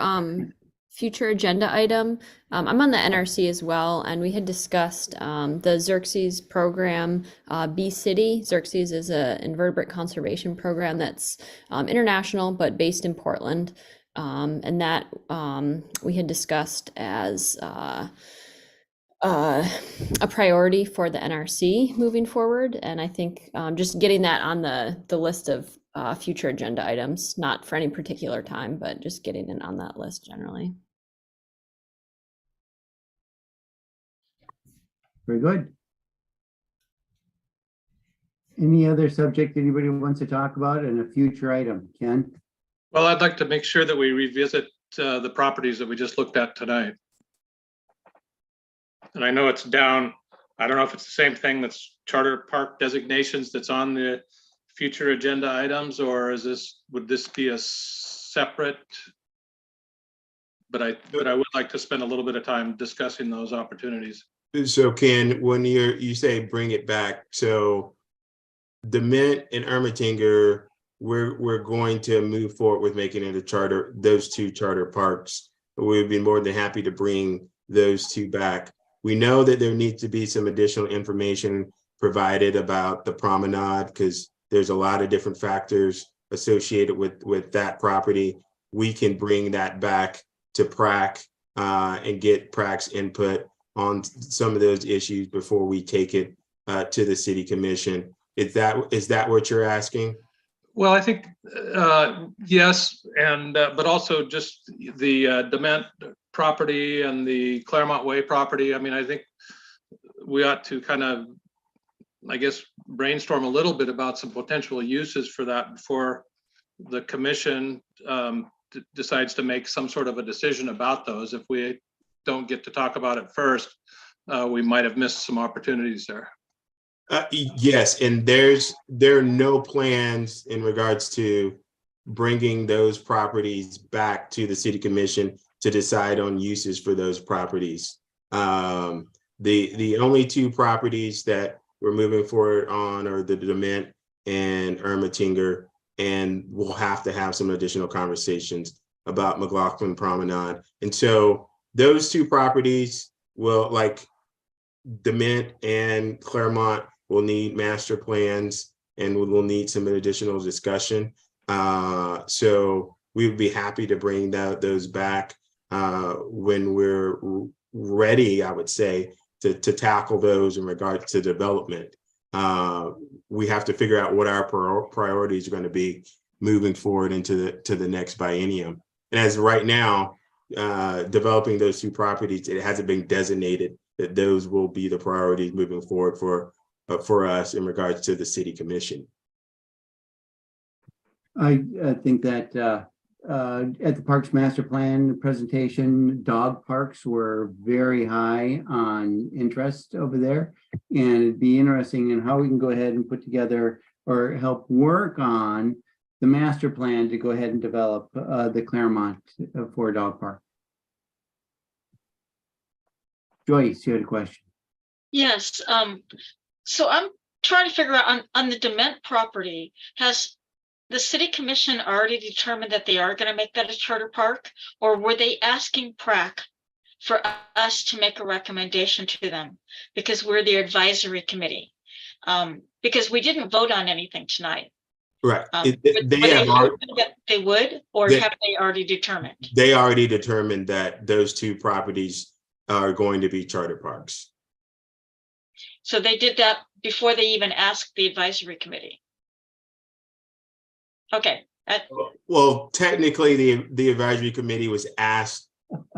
future agenda item. I'm on the NRC as well, and we had discussed the Xerxes program, Bee City. Xerxes is an invertebrate conservation program that's international but based in Portland, and that we had discussed as a priority for the NRC moving forward. And I think just getting that on the list of future agenda items, not for any particular time, but just getting it on that list generally. Very good. Any other subject anybody wants to talk about in a future item? Ken? Well, I'd like to make sure that we revisit the properties that we just looked at tonight. And I know it's down, I don't know if it's the same thing that's charter park designations that's on the future agenda items, or would this be a separate? But I would like to spend a little bit of time discussing those opportunities. So Ken, when you say bring it back, so the Mint and Ermatinger, we're going to move forward with making it a charter, those two charter parks. We'd be more than happy to bring those two back. We know that there needs to be some additional information provided about the promenade, because there's a lot of different factors associated with that property. We can bring that back to PrAC and get PrAC's input on some of those issues before we take it to the city commission. Is that what you're asking? Well, I think, yes, and, but also just the Dement property and the Claremont Way property. I mean, I think we ought to kind of, I guess, brainstorm a little bit about some potential uses for that before the commission decides to make some sort of a decision about those. If we don't get to talk about it first, we might have missed some opportunities there. Yes, and there are no plans in regards to bringing those properties back to the city commission to decide on uses for those properties. The only two properties that we're moving forward on are the Dement and Ermatinger, and we'll have to have some additional conversations about McLaughlin Promenade. And so those two properties will, like Dement and Claremont, will need master plans and we'll need some additional discussion. So we would be happy to bring those back when we're ready, I would say, to tackle those in regards to development. We have to figure out what our priorities are going to be moving forward into the next biennium. And as right now, developing those two properties, it hasn't been designated that those will be the priorities moving forward for us in regards to the city commission. I think that at the Parks Master Plan presentation, dog parks were very high on interest over there. And it'd be interesting in how we can go ahead and put together or help work on the master plan to go ahead and develop the Claremont for a dog park. Joyce, you had a question. Yes, so I'm trying to figure out on the Dement property, has the city commission already determined that they are going to make that a charter park, or were they asking PrAC for us to make a recommendation to them because we're the advisory committee? Because we didn't vote on anything tonight. Right. They would, or have they already determined? They already determined that those two properties are going to be charter parks. So they did that before they even asked the advisory committee. Okay. Well, technically, the advisory committee was asked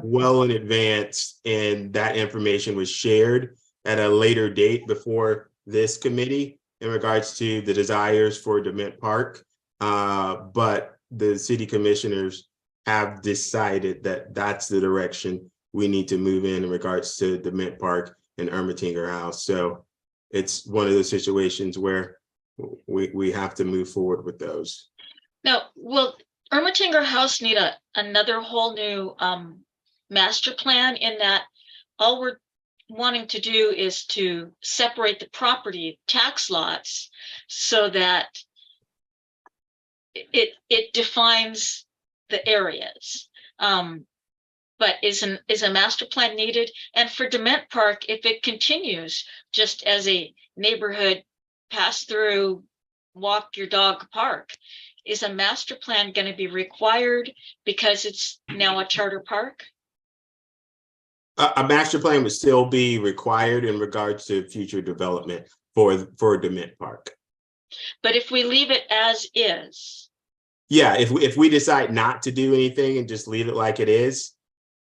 well in advance, and that information was shared at a later date before this committee in regards to the desires for Dement Park. But the city commissioners have decided that that's the direction we need to move in regards to Dement Park and Ermatinger House. So it's one of those situations where we have to move forward with those. Now, will Ermatinger House need another whole new master plan, in that all we're wanting to do is to separate the property tax lots so that it defines the areas. But is a master plan needed? And for Dement Park, if it continues just as a neighborhood pass through, walk your dog park, is a master plan going to be required because it's now a charter park? A master plan would still be required in regards to future development for Dement Park. But if we leave it as is. Yeah, if we decide not to do anything and just leave it like it is,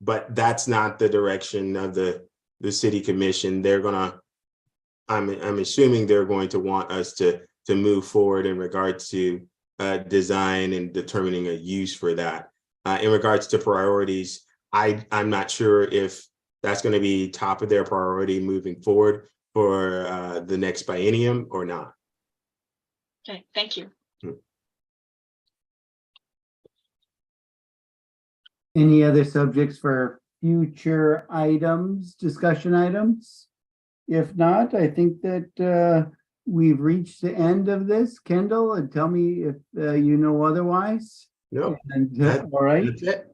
but that's not the direction of the city commission. They're gonna, I'm assuming they're going to want us to move forward in regards to design and determining a use for that. In regards to priorities, I'm not sure if that's going to be top of their priority moving forward for the next biennium or not. Okay, thank you. Any other subjects for future items, discussion items? If not, I think that we've reached the end of this. Kendall, and tell me if you know otherwise. No. All right. That's it.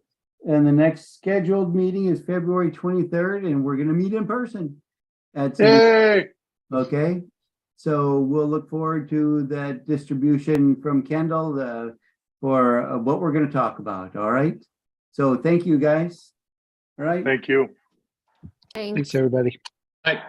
And the next scheduled meeting is February 23rd, and we're going to meet in person. Yay! Okay. So we'll look forward to that distribution from Kendall for what we're going to talk about. All right. So thank you, guys. All right. Thank you. Thanks, everybody. Right.